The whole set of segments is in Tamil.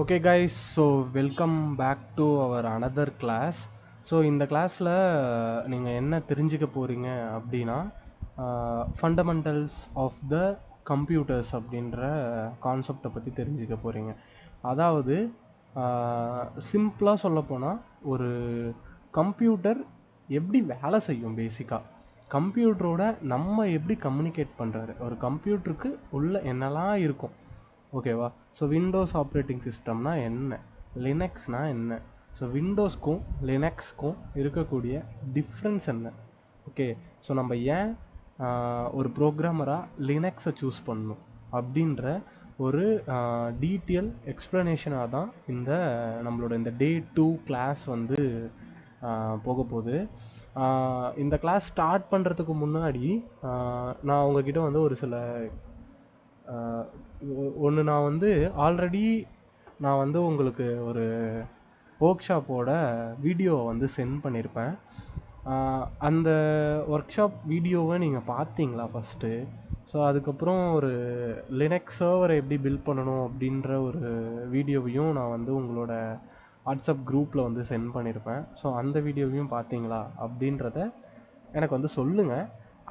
Okay guys, so welcome back to our another class. So இந்த கிளாஸில் நீங்கள் என்ன தெரிஞ்சுக்க போகிறீங்க அப்படின்னா ஃபண்டமெண்டல்ஸ் ஆஃப் த கம்ப்யூட்டர்ஸ் அப்படின்ற கான்செப்டை பற்றி தெரிஞ்சுக்க போகிறீங்க. அதாவது சிம்பிளாக சொல்லப்போனால் ஒரு கம்ப்யூட்டர் எப்படி வேலை செய்யும், பேசிக்காக கம்ப்யூட்டரோட நம்ம எப்படி கம்யூனிகேட் பண்ணுறாரு, ஒரு கம்ப்யூட்டருக்கு உள்ள என்னெல்லாம் இருக்கும், ஓகேவா? ஸோ விண்டோஸ் ஆப்ரேட்டிங் சிஸ்டம்னா என்ன, லினக்ஸ்னால் என்ன, ஸோ விண்டோஸ்க்கும் லினக்ஸ்க்கும் இருக்கக்கூடிய டிஃப்ரென்ஸ் என்ன, ஓகே? ஸோ நம்ம ஏன் ஒரு ப்ரோக்ராமராக லினக்ஸை சூஸ் பண்ணணும் அப்படின்ற ஒரு டீட்டெயில் எக்ஸ்ப்ளனேஷனாக தான் இந்த நம்மளோட இந்த டே 2 கிளாஸ் வந்து போக போகுது. இந்த கிளாஸ் ஸ்டார்ட் பண்ணுறதுக்கு முன்னாடி நான் உங்ககிட்ட வந்து ஒரு சில ஒன்று நான் வந்து ஆல்ரெடி நான் வந்து உங்களுக்கு ஒரு ஒர்க் ஷாப்போட வீடியோவை வந்து சென்ட் பண்ணியிருப்பேன். அந்த ஒர்க் ஷாப் வீடியோவை நீங்கள் பார்த்தீங்களா ஃபஸ்ட்டு? ஸோ அதுக்கப்புறம் ஒரு லினக்ஸ் சர்வரை எப்படி பில்ட் பண்ணணும் அப்படின்ற ஒரு வீடியோவையும் நான் வந்து உங்களோட வாட்ஸ்அப் குரூப்பில் வந்து சென்ட் பண்ணியிருப்பேன். ஸோ அந்த வீடியோவையும் பார்த்தீங்களா அப்படின்றத எனக்கு வந்து சொல்லுங்கள்.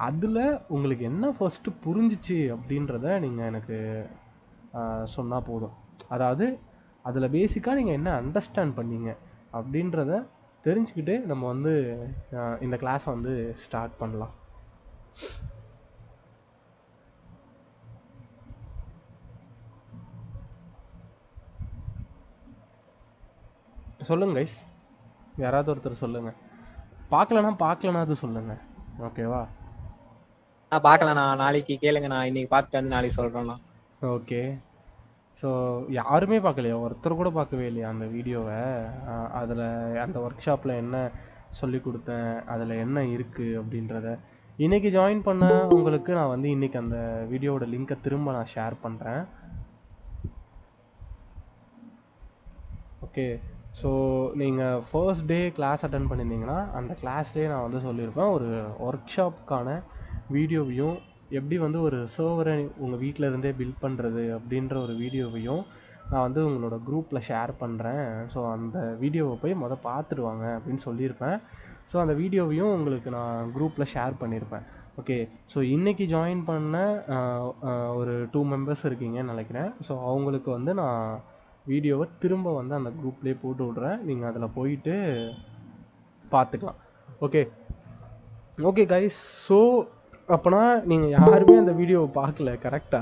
அதில் உங்களுக்கு என்ன ஃபஸ்ட்டு புரிஞ்சிச்சு அப்படின்றத நீங்கள் எனக்கு சொன்னால் போதும். அதாவது அதில் பேசிக்காக நீங்கள் என்ன அண்டர்ஸ்டாண்ட் பண்ணீங்க அப்படின்றத தெரிஞ்சுக்கிட்டு நம்ம வந்து இந்த கிளாஸை வந்து ஸ்டார்ட் பண்ணலாம். சொல்லுங்க கைஸ், யாராவது ஒருத்தர் சொல்லுங்கள். பார்க்கலனா அது சொல்லுங்கள், ஓகேவா? பார்க்கலண்ணா, நாளைக்கு கேளுங்கண்ணா. இன்னைக்கு பார்த்துட்டு வந்து நாளைக்கு சொல்கிறேண்ணா. ஓகே. ஸோ யாருமே பார்க்கலையா? ஒருத்தர் கூட பார்க்கவே இல்லையா அந்த வீடியோவை? அதில் அந்த ஒர்க் ஷாப்பில் என்ன சொல்லி கொடுத்தேன், அதில் என்ன இருக்குது அப்படின்றத இன்றைக்கி ஜாயின் பண்ண உங்களுக்கு நான் வந்து இன்றைக்கி அந்த வீடியோவோட லிங்க்கை திரும்ப நான் ஷேர் பண்ணுறேன். ஓகே. ஸோ நீங்கள் ஃபர்ஸ்ட் டே கிளாஸ் அட்டன் பண்ணியிருந்தீங்கன்னா அந்த கிளாஸ்லேயே நான் வந்து சொல்லியிருப்பேன், ஒரு ஒர்க் ஷாப்புக்கான வீடியோவையும் எப்படி வந்து ஒரு சர்வரை உங்கள் வீட்டில் இருந்தே பில்ட் பண்ணுறது அப்படின்ற ஒரு வீடியோவையும் நான் வந்து உங்களோட குரூப்பில் ஷேர் பண்ணுறேன். ஸோ அந்த வீடியோவை போய் பார்த்துட்டு வாங்க அப்படின்னு சொல்லியிருப்பேன். ஸோ அந்த வீடியோவையும் உங்களுக்கு நான் குரூப்பில் ஷேர் பண்ணியிருப்பேன். ஓகே. ஸோ இன்றைக்கி ஜாயின் பண்ண ஒரு 2 மெம்பர்ஸ் இருக்கீங்கன்னு நினைக்கிறேன். ஸோ அவங்களுக்கு வந்து நான் வீடியோவை திரும்ப வந்து அந்த குரூப்லேயே போட்டு விட்றேன். நீங்கள் அதில் போயிட்டு பார்த்துக்கலாம். Okay okay guys. ஸோ அப்போனா நீங்கள் யாருமே அந்த வீடியோவை பார்க்கல, கரெக்டா?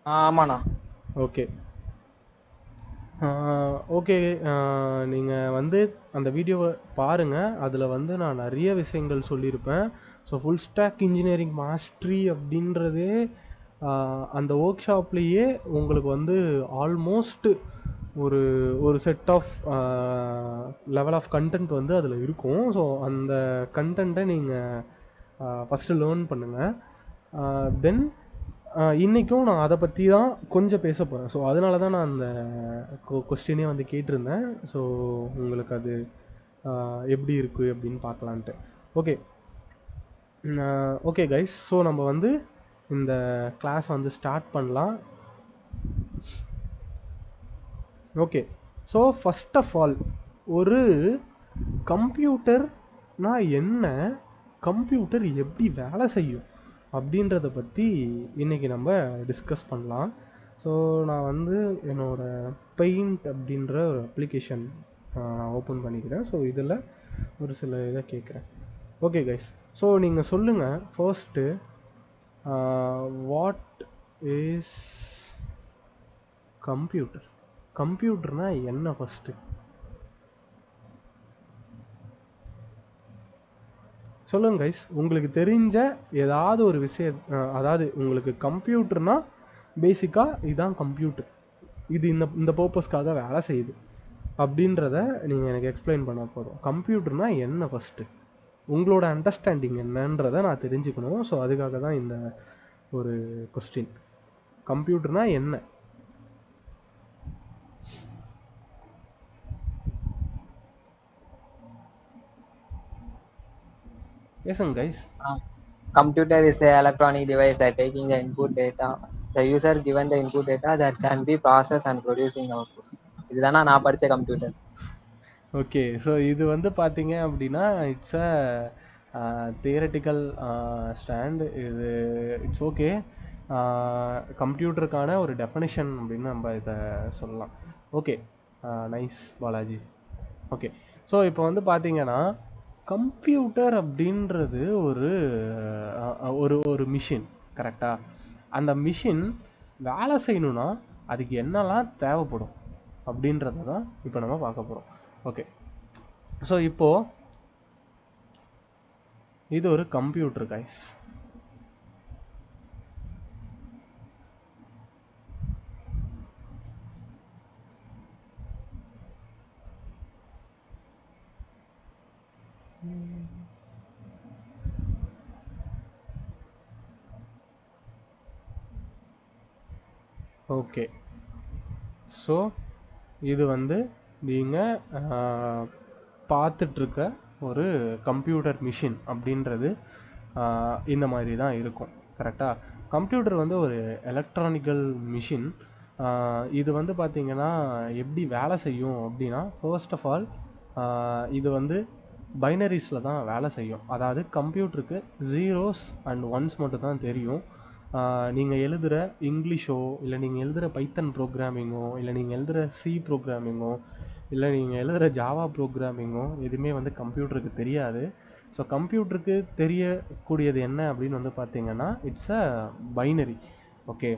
ஆமாண்ணா. Okay okay. நீங்கள் வந்து அந்த வீடியோவை பாருங்கள். அதில் வந்து நான் நிறைய விஷயங்கள் சொல்லியிருப்பேன். So full stack engineering mastery அப்படின்றதே அந்த ஒர்க் ஷாப்லேயே உங்களுக்கு வந்து ஆல்மோஸ்ட் ஒரு ஒரு set of level of content வந்து அதில் இருக்கும். ஸோ அந்த கண்டென்ட்டை நீங்கள் ஃபஸ்ட்டு லேர்ன் பண்ணுங்கள். தென் இன்றைக்கும் நான் அதை பற்றி தான் கொஞ்சம் பேச போகிறேன். ஸோ அதனால தான் நான் அந்த கொஸ்டினே வந்து கேட்டிருந்தேன். ஸோ உங்களுக்கு அது எப்படி இருக்குது அப்படின்னு பார்க்கலான்ட்டு. Okay okay guys. ஸோ நம்ம வந்து இந்த கிளாஸ் வந்து ஸ்டார்ட் பண்ணலாம். Okay. So first of all, ஒரு கம்ப்யூட்டர்னால் என்ன, கம்ப்யூட்டர் எப்படி வேலை செய்யும் அப்படின்றத பற்றி இன்றைக்கி நம்ம டிஸ்கஸ் பண்ணலாம். ஸோ நான் வந்து என்னோடய பெயிண்ட் அப்படின்ற ஒரு அப்ளிகேஷன் நான் ஓப்பன் பண்ணிக்கிறேன். ஸோ இதில் ஒரு சில இதை கேட்குறேன். Okay guys. ஸோ நீங்கள் சொல்லுங்கள் ஃபர்ஸ்ட்டு, வாட் இஸ் கம்ப்யூட்டர்? கம்ப்யூட்டர்னால் என்ன ஃபஸ்ட்டு சொல்லுங்க கைஸ். உங்களுக்கு தெரிஞ்ச ஏதாவது ஒரு விஷயம், அதாவது உங்களுக்கு கம்ப்யூட்டர்னால் பேசிக்காக இதுதான் கம்ப்யூட்டர், இது இந்த இந்த பர்பஸ்க்காக வேலை செய்யுது அப்படின்றத நீங்கள் எனக்கு எக்ஸ்பிளைன் பண்ணால் போதும். கம்ப்யூட்டர்னால் என்ன ஃபஸ்ட்டு, உங்களோட அண்டர்ஸ்டாண்டிங் என்னன்றதை நான் தெரிஞ்சுக்கணும். ஸோ அதுக்காக தான் இந்த ஒரு கொஸ்டின். கம்ப்யூட்டர்னால் என்ன? பேசுங்க guys. Computer is an electronic device that taking the input data The user given the input data that can be processed and producing output. இதுதானா நான் படிச்ச கம்ப்யூட்டர். ஓகே. ஸோ இது வந்து பார்த்தீங்க அப்படின்னா, இட்ஸ் அ தியரட்டிக்கல் ஸ்டாண்ட். இது இட்ஸ் ஓகே. கம்ப்யூட்டருக்கான ஒரு டெஃபனிஷன் அப்படின்னு நம்ம இதை சொல்லலாம். Okay, nice Balaji. Okay. So இப்போ வந்து பார்த்தீங்கன்னா, கம்ப்யூட்டர் அப்படின்றது ஒரு ஒரு ஒரு மிஷின், கரெக்டா? அந்த மிஷின் வேலை செய்யணும்னா அதுக்கு என்னெல்லாம் தேவைப்படும் அப்படின்றத தான் இப்போ நம்ம பார்க்க போகிறோம். ஓகே. ஸோ இப்போது இது ஒரு கம்ப்யூட்டர் கைஸ். ஓகே. ஸோ இது வந்து நீங்கள் பார்த்துட்ருக்க ஒரு கம்ப்யூட்டர் மிஷின் அப்படின்றது இந்த மாதிரி தான் இருக்கும், கரெக்டாக? கம்ப்யூட்டர் வந்து ஒரு எலக்ட்ரானிக்கல் மிஷின். இது வந்து பார்த்திங்கன்னா எப்படி வேலை செய்யும் அப்படின்னா, ஃபர்ஸ்ட் ஆஃப் ஆல் இது வந்து பைனரிஸில் தான் வேலை செய்யும். அதாவது கம்ப்யூட்டருக்கு ஜீரோஸ் அண்ட் ஒன்ஸ் மட்டும் தான் தெரியும். நீங்கள் எழுதுகிற இங்கிலீஷோ, இல்லை நீங்கள் எழுதுகிற பைத்தன் ப்ரோக்ராமிங்கோ, இல்லை நீங்கள் எழுதுகிற சி ப்ரோக்ராமிங்கோ, இல்லை நீங்கள் எழுதுகிற ஜாவா ப்ரோக்ராமிங்கோ எதுவுமே வந்து கம்ப்யூட்டருக்கு தெரியாது. ஸோ கம்ப்யூட்டருக்கு தெரியக்கூடியது என்ன அப்படின்னு வந்து பார்த்தீங்கன்னா, it's a binary. Okay.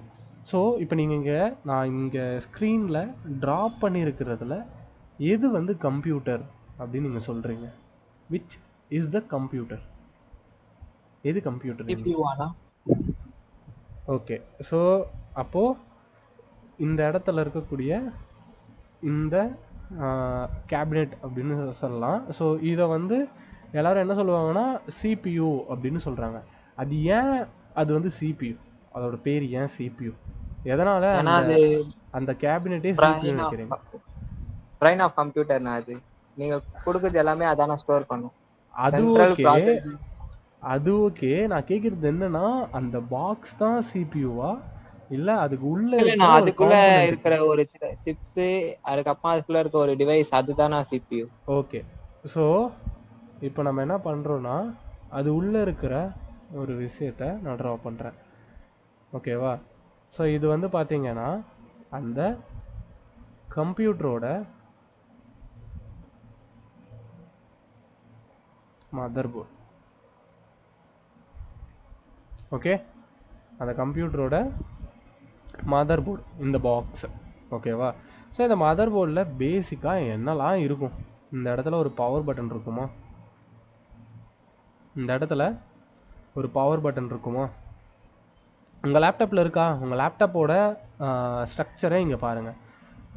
So இப்போ நீங்கள் நான் இங்கே ஸ்க்ரீனில் ட்ராப் பண்ணியிருக்கிறதுல எது வந்து கம்ப்யூட்டர் அப்படின்னு நீங்கள் சொல்கிறீங்க? Which is the computer? எது கம்ப்யூட்டர்? ஓகே. ஸோ அப்போது இந்த இடத்துல இருக்கக்கூடிய இந்த கேபினெட் அப்படின்னு சொல்லலாம். ஸோ இதை வந்து எல்லோரும் என்ன சொல்லுவாங்கன்னா சிபியு அப்படின்னு சொல்கிறாங்க. அது ஏன் அது வந்து சிபியு? அதோட பேர் ஏன் சிபியு? எதனால் அந்த கேபினெட்டே சிபியூன்னு வைக்கிறீங்க? பிரைன் ஆஃப் கம்ப்யூட்டர்னா அது நீங்கள் கொடுக்குறது எல்லாமே அதான ஸ்டோர் பண்ணும். அது ஓகே, அது ஓகே. நான் கேட்குறது என்னன்னா, அந்த பாக்ஸ் தான் சிபியூவா, இல்லை அதுக்கு உள்ளே அதுக்குள்ள இருக்கிற ஒரு சிப்ஸு, அதுக்கப்புறம் அதுக்குள்ள இருக்க ஒரு டிவைஸ், அதுதானா சிபியூ? ஓகே. ஸோ இப்போ நம்ம என்ன பண்ணுறோன்னா, அது உள்ளே இருக்கிற ஒரு விஷயத்தை நான் ட்ரா பண்ணுறேன், ஓகேவா? ஸோ இது வந்து பார்த்தீங்கன்னா அந்த கம்ப்யூட்டரோட மதர் போர்டு. ஓகே, அந்த கம்ப்யூட்டரோட மதர் போர்டு இந்த பாக்ஸு, ஓகேவா? ஸோ இந்த மதர் போர்டில் பேசிக்காக என்னெல்லாம் இருக்கும்? இந்த இடத்துல ஒரு பவர் பட்டன் இருக்குமா? இந்த இடத்துல ஒரு பவர் பட்டன் இருக்குமா? உங்கள் லேப்டாப்பில் இருக்கா? உங்கள் லேப்டாப்போட ஸ்ட்ரக்சரை இங்கே பாருங்கள்.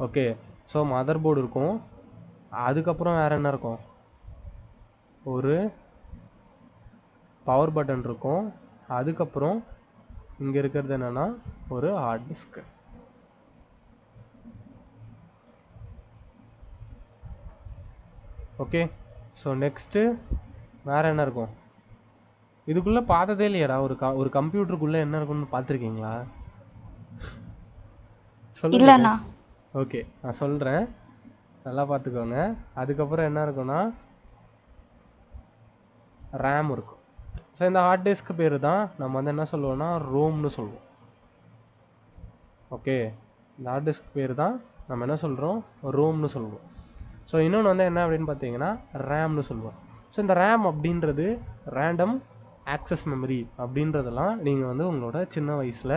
ஓகே. ஸோ மதர் போர்டு இருக்கும், அதுக்கப்புறம் வேறு என்ன இருக்கும்? ஒரு பவர் பட்டன் இருக்கும், அதுக்கப்புறம் இங்கே இருக்கிறது என்னென்னா ஒரு hard disk. Okay. So next வேறு என்ன இருக்கும்? இதுக்குள்ளே பார்த்ததே இல்லையாடா? ஒரு கம்ப்யூட்டருக்குள்ளே என்ன இருக்குன்னு பார்த்துருக்கீங்களா? சொல்லுங்க. ஓகே, நான் சொல்கிறேன், நல்லா பார்த்துக்கோங்க. அதுக்கப்புறம் என்ன இருக்குன்னா ரேம் இருக்கும். ஸோ இந்த ஹார்ட் டிஸ்க் பேர் தான் நம்ம வந்து என்ன சொல்லுவோம்னா ரோம்னு சொல்லுவோம். ஓகே, இந்த ஹார்ட் டிஸ்க் பேர் தான் நம்ம என்ன சொல்கிறோம், ரோம்னு சொல்லுவோம். ஸோ இன்னொன்று வந்து என்ன அப்படின்னு பார்த்தீங்கன்னா ரேம்னு சொல்லுவோம். ஸோ இந்த ரேம் அப்படின்றது ரேண்டம் ஆக்சஸ் மெமரி அப்படின்றதெல்லாம் நீங்கள் வந்து உங்களோட சின்ன வயசில்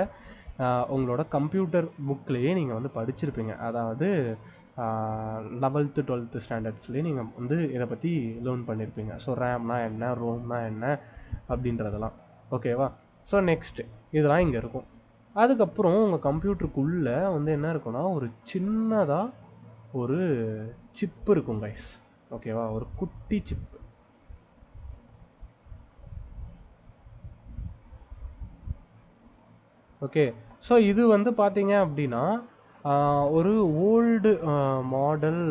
உங்களோட கம்ப்யூட்டர் புக்லேயே நீங்கள் வந்து படிச்சிருப்பீங்க. அதாவது 11th 12th ஸ்டாண்டர்ட்ஸ்லேயே நீங்கள் வந்து இதை பற்றி லேர்ன் பண்ணியிருப்பீங்க. ஸோ ரேம்னா என்ன, ரோம்னா என்ன அப்படின்றதெல்லாம், ஓகேவா? ஸோ நெக்ஸ்ட்டு இதெல்லாம் இங்கே இருக்கும். அதுக்கப்புறம் உங்கள் கம்ப்யூட்டருக்குள்ளே வந்து என்ன இருக்குன்னா ஒரு சின்னதாக ஒரு சிப்பு இருக்கும் கைஸ், ஓகேவா? ஒரு குட்டி சிப்பு. ஓகே. ஸோ இது வந்து பார்த்தீங்க அப்படின்னா ஒரு ஓல்டு மாடல்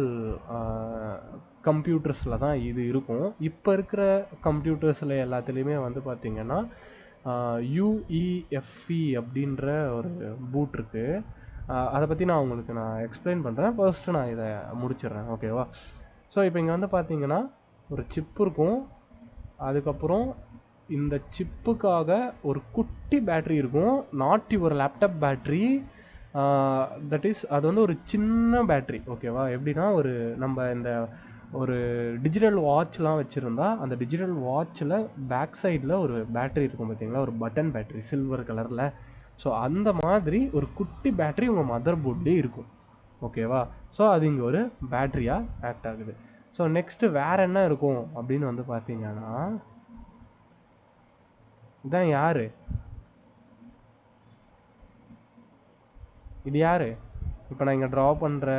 கம்ப்யூட்டர்ஸில் தான் இது இருக்கும். இப்போ இருக்கிற கம்ப்யூட்டர்ஸில் எல்லாத்துலேயுமே வந்து பார்த்திங்கன்னா UEFI அப்படின்ற ஒரு பூட் இருக்குது. அதை பற்றி நான் எக்ஸ்பிளைன் பண்ணுறேன். ஃபர்ஸ்ட்டு நான் இதை முடிச்சிடுறேன், ஓகேவா? ஸோ இப்போ இங்கே வந்து பார்த்தீங்கன்னா ஒரு சிப் இருக்கும். அதுக்கப்புறம் இந்த சிப்புக்காக ஒரு குட்டி பேட்ரி இருக்கும், not your laptop battery. That is அது வந்து ஒரு சின்ன பேட்ரி, ஓகேவா? எப்படின்னா நம்ம இந்த ஒரு டிஜிட்டல் வாட்ச்லாம் வச்சுருந்தா அந்த டிஜிட்டல் வாட்சில் பேக் சைடில் ஒரு பேட்ரி இருக்கும் பார்த்தீங்களா, ஒரு பட்டன் பேட்ரி சில்வர் கலரில். ஸோ அந்த மாதிரி ஒரு குட்டி பேட்ரி உங்கள் மதர் போர்ட்லேயே இருக்கும், ஓகேவா? ஸோ அது இங்கே ஒரு பேட்ரியாக ஆக்ட் ஆகுது. ஸோ நெக்ஸ்ட்டு வேறு என்ன இருக்கும் அப்படின்னு வந்து பார்த்தீங்கன்னா, இதான் யார்? இது யார்? இப்போ நான் இங்கே ட்ரா பண்ணுற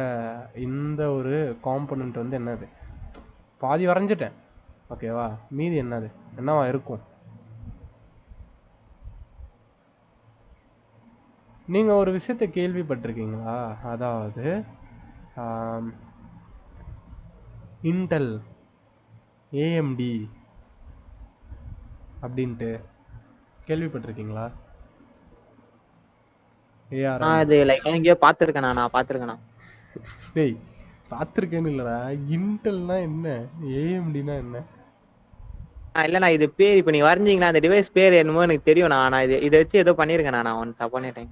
இந்த ஒரு காம்பனண்ட் வந்து என்னது? பாதி வரைஞ்சிட்டேன், ஓகேவா? மீதி என்னவா இருக்கும்? நீங்கள் ஒரு விஷயத்தை கேள்விப்பட்டிருக்கீங்களா? அதாவது இன்டெல், AMD அப்படின்ட்டு கேள்விப்பட்டிருக்கீங்களா? ARM. இது லைக் எங்கேயோ பார்த்துருக்கேண்ணா, நான் பார்த்துருக்கேண்ணா. டேய், பார்த்துருக்கேன்னு இல்லைடா. இன்டெல்னா என்ன, AMDனா என்ன? இல்லைண்ணா, இது பேர் இப்போ நீ வரைஞ்சிங்களா, அந்த டிவைஸ் பேர் என்னமோ எனக்கு தெரியும்ண்ணா. நான் இதை வச்சு ஏதோ பண்ணியிருக்கேண்ணா நான் once upon time.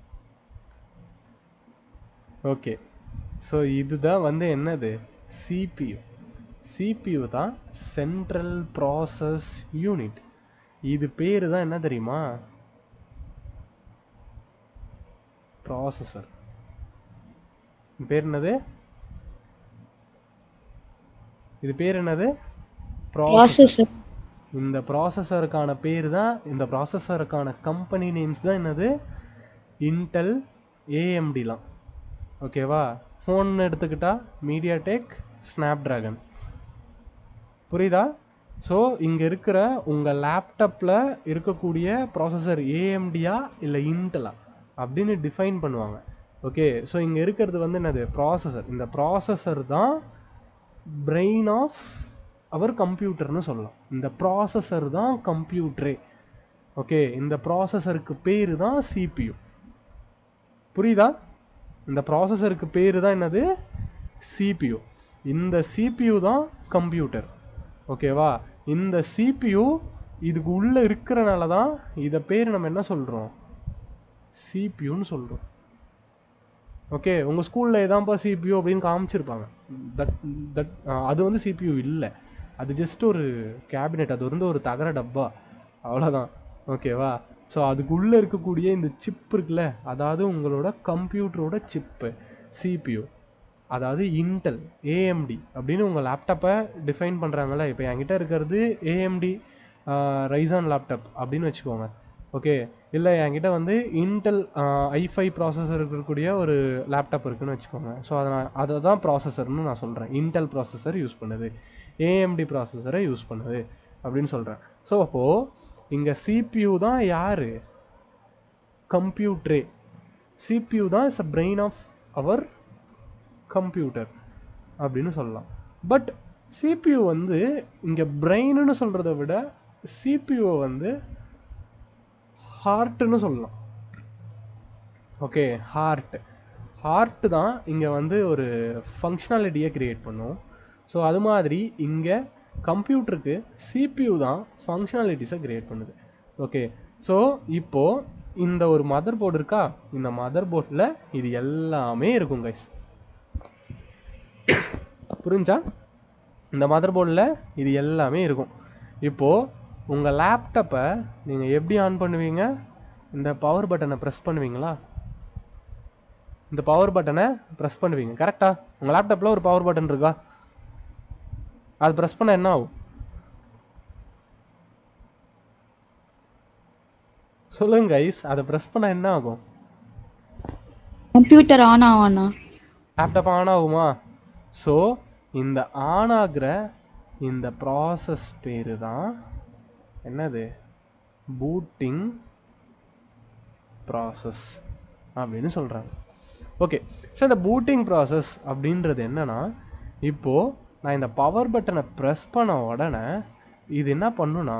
Okay, so இதுதான் வந்து என்னது? CPU. CPU தான் சென்ட்ரல் ப்ராசஸ் யூனிட். இது பேர் தான் என்ன தெரியுமா? ப்ராசஸர். பேர் என்னது? இது பேர் என்னது? ப்ராசஸர். இந்த ப்ராசஸருக்கான பேர் தான், இந்த ப்ராசஸருக்கான கம்பெனி நேம்ஸ் தான் என்னது? இன்டெல், AMDலாம், ஓகேவா? ஃபோன் எடுத்துக்கிட்டா மீடியாடெக், ஸ்னாப்ட்ராகன், புரியுதா? ஸோ இங்கே இருக்கிற உங்கள் லேப்டாப்பில் இருக்கக்கூடிய ப்ராசஸர் AMDயா இல்லை இன்டெலா அப்படின்னு டிஃபைன் பண்ணுவாங்க, ஓகே? ஸோ இங்கே இருக்கிறது வந்து என்னது? ப்ராசஸர். இந்த ப்ராசஸர் தான் பிரெயின் ஆஃப் அவர் கம்ப்யூட்டர்னு சொல்லலாம். இந்த ப்ராசஸர் தான் கம்ப்யூட்டரே, ஓகே? இந்த ப்ராசஸருக்கு பேர் தான் CPU, புரியுதா? இந்த ப்ராசஸருக்கு பேர் தான் என்னது? CPU. இந்த CPU தான் கம்ப்யூட்டர், ஓகேவா? இந்த CPU இதுக்கு உள்ளே இருக்கிறனால தான் இதை பேர் நம்ம என்ன சொல்கிறோம்? CPUன்னு சொல்கிறோம், ஓகே? உங்கள் ஸ்கூலில் எதான்ப்பா CPU அப்படின்னு காமிச்சிருப்பாங்க. அது வந்து CPU இல்லை, அது ஜஸ்ட் ஒரு கேபினெட், அது வந்து ஒரு தகர டப்பா, அவ்வளோதான், ஓகேவா? ஸோ அதுக்குள்ளே இருக்கக்கூடிய இந்த சிப் இருக்குல்ல, அதாவது உங்களோட கம்ப்யூட்டரோட சிப்பு CPU. அதாவது இன்டெல், AMD அப்படின்னு உங்கள் லேப்டாப்பை டிஃபைன் பண்ணுறாங்கல்ல. இப்போ என்கிட்ட இருக்கிறது AMD ரைசான் லேப்டாப் அப்படின்னு வச்சுக்கோங்க, ஓகே? இல்லை என்கிட்ட வந்து இன்டெல் i5 ப்ராசஸர் இருக்கக்கூடிய ஒரு லேப்டாப் இருக்குதுன்னு வச்சுக்கோங்க. ஸோ அதை தான் ப்ராசஸர்னு நான் சொல்கிறேன். இன்டெல் ப்ராசஸர் யூஸ் பண்ணுது, AMD ப்ராசஸரை யூஸ் பண்ணுது அப்படின்னு சொல்கிறேன். ஸோ அப்போது இங்கே CPU தான் யார்? கம்ப்யூட்டரே. CPU தான் is a brain of our computer அப்படின்னு சொல்லலாம். பட் CPU வந்து இங்கே பிரெயின்னு சொல்கிறத விட CPU வந்து ஹார்ட்டுன்னு சொல்லலாம், ஓகே? ஹார்ட் தான் இங்கே வந்து ஒரு ஃபங்க்ஷனாலிட்டியை க்ரியேட் பண்ணும். ஸோ அது மாதிரி இங்கே கம்ப்யூட்டருக்கு CPU தான் ஃபங்க்ஷனாலிட்டிஸை க்ரியேட் பண்ணுது, ஓகே? ஸோ இப்போது இந்த ஒரு மதர் போர்டு இருக்கா, இந்த மதர் போர்டில் இது எல்லாமே இருக்கும் கைஸ், புரிஞ்சா? இந்த மதர் போர்டில் இது எல்லாமே இருக்கும். இப்போது உங்கள் லேப்டாப்பை நீங்கள் எப்படி ஆன் பண்ணுவீங்க? இந்த பவர் பட்டனை ப்ரெஸ் பண்ணுவீங்களா? இந்த பவர் பட்டனை ப்ரெஸ் பண்ணுவீங்க, கரெக்டாக? உங்கள் லேப்டாப்பில் ஒரு பவர் பட்டன் இருக்கா? அது ப்ரெஸ் பண்ண என்ன ஆகும்? சொல்லுங்க கைஸ், அதை ப்ரெஸ் பண்ண என்ன ஆகும்? கம்ப்யூட்டர் ஆன் ஆகும்னா லேப்டாப் ஆன் ஆகுமா? ஸோ இந்த ஆன் ஆகிற இந்த ப்ராசஸ் பேர் தான் என்னது? பூட்டிங் ப்ராசஸ் அப்படின்னு சொல்கிறாங்க, ஓகே? ஸோ இந்த பூட்டிங் ப்ராசஸ் அப்படின்றது என்னன்னா, இப்போது நான் இந்த பவர் பட்டனை ப்ரெஸ் பண்ண உடனே இது என்ன பண்ணுன்னா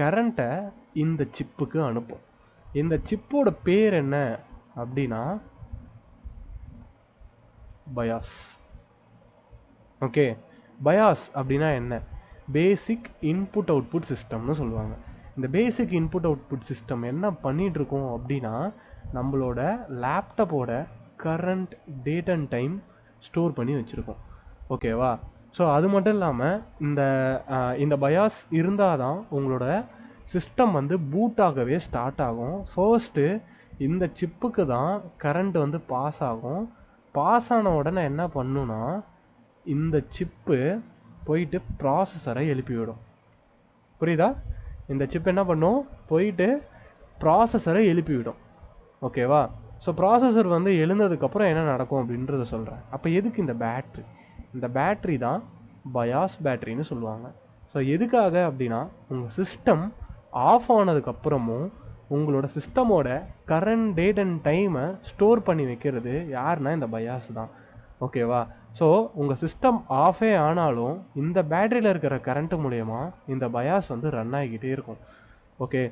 கரண்ட்டை இந்த சிப்புக்கு அனுப்பும். இந்த சிப்போட பேர் என்ன அப்படின்னா பயாஸ். ஓகே, பயாஸ் அப்படின்னா என்ன? பேசிக் இன்புட் அவுட்புட் சிஸ்டம்னு சொல்லுவாங்க. இந்த பேசிக் இன்புட் அவுட்புட் சிஸ்டம் என்ன பண்ணிட்டு இருக்கோம் அப்படின்னா, நம்மளோட லேப்டாப்போட current date and time store பண்ணி வச்சுருக்கோம். ஓகேவா? ஸோ அது மட்டும் இல்லாமல் இந்த பயாஸ் இருந்தால் தான் உங்களோட சிஸ்டம் வந்து பூட் ஆகவே ஸ்டார்ட் ஆகும். ஃபர்ஸ்ட்டு இந்த சிப்புக்கு தான் கரண்ட் வந்து பாஸ் ஆகும். பாஸ் ஆன உடனே என்ன பண்ணுன்னா, இந்த சிப்பு போயிட்டு ப்ராசஸரை எழுப்பிவிடும். புரியுதா? இந்த சிப் என்ன பண்ணும்? போயிட்டு ப்ராசஸரை எழுப்பிவிடும். ஓகேவா? ஸோ ப்ராசஸர் வந்து எழுந்ததுக்கப்புறம் என்ன நடக்கும் அப்படின்றத சொல்கிறேன். அப்போ எதுக்கு இந்த பேட்ரி? இந்த பேட்ரி தான் பயாஸ் பேட்ரின்னு சொல்லுவாங்க. ஸோ எதுக்காக அப்படின்னா, உங்கள் சிஸ்டம் ஆஃப் ஆனதுக்கப்புறமும் உங்களோட சிஸ்டமோட கரண்ட் டேட் அண்ட் டைமை ஸ்டோர் பண்ணி வைக்கிறது யாருன்னா இந்த பயாஸ் தான். ஓகேவா? ஸோ உங்கள் சிஸ்டம் ஆஃபே ஆனாலும் இந்த பேட்டரியில் இருக்கிற கரண்ட்டு மூலயமா இந்த பயாஸ் வந்து ரன் ஆகிக்கிட்டே இருக்கும். ஓகே,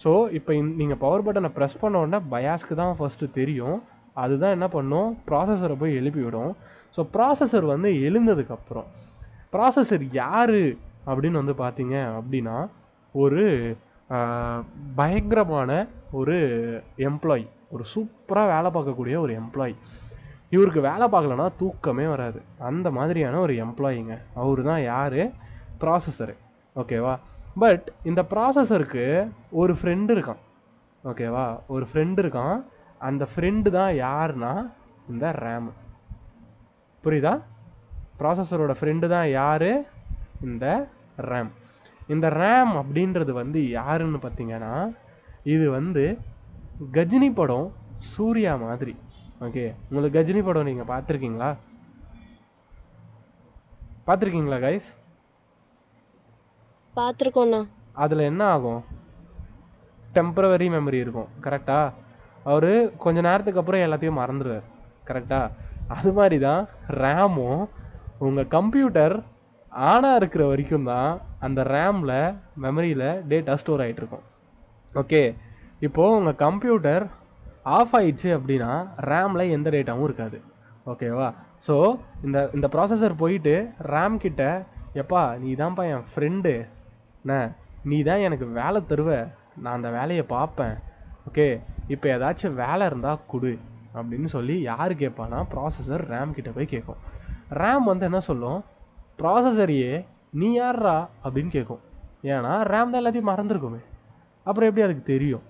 ஸோ இப்போ நீங்கள் பவர் பட்டனை ப்ரெஸ் பண்ண உடனே பயாஸ்க்கு தான் ஃபஸ்ட்டு தெரியும். அதுதான் என்ன பண்ணும்? ப்ராசஸரை போய் எழுப்பி விடும். ஸோ ப்ராசஸர் வந்து எழுந்ததுக்கப்புறம் ப்ராசஸர் யார் அப்படின்னு வந்து பார்த்தீங்க அப்படின்னா, ஒரு பயங்கரமான ஒரு எம்ப்ளாயி, ஒரு சூப்பராக வேலை பார்க்கக்கூடிய ஒரு எம்ப்ளாயி. இவருக்கு வேலை பார்க்கலன்னா தூக்கமே வராது. அந்த மாதிரியான ஒரு எம்ப்ளாயிங்க. அவர் தான் யார்? ப்ராசஸரு. ஓகேவா? பட் இந்த ப்ராசஸருக்கு ஒரு ஃப்ரெண்டு இருக்கான். ஓகேவா? ஒரு ஃப்ரெண்டு இருக்கான். அந்த ஃப்ரெண்டு தான் யாருன்னா இந்த ரேம். புரியுதா? ப்ராசஸரோட ஃப்ரெண்டு தான் யார்? இந்த ரேம். இந்த ரேம் அப்படின்றது வந்து யாருன்னு பார்த்தீங்கன்னா, இது வந்து கஜினி படம் சூர்யா மாதிரி. ஓகே, உங்களுக்கு கஜினி படம் நீங்கள் பார்த்துருக்கீங்களா கைஸ்? பார்த்துருக்கோண்ணா. அதில் என்ன ஆகும்? டெம்பரவரி மெமரி இருக்கும். கரெக்டாக? அவர் கொஞ்ச நேரத்துக்கு அப்புறம் எல்லாத்தையும் மறந்துடுவார். கரெக்டாக? அது மாதிரி தான் ரேமும். உங்கள் கம்ப்யூட்டர் ஆனாக இருக்கிற வரைக்கும் தான் அந்த ரேமில் மெமரியில் டேட்டா ஸ்டோர் ஆகிட்ருக்கும். ஓகே, இப்போது உங்கள் கம்ப்யூட்டர் ஆஃப் ஆயிடுச்சு அப்படின்னா ரேமில் எந்த டேட்டாவும் இருக்காது. ஓகேவா? ஸோ இந்த ப்ராசஸர் போயிட்டு ரேம் கிட்ட, எப்பா நீ தான்ப்பா என் ஃப்ரெண்டு, நீ தான் எனக்கு வேலை தருவ, நான் அந்த வேலையை பார்ப்பேன். ஓகே, இப்போ ஏதாச்சும் வேலை இருந்தால் கொடு அப்படின்னு சொல்லி யார் கேட்பானா? ப்ராசஸர் ரேம் கிட்ட போய் கேட்கும். ரேம் வந்து என்ன சொல்லும்? ப்ராசஸரையே நீ யார்ரா அப்படின்னு கேட்கும். ஏன்னா ரேம் தான் எல்லாத்தையும் மறந்துருக்குமே. அப்புறம் எப்படி அதுக்கு தெரியும்?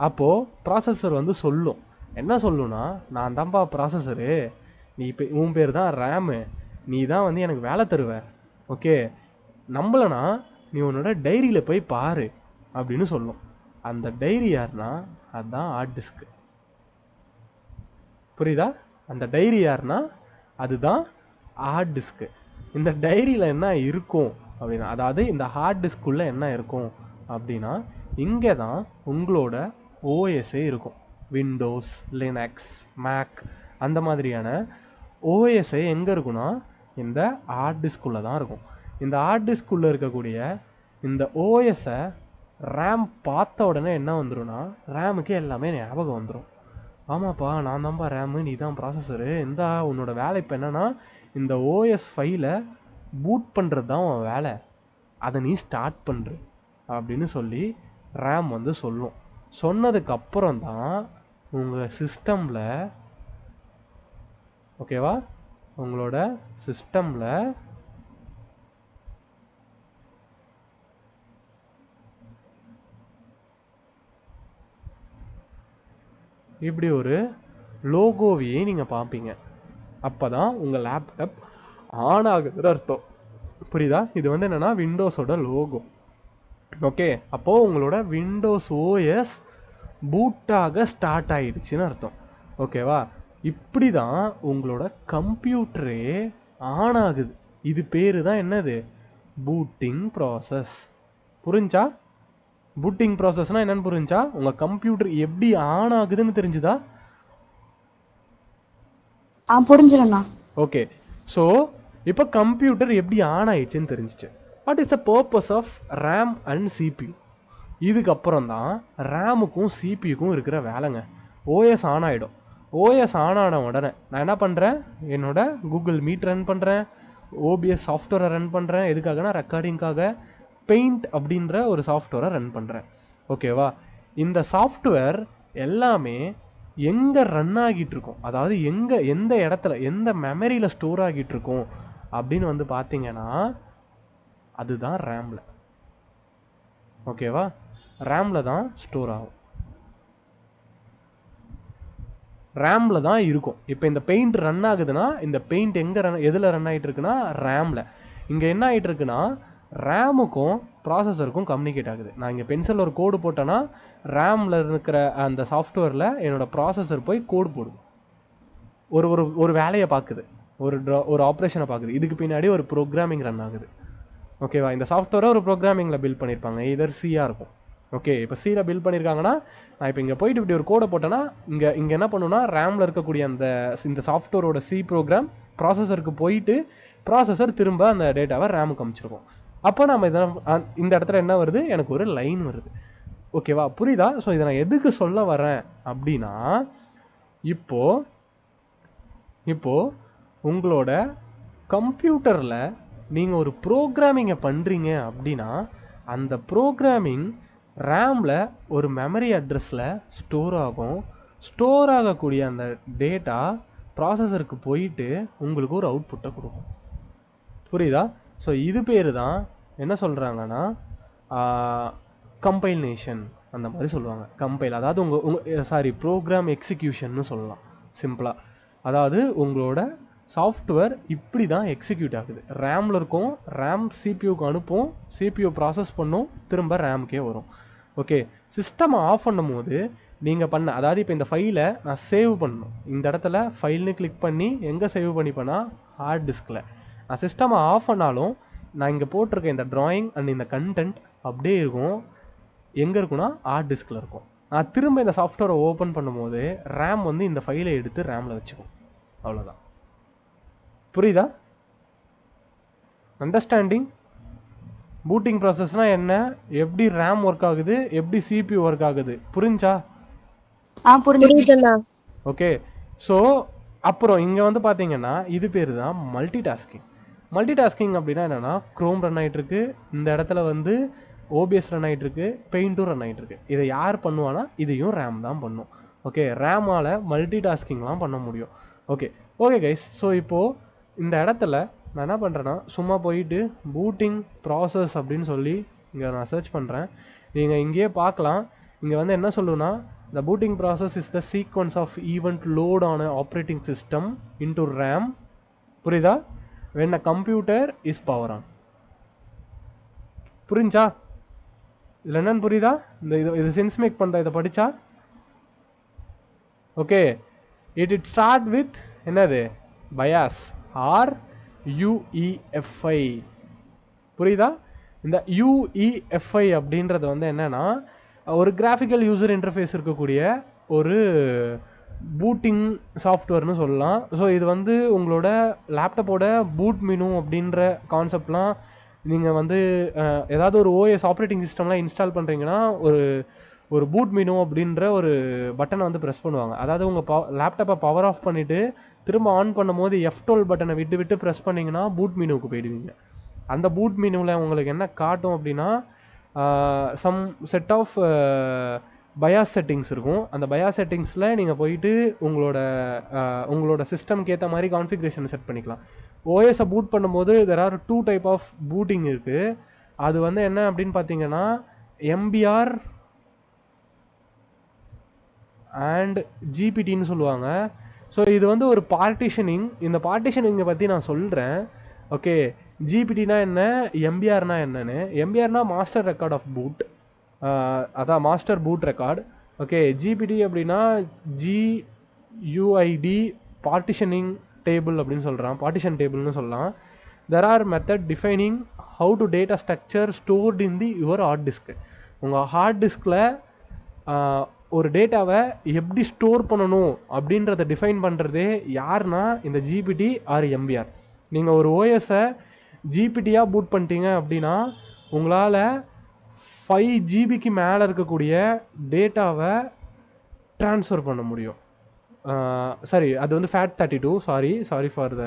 அப்போது ப்ராசஸர் வந்து சொல்லும். என்ன சொல்லுன்னா, நான் தான்ப்பா ப்ராசஸரு, நீ இப்போ உன் பேர் தான் ரேமு, நீ தான் வந்து எனக்கு வேலை தருவ. ஓகே, நம்பலனா நீ உன்னோட டைரியில் போய் பாரு அப்படின்னு சொல்லும். அந்த டைரி யாருன்னா அதுதான் ஹார்ட் டிஸ்க்கு. புரியுதா? அந்த டைரி யாருன்னா அதுதான் ஹார்ட் டிஸ்க்கு. இந்த டைரியில் என்ன இருக்கும் அப்படின்னா, அதாவது இந்த ஹார்ட் டிஸ்க்குள்ளே என்ன இருக்கும் அப்படின்னா, இங்கே தான் உங்களோட ஓஎஸ்ஸே இருக்கும். விண்டோஸ், லினக்ஸ், மேக் அந்த மாதிரியான ஓஎஸ்ஐ எங்கே இருக்குன்னா இந்த ஹார்ட் டிஸ்க்குள்ளே தான் இருக்கும். இந்த ஹார்ட் டிஸ்க்குள்ளே இருக்கக்கூடிய இந்த ஓஎஸ்ஸை ரேம் பார்த்த உடனே என்ன வந்துடும்னா, ரேமுக்கு எல்லாமே ஞாபகம் வந்துடும். ஆமாப்பா நான் தான்ப்பா ரேமு, நீ தான் ப்ராசஸரு, இந்த உன்னோட வேலை இப்போ என்னென்னா இந்த ஓஎஸ் ஃபைலை பூட் பண்ணுறது தான் உன் வேலை, அதை நீ ஸ்டார்ட் பண்ணுற அப்படின்னு சொல்லி ரேம் வந்து சொல்லும். சொன்னதுக்கப்புறம் தான் உங்கள் சிஸ்டமில், ஓகேவா, உங்களோட சிஸ்டமில் இப்படி ஒரு லோகோவையே நீங்கள் பார்ப்பீங்க. அப்போ தான் உங்கள் லேப்டாப் ஆன் ஆகுதுன்னு அர்த்தம். புரியுதா? இது வந்து என்னென்னா விண்டோஸோட லோகோ. ஓகே, அப்போது உங்களோட விண்டோஸ் ஓஎஸ் பூட்டாக ஸ்டார்ட் ஆகிடுச்சின்னு அர்த்தம். ஓகேவா? இப்படி தான் உங்களோட கம்ப்யூட்டரே ஆன் ஆகுது. இது பேர் தான் என்னது? Booting process. புரிஞ்சா? பூட்டிங் ப்ராசஸ்னால் என்னென்னு புரிஞ்சா? உங்கள் கம்ப்யூட்டர் எப்படி ஆன் ஆகுதுன்னு தெரிஞ்சுதா? புரிஞ்சிடண்ணா. ஓகே, ஸோ இப்போ கம்ப்யூட்டர் எப்படி ஆன் ஆயிடுச்சுன்னு தெரிஞ்சிச்சு. What is the purpose of RAM and CPU? இதுக்கப்புறம் தான் ரேமுக்கும் சிபியுக்கும் இருக்கிற வேலைங்க. ஓஎஸ் ஆன் ஆகிடும். ஓஎஸ் ஆன் ஆன உடனே நான் என்ன பண்ணுறேன், என்னோட கூகுள் மீட் ரன் பண்ணுறேன், ஓபிஎஸ் சாஃப்ட்வேரை ரன் பண்ணுறேன். எதுக்காகனா ரெக்கார்டிங்காக பெயிண்ட் அப்படின்ற ஒரு சாஃப்ட்வேரை ரன் பண்ணுறேன். ஓகேவா? இந்த சாஃப்ட்வேர் எல்லாமே எங்கே ரன் ஆகிட்டு இருக்கும், அதாவது எந்த இடத்துல எந்த மெமரியில் ஸ்டோர் ஆகிட்டு இருக்கும் அப்படின்னு வந்து பார்த்தீங்கன்னா அதுதான் ரேமில். ஓகேவா? ரேமில் தான் ஸ்டோர் ஆகும், ரேமில் தான் இருக்கும். இப்போ இந்த பெயிண்ட் ரன் ஆகுதுன்னா இந்த பெயிண்ட் எதில் ரன் ஆகிட்டு இருக்குன்னா ரேமில். இங்கே என்ன ஆகிட்டு இருக்குன்னா ரேமுக்கும் ப்ராசஸருக்கும் கம்யூனிகேட் ஆகுது. நான் இங்கே பென்சில் ஒரு கோடு போட்டேன்னா ரேமில் இருக்கிற அந்த சாஃப்ட்வேரில் என்னோடய ப்ராசஸர் போய் கோடு போடுது, ஒரு ஒரு ஒரு வேலையை பார்க்குது, ஒரு ஆப்ரேஷனை பார்க்குது. இதுக்கு பின்னாடி ஒரு ப்ரோக்ராமிங் ரன் ஆகுது. ஓகேவா? இந்த சாஃப்ட்வேரை ஒரு ப்ரோக்ராமிங்கில் பில்ட் பண்ணியிருப்பாங்க, இதர் சியாக இருக்கும். ஓகே, இப்போ சியில் பில்ட் பண்ணியிருக்காங்கன்னா நான் இப்போ இங்கே போயிட்டு இப்படி ஒரு கோடை போட்டேன்னா இங்கே என்ன பண்ணுன்னா ரேமில் இருக்கக்கூடிய இந்த சாஃப்ட்வேரோட சி ப்ரோக்ராம் ப்ராசஸருக்கு போயிட்டு ப்ராசஸர் திரும்ப அந்த டேட்டாவை ரேமுக்கு அமைச்சிருக்கோம். அப்போ நம்ம இந்த இடத்துல என்ன வருது, எனக்கு ஒரு லைன் வருது. ஓகேவா? புரியுதா? ஸோ இதை நான் எதுக்கு சொல்ல வரேன் அப்படின்னா, இப்போது உங்களோட கம்ப்யூட்டரில் நீங்கள் ஒரு ப்ரோக்ராமிங்கை பண்ணுறீங்க அப்படின்னா அந்த ப்ரோக்ராமிங் ரேமில் ஒரு மெமரி அட்ரஸில் ஸ்டோர் ஆகும். ஸ்டோர் ஆகக்கூடிய அந்த டேட்டா ப்ராசஸருக்கு போயிட்டு உங்களுக்கு ஒரு அவுட்புட்டை கொடுக்கும். புரியுதா? ஸோ இது பேர் தான் என்ன சொல்கிறாங்கன்னா கம்பைலேஷன் அந்த மாதிரி சொல்லுவாங்க. கம்பைல் அதாவது ப்ரோக்ராம் எக்ஸிக்யூஷன்னு சொல்லலாம் சிம்பிளாக. அதாவது உங்களோட சாஃப்ட்வேர் இப்படி தான் எக்ஸிக்யூட் ஆகுது. ரேமில் இருக்கும், ரேம் சிபியூக்கு அனுப்பும், சிபியூ ப்ராசஸ் பண்ணும், திரும்ப ரேமுக்கே வரும். ஓகே, சிஸ்டம் ஆஃப் பண்ணும் போது நீங்கள் அதாவது இப்போ இந்த ஃபைலை நான் சேவ் பண்ணணும். இந்த இடத்துல ஃபைல்னு கிளிக் பண்ணி எங்கே சேவ் பண்ணிப்பேன்னா ஹார்ட் டிஸ்கில். நான் சிஸ்டம் ஆஃப் பண்ணாலும் நான் இங்கே போட்டிருக்க இந்த ட்ராயிங் அண்ட் இந்த கண்டென்ட் அப்படியே இருக்கும். எங்கே இருக்குன்னா ஹார்ட் டிஸ்கில் இருக்கும். நான் திரும்ப இந்த சாஃப்ட்வேரை ஓப்பன் பண்ணும்போது ரேம் வந்து இந்த ஃபைலை எடுத்து ரேமில் வச்சுக்கும். அவ்வளோதான். புரியுதா? அண்டர்ஸ்டாண்டிங்? பூட்டிங் ப்ராசஸ்னால் என்ன, எப்படி ரேம் ஒர்க் ஆகுது, எப்படி சிபியூ ஒர்க் ஆகுது, புரிஞ்சா? புரிஞ்சுக்கிட்டேண்ணா. ஓகே, ஸோ அப்புறம் இங்கே வந்து பார்த்தீங்கன்னா இது பேர் தான் மல்டி டாஸ்கிங். மல்டி டாஸ்கிங் அப்படின்னா என்னென்னா, க்ரோம் ரன் ஆகிட்டுருக்கு, இந்த இடத்துல வந்து ஓபிஎஸ் ரன் ஆகிட்டுருக்கு, பெயிண்ட்டும் ரன் ஆகிட்டுருக்கு. இதை யார் பண்ணுவானா, இதையும் ரேம் தான் பண்ணும். ஓகே, ரேமால் மல்டி டாஸ்கிங்லாம் பண்ண முடியும். ஓகே கைஸ், ஸோ இப்போது இந்த இடத்துல நான் என்ன பண்ணுறேன்னா சும்மா போயிட்டு பூட்டிங் ப்ராசஸ் அப்படின்னு சொல்லி இங்கே நான் சர்ச் பண்ணுறேன். நீங்கள் இங்கேயே பார்க்கலாம். இங்கே வந்து என்ன சொல்லுன்னா, the booting process is the sequence of event load on operating system into RAM. புரியுதா? when a computer is power on. புரிஞ்சா? இதில் என்னன்னு புரியுதா? இது சென்ஸ் மேக் பண்ணுற இதை படித்தா ஓகே. இட் ஸ்டார்ட் வித் என்னது, பயாஸ் ஆர் யூஇஎஃப்ஐ. புரியுதா? இந்த யூஇஎஃப்ஐ அப்படின்றது வந்து என்னென்னா ஒரு கிராஃபிக்கல் யூசர் இன்டர்ஃபேஸ் இருக்கக்கூடிய ஒரு பூட்டிங் சாஃப்ட்வேர்னு சொல்லலாம். ஸோ இது வந்து உங்களோட லேப்டாப்போட பூட் மெனு அப்படின்ற கான்செப்ட்லாம் நீங்கள் வந்து ஏதாவது ஒரு ஓஎஸ் ஆப்ரேட்டிங் சிஸ்டம்லாம் இன்ஸ்டால் பண்ணுறீங்கன்னா ஒரு பூட் மெனு அப்படின்ற ஒரு பட்டனை வந்து ப்ரெஸ் பண்ணுவாங்க. அதாவது உங்கள் லேப்டாப்பை பவர் ஆஃப் பண்ணிவிட்டு திரும்ப ஆன் பண்ணும் போது F12 பட்டனை விட்டு ப்ரெஸ் பண்ணிங்கன்னா பூட் மெனுவுக்கு போயிடுவீங்க. அந்த பூட் மெனுவில் உங்களுக்கு என்ன காட்டும் அப்படின்னா some set of BIOS settings இருக்கும். அந்த பயாஸ் செட்டிங்ஸில் நீங்கள் போயிட்டு உங்களோட சிஸ்டம்க்கு ஏற்ற மாதிரி கான்ஃபிகரேஷன் செட் பண்ணிக்கலாம். ஓஎஸை பூட் பண்ணும்போது there are 2 type of booting இருக்குது. அது வந்து என்ன அப்படின்னு பார்த்தீங்கன்னா MBR அண்ட் ஜிபிடின்னு சொல்லுவாங்க. ஸோ இது வந்து ஒரு பார்ட்டிஷனிங். இந்த பார்ட்டிஷனிங்கை பற்றி நான் சொல்கிறேன். ஓகே, ஜிபிடினா என்ன, எம்பிஆர்னா என்னன்னு. எம்பிஆர்னா மாஸ்டர் ரெக்கார்ட் ஆஃப் பூட், அதான் master boot record. Okay, GPT அப்படின்னா GUID பார்ட்டிஷனிங் டேபிள் அப்படின்னு சொல்கிறான், பார்ட்டிஷன் டேபிள்னு சொல்லலாம். There are method defining how to data structure stored in the your hard disk. உங்கள் ஹார்ட் டிஸ்கில் ஒரு டேட்டாவை எப்படி ஸ்டோர் பண்ணணும் அப்படின்றத டிஃபைன் பண்ணுறதே யாருன்னா இந்த ஜிபிடி ஆர் எம்பிஆர். நீங்கள் ஒரு ஓஎஸை ஜிபிடியாக பூட் பண்ணிட்டீங்க அப்படின்னா உங்களால் 5 ஜிபிக்கு மேலே இருக்கக்கூடிய டேட்டாவை ட்ரான்ஸ்ஃபர் பண்ண முடியும். சாரி, அது வந்து FAT32. Sorry for the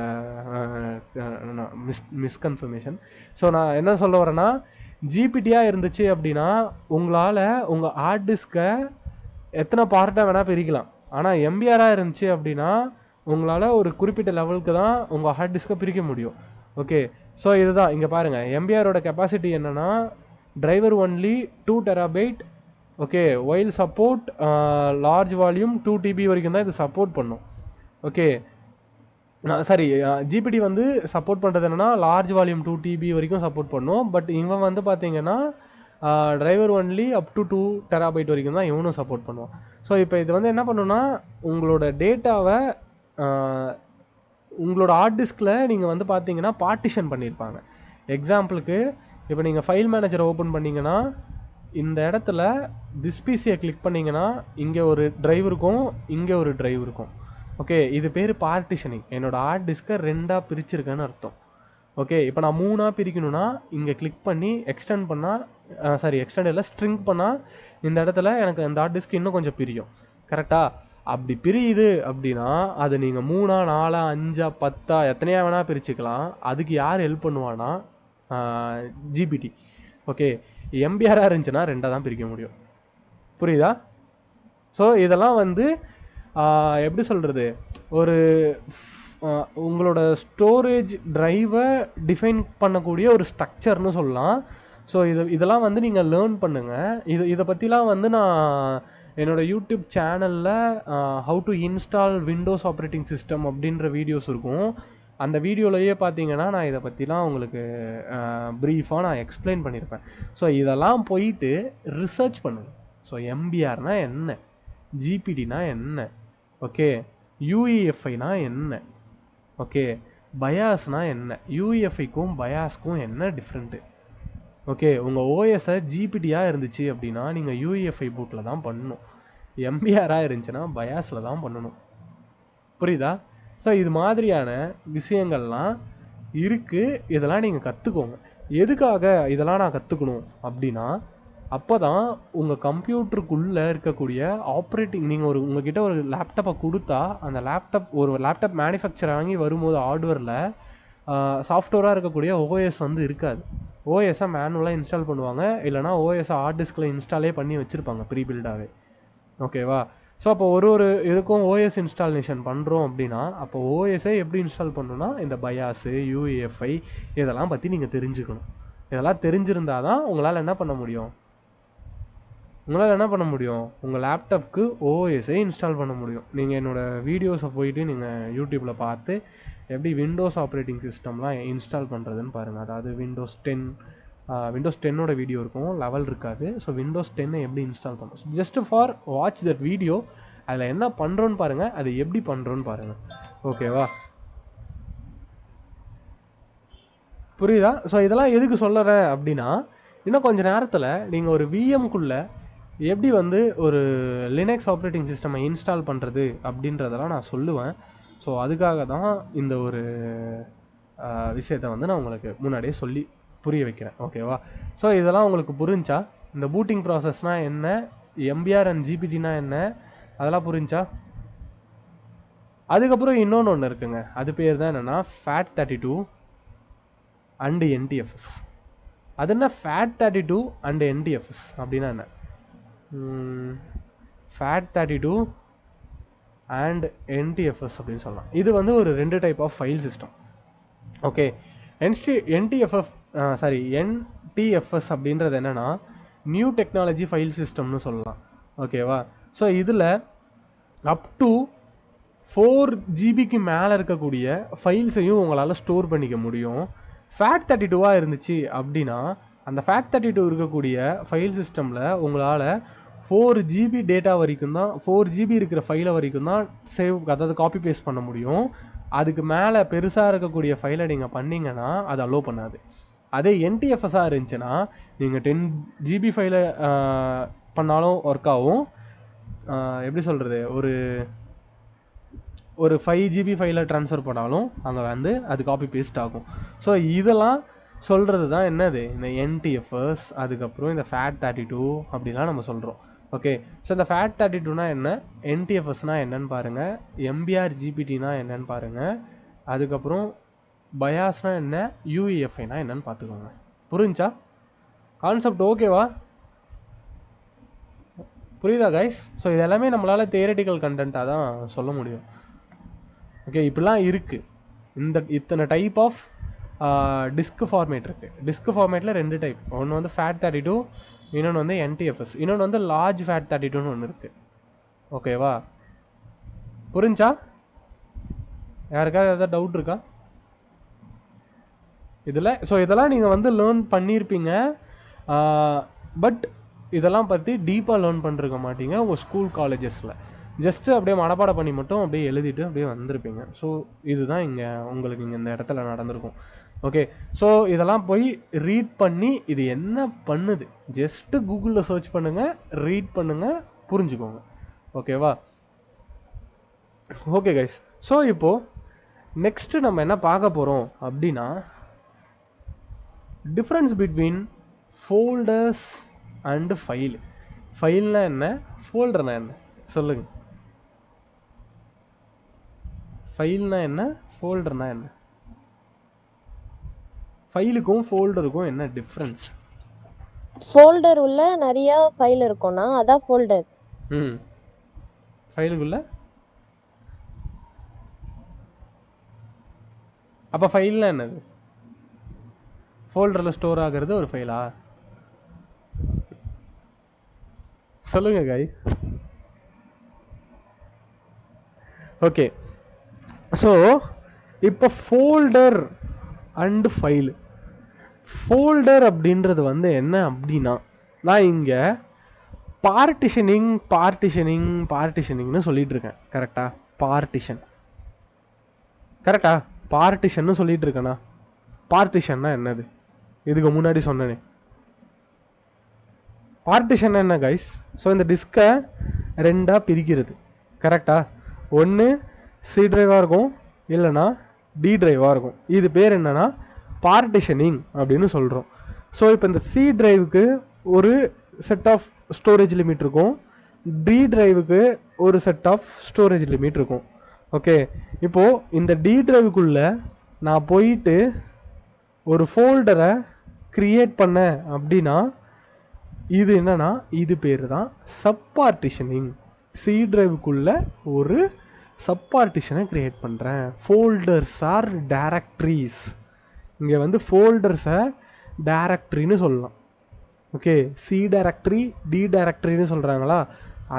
misconfirmation. So நான் என்ன சொல்ல வரேன்னா, ஜிபிடியாக இருந்துச்சு அப்படின்னா உங்களால் உங்கள் ஹார்ட் டிஸ்கை எத்தனை பார்ட்டாக வேணால் பிரிக்கலாம். ஆனால் எம்பிஆராக இருந்துச்சு அப்படின்னா உங்களால் ஒரு குறிப்பிட்ட லெவலுக்கு தான் உங்கள் ஹார்ட் டிஸ்கை பிரிக்க முடியும். ஓகே, ஸோ இதுதான் இங்கே பாருங்கள், எம்பிஆரோட கெப்பாசிட்டி என்னென்னா driver only 2 TB. Okay, while support large volume 2 TB வரைக்கும் தான் இது சப்போர்ட் பண்ணும். ஓகே, சாரி, ஜிபிடி வந்து சப்போர்ட் பண்ணுறது என்னென்னா லார்ஜ் வால்யூம் 2 TB வரைக்கும் சப்போர்ட் பண்ணும். பட் இவன் வந்து பார்த்தீங்கன்னா driver only up to 2 TB வரைக்கும் தான் இவனும் சப்போர்ட் பண்ணுவான். ஸோ இப்போ இது வந்து என்ன பண்ணுன்னா உங்களோட டேட்டாவை உங்களோட ஹார்ட் டிஸ்கில் நீங்கள் வந்து பார்த்தீங்கன்னா பார்ட்டிஷன் பண்ணியிருப்பாங்க. எக்ஸாம்பிளுக்கு இப்போ நீங்கள் ஃபைல் மேனேஜரை ஓப்பன் பண்ணிங்கன்னா இந்த இடத்துல திஸ்பிசியை கிளிக் பண்ணிங்கன்னா இங்கே ஒரு ட்ரைவ் இருக்கும், இங்கே ஒரு ட்ரைவ் இருக்கும். ஓகே, இது பேர் பார்ட்டிஷனிங். என்னோடய ஹார்ட் டிஸ்கை 2ஆக பிரிச்சிருக்கேன்னு அர்த்தம். ஓகே, இப்போ நான் 3ஆக பிரிக்கணும்னா இங்கே கிளிக் பண்ணி எக்ஸ்டெண்ட் பண்ணால், எக்ஸ்டெண்ட் இல்லை, ஸ்ட்ரிங் பண்ணால் இந்த இடத்துல எனக்கு அந்த ஹார்ட் டிஸ்க் இன்னும் கொஞ்சம் பிரியும். கரெக்டாக? அப்படி பிரியுது அப்படின்னா அது நீங்கள் 3, 4, 5, 10 எத்தனையா வேணால் பிரிச்சுக்கலாம். அதுக்கு யார் ஹெல்ப் பண்ணுவான்னா ஜிபிடி. ஓகே, எம்பிஆராக இருந்துச்சுன்னா 2ஆக தான் பிரிக்க முடியும். புரியுதா? ஸோ இதெல்லாம் வந்து எப்படி சொல்கிறது, ஒரு உங்களோட ஸ்டோரேஜ் ட்ரைவை டிஃபைன் பண்ணக்கூடிய ஒரு ஸ்ட்ரக்சர்னு சொல்லலாம். ஸோ இதெல்லாம் வந்து நீங்கள் லேர்ன் பண்ணுங்கள். இதை பற்றிலாம் வந்து நான் என்னோடய யூடியூப் சேனலில் how to install Windows operating system அப்படின்ற வீடியோஸ் இருக்கும். அந்த வீடியோலையே பார்த்தீங்கன்னா நான் இதை பற்றிலாம் உங்களுக்கு ப்ரீஃபாக நான் எக்ஸ்பிளைன் பண்ணியிருப்பேன். ஸோ இதெல்லாம் போயிட்டு ரிசர்ச் பண்ணுங்கள். ஸோ எம்பிஆர்னா என்ன, ஜிபிடினா என்ன, ஓகே, யூஇஎஃப்ஐனா என்ன, ஓகே, பயாஸ்னா என்ன, யூஇஎஃப்ஐக்கும் பயாஸ்க்கும் என்ன டிஃப்ரெண்ட்டு. ஓகே, உங்கள் ஓஎஸை ஜிபிடியாக இருந்துச்சு அப்படின்னா நீங்கள் யூஇஎஃப்ஐ பூட்டில் தான் பண்ணணும். எம்பிஆராக இருந்துச்சுன்னா பயாஸில் தான் பண்ணணும். புரியுதா? ஸோ இது மாதிரியான விஷயங்கள்லாம் இருக்குது. இதெல்லாம் நீங்கள் கற்றுக்கோங்க. எதுக்காக இதெல்லாம் நான் கற்றுக்கணும் அப்படின்னா, அப்போ தான் உங்கள் கம்ப்யூட்டருக்குள்ளே இருக்கக்கூடிய ஆப்ரேட்டிங், நீங்கள் உங்ககிட்ட ஒரு லேப்டாப்பை கொடுத்தா அந்த லேப்டாப் மேனுஃபேக்சர் வாங்கி வரும்போது ஹார்ட்வேரில் சாஃப்ட்வேராக இருக்கக்கூடிய ஓஎஸ் வந்து இருக்காது. ஓஎஸை மேனுவலாக இன்ஸ்டால் பண்ணுவாங்க, இல்லைனா ஓஎஸை ஹார்ட் டிஸ்கில் இன்ஸ்டாலே பண்ணி வச்சுருப்பாங்க ப்ரீ பில்டாகவே. ஓகேவா? ஸோ அப்போ ஒரு இதுக்கும் ஓஎஸ் இன்ஸ்டாலேஷன் பண்ணுறோம் அப்படின்னா அப்போ ஓஎஸை எப்படி இன்ஸ்டால் பண்ணணும்னா இந்த பயாஸு, யூஇஎஃப்ஐ இதெல்லாம் பற்றி நீங்கள் தெரிஞ்சுக்கணும். இதெல்லாம் தெரிஞ்சிருந்தால் தான் உங்களால் என்ன பண்ண முடியும், உங்கள் லேப்டாப்க்கு ஓஎஸை இன்ஸ்டால் பண்ண முடியும். நீங்கள் என்னோடய வீடியோஸை போயிட்டு நீங்கள் யூடியூப்பில் பார்த்து எப்படி விண்டோஸ் ஆப்ரேட்டிங் சிஸ்டம்லாம் இன்ஸ்டால் பண்ணுறதுன்னு பாருங்கள். அதாவது விண்டோஸ் 10ஓட வீடியோ இருக்கும், லெவல் இருக்காது. ஸோ விண்டோஸ் 10 எப்படி இன்ஸ்டால் பண்ணுறோம், just for watch that video. அதில் என்ன பண்ணுறோன்னு பாருங்கள், அது எப்படி பண்ணுறோன்னு பாருங்கள். ஓகேவா? புரியுதா? ஸோ இதெல்லாம் எதுக்கு சொல்லுறேன் அப்படின்னா, இன்னும் கொஞ்சம் நேரத்தில் நீங்கள் ஒரு விஎம்குள்ளே எப்படி வந்து ஒரு லினக்ஸ் ஆப்ரேட்டிங் சிஸ்டமை இன்ஸ்டால் பண்ணுறது அப்படின்றதெல்லாம் நான் சொல்லுவேன். ஸோ அதுக்காக தான் இந்த ஒரு விஷயத்தை வந்து நான் உங்களுக்கு முன்னாடியே சொல்லி புரிய வைக்கிறேன். ஓகேவா? ஸோ இதெல்லாம் உங்களுக்கு புரிஞ்சா, இந்த பூட்டிங் ப்ராசஸ்னால் என்ன, எம்பிஆர் அண்ட் ஜிபிடினா என்ன, அதெல்லாம் புரிஞ்சா. அதுக்கப்புறம் இன்னொன்று ஒன்று இருக்குங்க, அது பேர் தான் என்னென்னா FAT32 அண்ட் NTFS. அது என்ன FAT32 அண்ட் NTFS அப்படின்னா என்ன? FAT32 அண்ட் NTFS அப்படின்னு சொல்லலாம். இது வந்து ஒரு 2 type of file system. Okay, NTFS அப்படின்றது என்னென்னா நியூ டெக்னாலஜி ஃபைல் சிஸ்டம்னு சொல்லலாம். ஓகேவா? ஸோ இதில் அப் டு 4 ஜிபிக்கு மேலே இருக்கக்கூடிய ஃபைல்ஸையும் உங்களால் ஸ்டோர் பண்ணிக்க முடியும். FAT32 இருந்துச்சு அப்படின்னா அந்த FAT32 இருக்கக்கூடிய ஃபைல் சிஸ்டமில் உங்களால் 4 ஜிபி டேட்டா வரைக்கும் தான், 4 ஜிபி இருக்கிற ஃபைலை வரைக்கும் தான் அதாவது காப்பி பேஸ்ட் பண்ண முடியும். அதுக்கு மேலே பெருசாக இருக்கக்கூடிய ஃபைலை நீங்கள் பண்ணிங்கன்னா அது அலோவ் பண்ணாது. அதே NTFSஆக இருந்துச்சுன்னா நீங்கள் 10 ஜிபி ஃபைலை பண்ணாலும் ஒர்க் ஆகும். எப்படி சொல்கிறது, ஒரு 5 ஜிபி ஃபைலை ட்ரான்ஸ்ஃபர் பண்ணாலும் அங்கே வந்து அது காப்பி பேஸ்ட் ஆகும். ஸோ இதெல்லாம் சொல்கிறது தான் என்னது இந்த NTFS, அதுக்கப்புறம் இந்த FAT32 அப்படிலாம் நம்ம சொல்கிறோம். ஓகே, ஸோ இந்த FAT32னா என்ன, NTFSனால் என்னன்னு பாருங்கள், MBR GPT என்னன்னு பாருங்கள், அதுக்கப்புறம் பயாஸ்னா என்ன, UEFIனா என்னன்னு பார்த்துக்கோங்க. புரிஞ்சா கான்செப்ட்? ஓகேவா? புரியுதா கைஸ்? ஸோ இதெல்லாமே நம்மளால் தியரட்டிக்கல் கண்டென்ட்டாக தான் சொல்ல முடியும். ஓகே, இப்படிலாம் இருக்குது. இத்தனை டைப் ஆஃப் டிஸ்க் ஃபார்மேட் இருக்குது. டிஸ்க் ஃபார்மேட்டில் 2 டைப். ஒன்று வந்து FAT32, இன்னொன்று வந்து NTFS, இன்னொன்று வந்து லார்ஜ் FAT32ன்னு ஒன்று இருக்குது. ஓகேவா? புரிஞ்சா? யாருக்காவது எதாவது டவுட் இருக்கா இதில்? ஸோ இதெல்லாம் நீங்கள் வந்து லேர்ன் பண்ணியிருப்பீங்க, பட் இதெல்லாம் பற்றி டீப்பாக லேர்ன் பண்ணிருக்க மாட்டீங்க உங்கள் ஸ்கூல் காலேஜஸில். ஜஸ்ட்டு அப்படியே மனப்பாடம் பண்ணி மட்டும் அப்படியே எழுதிட்டு அப்படியே வந்திருப்பீங்க. ஸோ இதுதான் இங்கே உங்களுக்கு இங்கே இந்த இடத்துல நடந்திருக்கும். ஓகே, ஸோ இதெல்லாம் போய் ரீட் பண்ணி இது என்ன பண்ணுது ஜஸ்ட்டு கூகுளில் சர்ச் பண்ணுங்கள், ரீட் பண்ணுங்கள், புரிஞ்சுக்கோங்க. ஓகேவா? ஓகே கைஸ், ஸோ இப்போது நெக்ஸ்ட்டு நம்ம என்ன பார்க்க போகிறோம் அப்படின்னா, difference between folders and file. ஃபைல்னா என்ன, ஃபோல்டர்னா என்ன சொல்லுங்கள். ஃபைல்னா என்ன, ஃபோல்டர்னா என்ன? ஃபைலுக்கும் ஃபோல்டருக்கும் என்ன டிஃப்ரென்ஸ்? ஃபோல்டர் உள்ள நிறைய ஃபைல் இருக்கும்னா அதான் ஃபோல்டர். ஃபைலுக்குள்ள அப்போ ஃபைல்னா என்னது? ஃபோல்டரில் ஸ்டோர் ஆகிறது ஒரு ஃபைலா? சொல்லுங்க guys. ஓகே, ஸோ இப்போ ஃபோல்டர் அண்டு ஃபைல். ஃபோல்டர் அப்படின்றது வந்து என்ன அப்படின்னா, நான் இங்கே பார்ட்டிஷனிங்னு சொல்லிட்டு இருக்கேன். கரெக்டா? பார்ட்டிஷன்னு சொல்லிட்டு இருக்கேண்ணா. பார்ட்டிஷன்னா என்னது? இதுக்கு முன்னாடி சொன்னேனே. பார்ட்டிஷன் என்ன கைஸ்? ஸோ இந்த டிஸ்கை 2ஆக பிரிக்கிறது. கரெக்டா? ஒன்று C டிரைவாக இருக்கும், இல்லைனா D டிரைவாக இருக்கும். இது பேர் என்னன்னா பார்ட்டிஷனிங் அப்படின்னு சொல்கிறோம். ஸோ இப்போ இந்த C டிரைவுக்கு ஒரு செட் ஆஃப் ஸ்டோரேஜ் லிமிட் இருக்கும், D டிரைவுக்கு ஒரு செட் ஆஃப் ஸ்டோரேஜ் லிமிட் இருக்கும். ஓகே, இப்போது இந்த D டிரைவுக்குள்ளே நான் போயிட்டு ஒரு ஃபோல்டரை க்ரியேட் பண்ணேன் அப்படின்னா இது என்னன்னா, இது பேர் தான் சப்பார்ட்டிஷனிங். C டிரைவுக்குள்ளே ஒரு சப்பார்ட்டிஷனை க்ரியேட் பண்ணுறேன். Folders are directories. இங்கே வந்து ஃபோல்டர்ஸை டைரக்ட்ரின்னு சொல்லலாம். ஓகே, C டைரக்ட்ரி, D டைரக்ட்ரின்னு சொல்கிறாங்களா,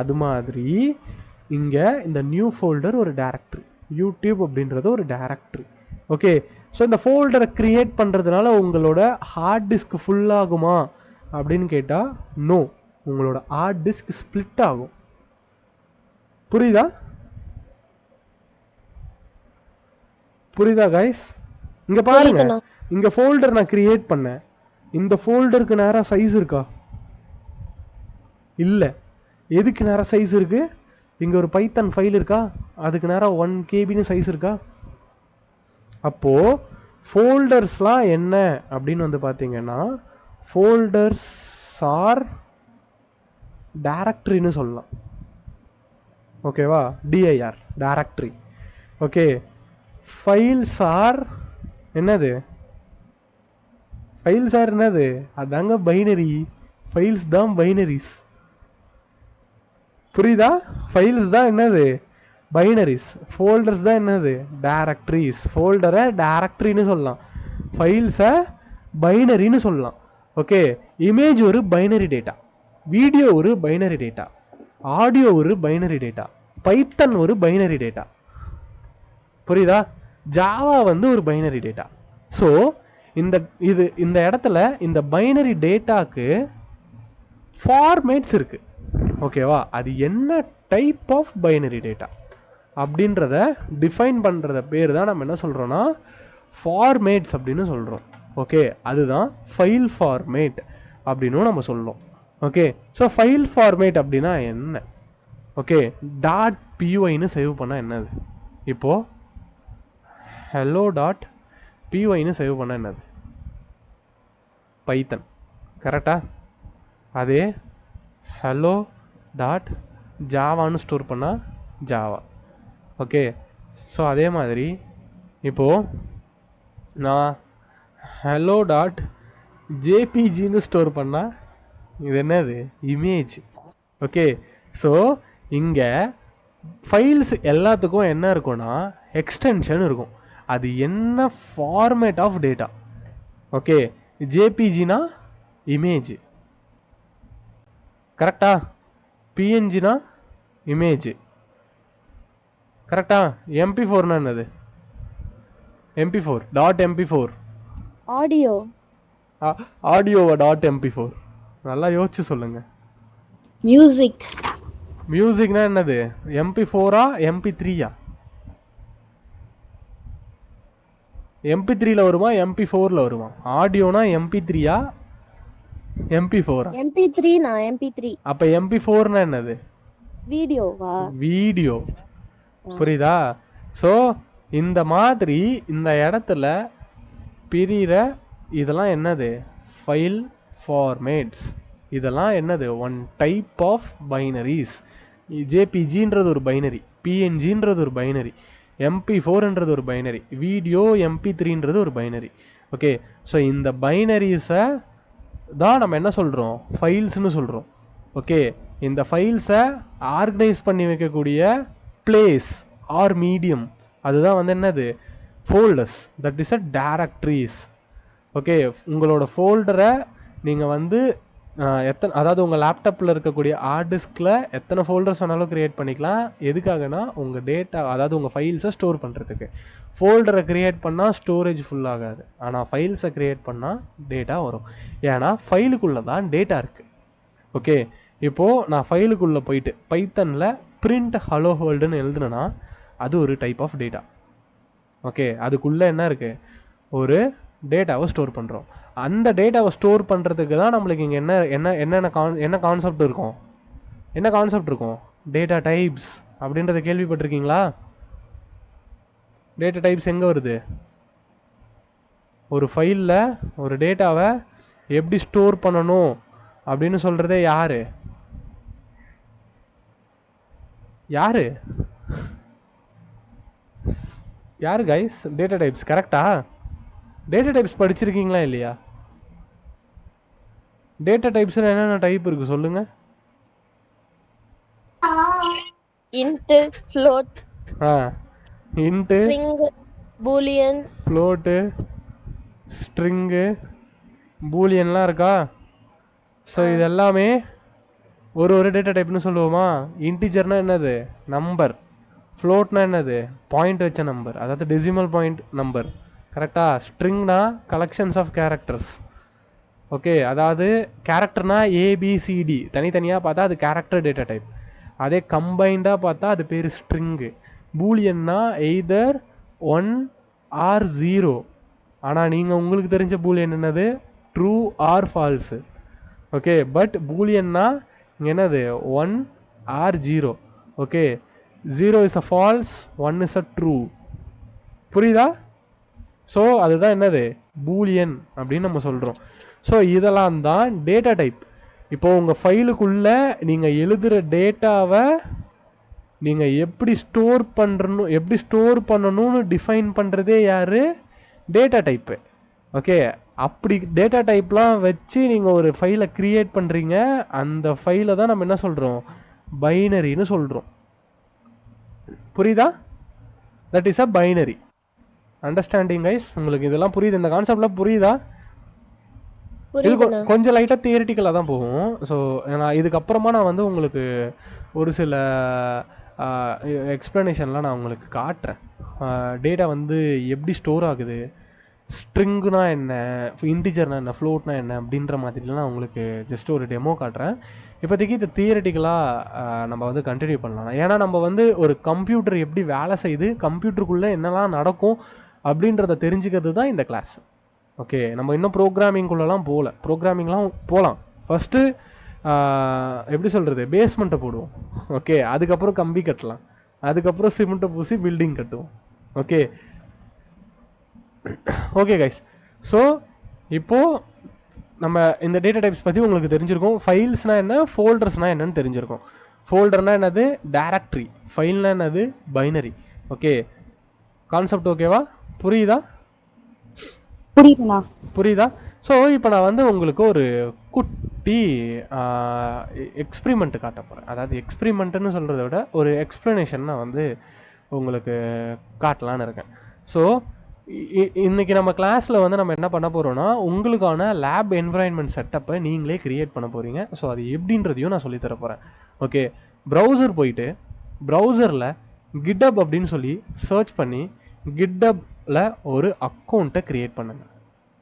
அது மாதிரி இங்கே இந்த நியூ ஃபோல்டர் ஒரு டைரக்ட்ரி, யூடியூப் அப்படின்றது ஒரு டைரக்ட்ரி. ஓகே, ஸோ இந்த ஃபோல்டரை க்ரியேட் பண்ணுறதுனால உங்களோட ஹார்ட் டிஸ்க் ஃபுல் ஆகுமா அப்படின்னு கேட்டால் நோ, உங்களோட ஹார்ட் டிஸ்க் ஸ்ப்ளிட் ஆகும். புரியுதா கைஸ்? இங்கே பாருங்க, இங்கே ஃபோல்டர் நான் கிரியேட் பண்ணேன். இந்த ஃபோல்டருக்கு நேராக சைஸ் இருக்கா? இல்லை. எதுக்கு நேராக சைஸ் இருக்கு? இங்கே ஒரு பைத்தன் ஃபைல் இருக்கா, அதுக்கு நேராக 1 KB சைஸ் இருக்கா? அப்போது ஃபோல்டர்ஸ்லாம் என்ன அப்படின்னு வந்து பார்த்தீங்கன்னா, ஃபோல்டர்ஸ் ஆர் டைரக்ட்ரின்னு சொல்லலாம். ஓகேவா? DIR directory. Okay, files are என்னது? அதாங்க பைனரி. ஃபைல்ஸ் தான் பைனரிஸ். புரியுதா? ஃபைல்ஸ் தான் என்னது? பைனரிஸ். ஃபோல்டர்ஸ் தான் என்னது? டைரக்ட்ரிஸ். ஃபோல்டரை டைரக்ட்ரின்னு சொல்லலாம், ஃபைல்ஸை பைனரின்னு சொல்லலாம். ஓகே, இமேஜ் ஒரு பைனரி டேட்டா, வீடியோ ஒரு பைனரி டேட்டா, ஆடியோ ஒரு பைனரி டேட்டா, பைத்தன் ஒரு பைனரி டேட்டா. புரியுதா? ஜாவா வந்து ஒரு பைனரி டேட்டா. ஸோ இந்த இடத்துல இந்த பைனரி டேட்டாக்கு ஃபார்மேட்ஸ் இருக்குது. ஓகேவா? அது என்ன டைப் ஆஃப் பைனரி டேட்டா அப்படின்றத டிஃபைன் பண்ணுறத பேர் தான் நம்ம என்ன சொல்கிறோன்னா ஃபார்மேட்ஸ் அப்படின்னு சொல்கிறோம். ஓகே, அதுதான் ஃபைல் ஃபார்மேட் அப்படின்னு நம்ம சொல்லுவோம். ஓகே, ஸோ ஃபைல் ஃபார்மேட் அப்படின்னா என்ன? ஓகே, .pyன்னு சேவ் பண்ணால் என்னது? இப்போது hello.pyன்னு சேவ் பண்ணால் என்னது? பைத்தன். கரெக்டா? அதே ஹலோ டாட் ஜாவான்னு ஸ்டோர் பண்ணால் ஜாவா. ஓகே, ஸோ அதே மாதிரி இப்போது நான் ஹலோ டாட் ஜேபிஜின்னு ஸ்டோர் பண்ணால் இது என்னது? இமேஜ். ஓகே, ஸோ இங்கே ஃபைல்ஸ் எல்லாத்துக்கும் என்ன இருக்கும்னா எக்ஸ்டென்ஷன் இருக்கும். அது என்ன ஃபார்மேட் ஆஃப் டேட்டா. ஓகே, ஜேபிஜினா இமேஜ், கரெக்டா? பிஎன்ஜினா இமேஜ், கரெக்டா? MP4னா என்னது? MP4 dot MP4 audio. ஆடியோவா dot MP4? நல்லா யோசிச்சு சொல்லுங்க. மியூசிக். மியூசிக்னா என்னது? MP4ஆ MP3யா? MP3ல வருமா MP4ல வருமா? ஆடியோனா MP3யா MP4ஆ? MP3 நான் MP3. அப்போ MP4னா என்னது? வீடியோவா? வீடியோ. புரியுதா? ஸோ இந்த மாதிரி இந்த இடத்துல பிரிகிற இதெல்லாம் என்னது? File formats. இதெல்லாம் என்னது? One type of binaries. ஜேபிஜின்றது ஒரு பைனரி, பிஎன்ஜின்றது ஒரு பைனரி, MP4ன்றது ஒரு பைனரி, வீடியோ MP3ன்றது ஒரு பைனரி. ஓகே, ஸோ இந்த பைனரிஸை தான் நம்ம என்ன சொல்கிறோம்? ஃபைல்ஸ்னு சொல்கிறோம். ஓகே, இந்த ஃபைல்ஸை ஆர்கனைஸ் பண்ணி வைக்கக்கூடிய பிளேஸ் ஆர் மீடியம் அதுதான் வந்து என்னது? Folders. That is a directories. Okay, உங்களோட ஃபோல்டரை நீங்கள் வந்து அதாவது உங்கள் லேப்டாப்பில் இருக்கக்கூடிய ஹார்ட் டிஸ்கில் எத்தனை ஃபோல்டர்ஸ் வேணாலும் க்ரியேட் பண்ணிக்கலாம். எதுக்காகனா உங்கள் டேட்டா, அதாவது உங்கள் ஃபைல்ஸை ஸ்டோர் பண்ணுறதுக்கு. ஃபோல்டரை க்ரியேட் பண்ணால் ஸ்டோரேஜ் ஃபுல் ஆகாது, ஆனால் ஃபைல்ஸை க்ரியேட் பண்ணால் டேட்டா வரும். ஏன்னா ஃபைலுக்குள்ளே தான் டேட்டா இருக்குது. ஓகே, இப்போது நான் ஃபைலுக்குள்ளே போயிட்டு பைத்தனில் பிரிண்ட் ஹலோ வேர்ல்டுன்னு எழுதுனேன்னா அது ஒரு டைப் ஆஃப் டேட்டா. ஓகே, அதுக்குள்ளே என்ன இருக்குது? ஒரு டேட்டாவை ஸ்டோர் பண்ணுறோம். அந்த டேட்டாவை ஸ்டோர் பண்ணுறதுக்கு தான் நம்மளுக்கு இங்கே என்ன கான்செப்ட் இருக்கும்? என்ன கான்செப்ட் இருக்கும்? டேட்டா டைப்ஸ் அப்படின்றத கேள்விப்பட்டிருக்கீங்களா? டேட்டா டைப்ஸ் எங்கே வருது? ஒரு ஃபைலில் ஒரு டேட்டாவை எப்படி ஸ்டோர் பண்ணணும் அப்படின்னு சொல்கிறதே யார்? யார் யார் கைஸ்? Data types. கரெக்டா? டேட்டா டைப்ஸ் படிச்சிருக்கீங்களா இல்லையா? டேட்டா டைப்ஸில் என்னென்ன டைப் இருக்குது சொல்லுங்கள். Int, float, int, string, boolean, float, string, பூலியன்லாம் இருக்கா? ஸோ இது எல்லாமே ஒரு டேட்டா டைப்னு சொல்லுவோமா? இன்டிஜர்னா என்னது? நம்பர். ஃப்ளோட்னா என்னது? பாயிண்ட் வச்ச நம்பர், அதாவது டெசிமல் பாயிண்ட் நம்பர். கரெக்டாக? ஸ்ட்ரிங்னா கலெக்ஷன்ஸ் ஆஃப் கேரக்டர்ஸ். ஓகே, அதாவது கேரக்டர்னா ஏபிசிடி தனித்தனியாக பார்த்தா அது கேரக்டர் டேட்டா டைப். அதே கம்பைண்டாக பார்த்தா அது பேர் ஸ்ட்ரிங்கு. பூலியன்னா either 1 or 0. ஆனால் நீங்கள் உங்களுக்கு தெரிஞ்ச பூலியன் என்னது? True or false. Okay, but பூலியன்னா இங்கே என்னது? 1 or 0. Okay, 0 is a false, 1 is a true. புரியுதா? ஸோ அதுதான் என்னது? பூலியன் அப்படின்னு நம்ம சொல்கிறோம். ஸோ இதெல்லாம் தான் டேட்டா டைப். இப்போது உங்கள் ஃபைலுக்குள்ளே நீங்கள் எழுதுகிற டேட்டாவை நீங்கள் எப்படி ஸ்டோர் பண்ணணும்னு டிஃபைன் பண்ணுறதே யார்? Data type. ஓகே, அப்படி டேட்டா டைப்லாம் வச்சு நீங்கள் ஒரு ஃபைலை க்ரியேட் பண்ணுறீங்க. அந்த ஃபைலை தான் நம்ம என்ன சொல்கிறோம்? பைனரின்னு சொல்கிறோம். புரியுதா? That is a binary. Understanding guys? உங்களுக்கு இதெல்லாம் புரியுது? இந்த கான்செப்ட்லாம் புரியுதா? இது கொஞ்சம் லைட்டாக தியரிட்டிக்கலாக தான் போகும். ஸோ நான் இதுக்கப்புறமா நான் வந்து உங்களுக்கு ஒரு சில எக்ஸ்ப்ளனேஷன்லாம் நான் உங்களுக்கு காட்டுறேன். டேட்டா வந்து எப்படி ஸ்டோர் ஆகுது, ஸ்ட்ரிங்குனா என்ன, இன்டிஜர்னா என்ன, ஃப்ளோட்னா என்ன அப்படின்ற மாதிரிலாம் நான் உங்களுக்கு ஜஸ்ட் ஒரு டெமோ காட்டுறேன். இப்போதைக்கு இது தியரிட்டிக்கலாக நம்ம வந்து கண்டினியூ பண்ணலாம். ஏன்னா நம்ம வந்து ஒரு கம்ப்யூட்டர் எப்படி வேலை செய்யுது, கம்ப்யூட்டருக்குள்ளே என்னெல்லாம் நடக்கும் அப்படின்றத தெரிஞ்சுக்கிறது தான் இந்த கிளாஸ். ஓகே, நம்ம இன்னும் ப்ரோக்ராமிங்குள்ளெலாம் ப்ரோக்ராமிங்லாம் போகலாம். ஃபஸ்ட்டு எப்படி சொல்கிறது? பேஸ்மெண்ட்டை போடுவோம். ஓகே, அதுக்கப்புறம் கம்பி கட்டலாம், அதுக்கப்புறம் சிமெண்ட்டை பூசி பில்டிங் கட்டுவோம். Okay okay guys. ஸோ இப்போது நம்ம இந்த டேட்டா டைப்ஸ் பற்றி உங்களுக்கு தெரிஞ்சிருக்கும். ஃபைல்ஸ்னால் என்ன, ஃபோல்டர்ஸ்னால் என்னன்னு தெரிஞ்சிருக்கும். ஃபோல்டர்னா என்னது, டைரக்டரி. ஃபைல்னா என்னது, பைனரி. ஓகே, கான்செப்ட் ஓகேவா, புரியுதா? புரியுதா? ஸோ இப்போ நான் வந்து உங்களுக்கு ஒரு குட்டி எக்ஸ்பிரிமெண்ட் காட்ட போகிறேன். அதாவது எக்ஸ்பிரிமெண்ட்டுன்னு சொல்கிறத விட ஒரு எக்ஸ்ப்ளனேஷன் நான் வந்து உங்களுக்கு காட்டலான்னு இருக்கேன். ஸோ இன்றைக்கி நம்ம கிளாஸில் வந்து நம்ம என்ன பண்ண போகிறோன்னா, உங்களுக்கான லேப் என்விரான்மெண்ட் செட்டப்பை நீங்களே க்ரியேட் பண்ண போகிறீங்க. ஸோ அது எப்படின்றதையும் நான் சொல்லித்தர போகிறேன். ஓகே, ப்ரௌசர் போயிட்டு ப்ரௌசரில் கிட்டப் அப்படின்னு சொல்லி சர்ச் பண்ணி கிட்டப்பில் ஒரு அக்கௌண்ட்டை க்ரியேட் பண்ணுங்கள்.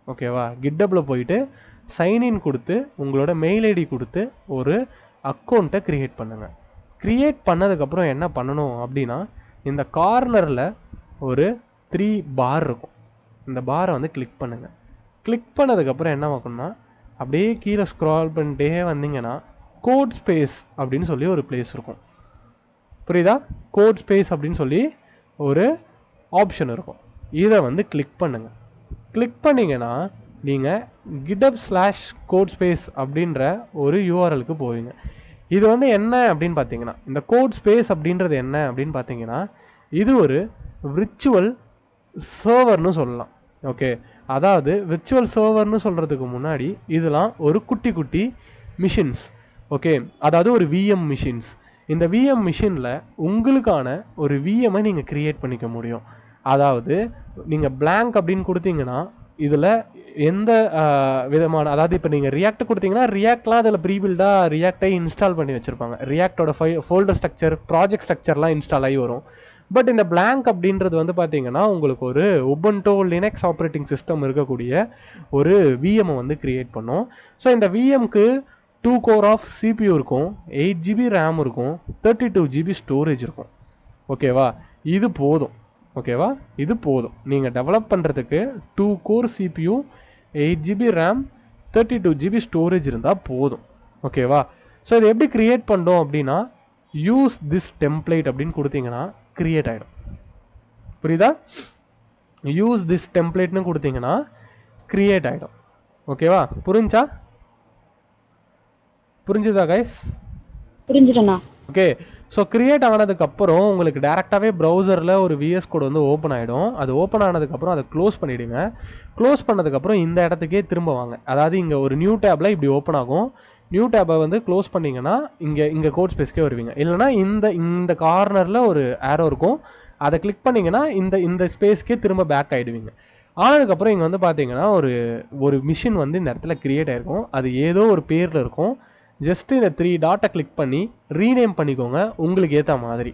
ஓகேவா, கிட்டப்பில் போயிட்டு சைன்இன் கொடுத்து உங்களோட மெயில் ஐடி கொடுத்து ஒரு அக்கௌண்ட்டை க்ரியேட் பண்ணுங்கள். க்ரியேட் பண்ணதுக்கப்புறம் என்ன பண்ணணும் அப்படின்னா, இந்த கார்னரில் ஒரு 3 பார் இருக்கும். இந்த பாரை வந்து கிளிக் பண்ணுங்கள். கிளிக் பண்ணதுக்கப்புறம் என்ன ஆகும்னா, அப்படியே கீழே ஸ்க்ரால் பண்ணிட்டே வந்தீங்கன்னா கோட் ஸ்பேஸ் அப்படின்னு சொல்லி ஒரு பிளேஸ் இருக்கும். புரியுதா? கோட் ஸ்பேஸ் அப்படின்னு சொல்லி ஒரு ஆப்ஷன் இருக்கும். இதை வந்து கிளிக் பண்ணுங்கள். கிளிக் பண்ணிங்கன்னா நீங்கள் github/codespace அப்படின்ற ஒரு யூஆர்எலுக்கு போவீங்க. இது வந்து என்ன அப்படின்னு பார்த்தீங்கன்னா, இந்த கோட் ஸ்பேஸ் அப்படின்றது என்ன அப்படின்னு பார்த்தீங்கன்னா, இது ஒரு விர்ச்சுவல் சர்வர்னு சொல்லலாம். ஓகே, அதாவது விர்ச்சுவல் சர்வர்னு சொல்கிறதுக்கு முன்னாடி இதெல்லாம் ஒரு குட்டி குட்டி மிஷின்ஸ். ஓகே, அதாவது ஒரு விஎம் மிஷின்ஸ். இந்த விஎம் மிஷினில் உங்களுக்கான ஒரு விஎம்ஐ நீங்கள் க்ரியேட் பண்ணிக்க முடியும். அதாவது நீங்கள் blank அப்படின்னு கொடுத்தீங்கன்னா இதில் எந்த விதமான, அதாவது இப்போ நீங்கள் ரியாக்ட் கொடுத்தீங்கன்னா ரியாக்ட்லாம் அதில் ப்ரீபில்டாக ரியாக்டை இன்ஸ்டால் பண்ணி வச்சுருப்பாங்க. ரியாக்டோட ஃபோல்டர் ஸ்ட்ரக்சர், ப்ராஜெக்ட் ஸ்ட்ரக்சர்லாம் இன்ஸ்டால் ஆகி வரும். பட் இந்த blank அப்படின்றது வந்து பார்த்தீங்கன்னா உங்களுக்கு ஒரு உபுண்டு லினக்ஸ் ஆப்ரேட்டிங் சிஸ்டம் இருக்கக்கூடிய ஒரு விஎம்ஐ வந்து க்ரியேட் பண்ணும். ஸோ இந்த விஎம்க்கு 2 கோர் ஆஃப் CPU இருக்கும், 8 GB RAM இருக்கும், 32 GB ஸ்டோரேஜ் இருக்கும். ஓகேவா, இது போதும். ஓகேவா, இது போதும். நீங்கள் டெவலப் பண்ணுறதுக்கு 2 core CPU, 8 GB RAM, 32 GB storage இருந்தால் போதும். ஓகேவா, ஸோ இது எப்படி க்ரியேட் பண்ணோம் அப்படின்னா, யூஸ் திஸ் டெம்ப்ளேட் அப்படின்னு கொடுத்தீங்கன்னா க்ரியேட் ஆகிடும். புரியுதா? யூஸ் திஸ் டெம்ப்ளேட்னு கொடுத்தீங்கன்னா க்ரியேட் ஆகிடும். ஓகேவா, புரிஞ்சுதா கைஸ்? புரிஞ்சுட்டேண்ணா. ஓகே, ஸோ க்ரியேட் ஆனதுக்கப்புறம் உங்களுக்கு டேரெக்டாகவே ப்ரௌசரில் ஒரு விஎஸ் கோட் வந்து ஓப்பன் ஆகிடும். அது ஓப்பன் ஆனதுக்கப்புறம் அதை க்ளோஸ் பண்ணிவிடுங்க. க்ளோஸ் பண்ணதுக்கப்புறம் இந்த இடத்துக்கே திரும்ப வாங்க. அதாவது இங்கே ஒரு நியூ டேப்பில் இப்படி ஓப்பன் ஆகும். நியூ டேப்பை வந்து க்ளோஸ் பண்ணிங்கன்னா இங்கே கோட் ஸ்பேஸ்க்கே வருவீங்க. இல்லைனா இந்த கார்னரில் ஒரு ஏரோ இருக்கும், அதை கிளிக் பண்ணிங்கன்னா இந்த ஸ்பேஸ்க்கே திரும்ப பேக் ஆகிடுவீங்க. ஆனதுக்கப்புறம் இங்கே வந்து பார்த்தீங்கன்னா ஒரு மிஷின் வந்து இந்த இடத்துல க்ரியேட் ஆகிருக்கும். அது ஏதோ ஒரு பேரில் இருக்கும். ஜஸ்ட்டு இந்த 3 டாட்டை கிளிக் பண்ணி ரீநேம் பண்ணிக்கோங்க உங்களுக்கு ஏற்ற மாதிரி.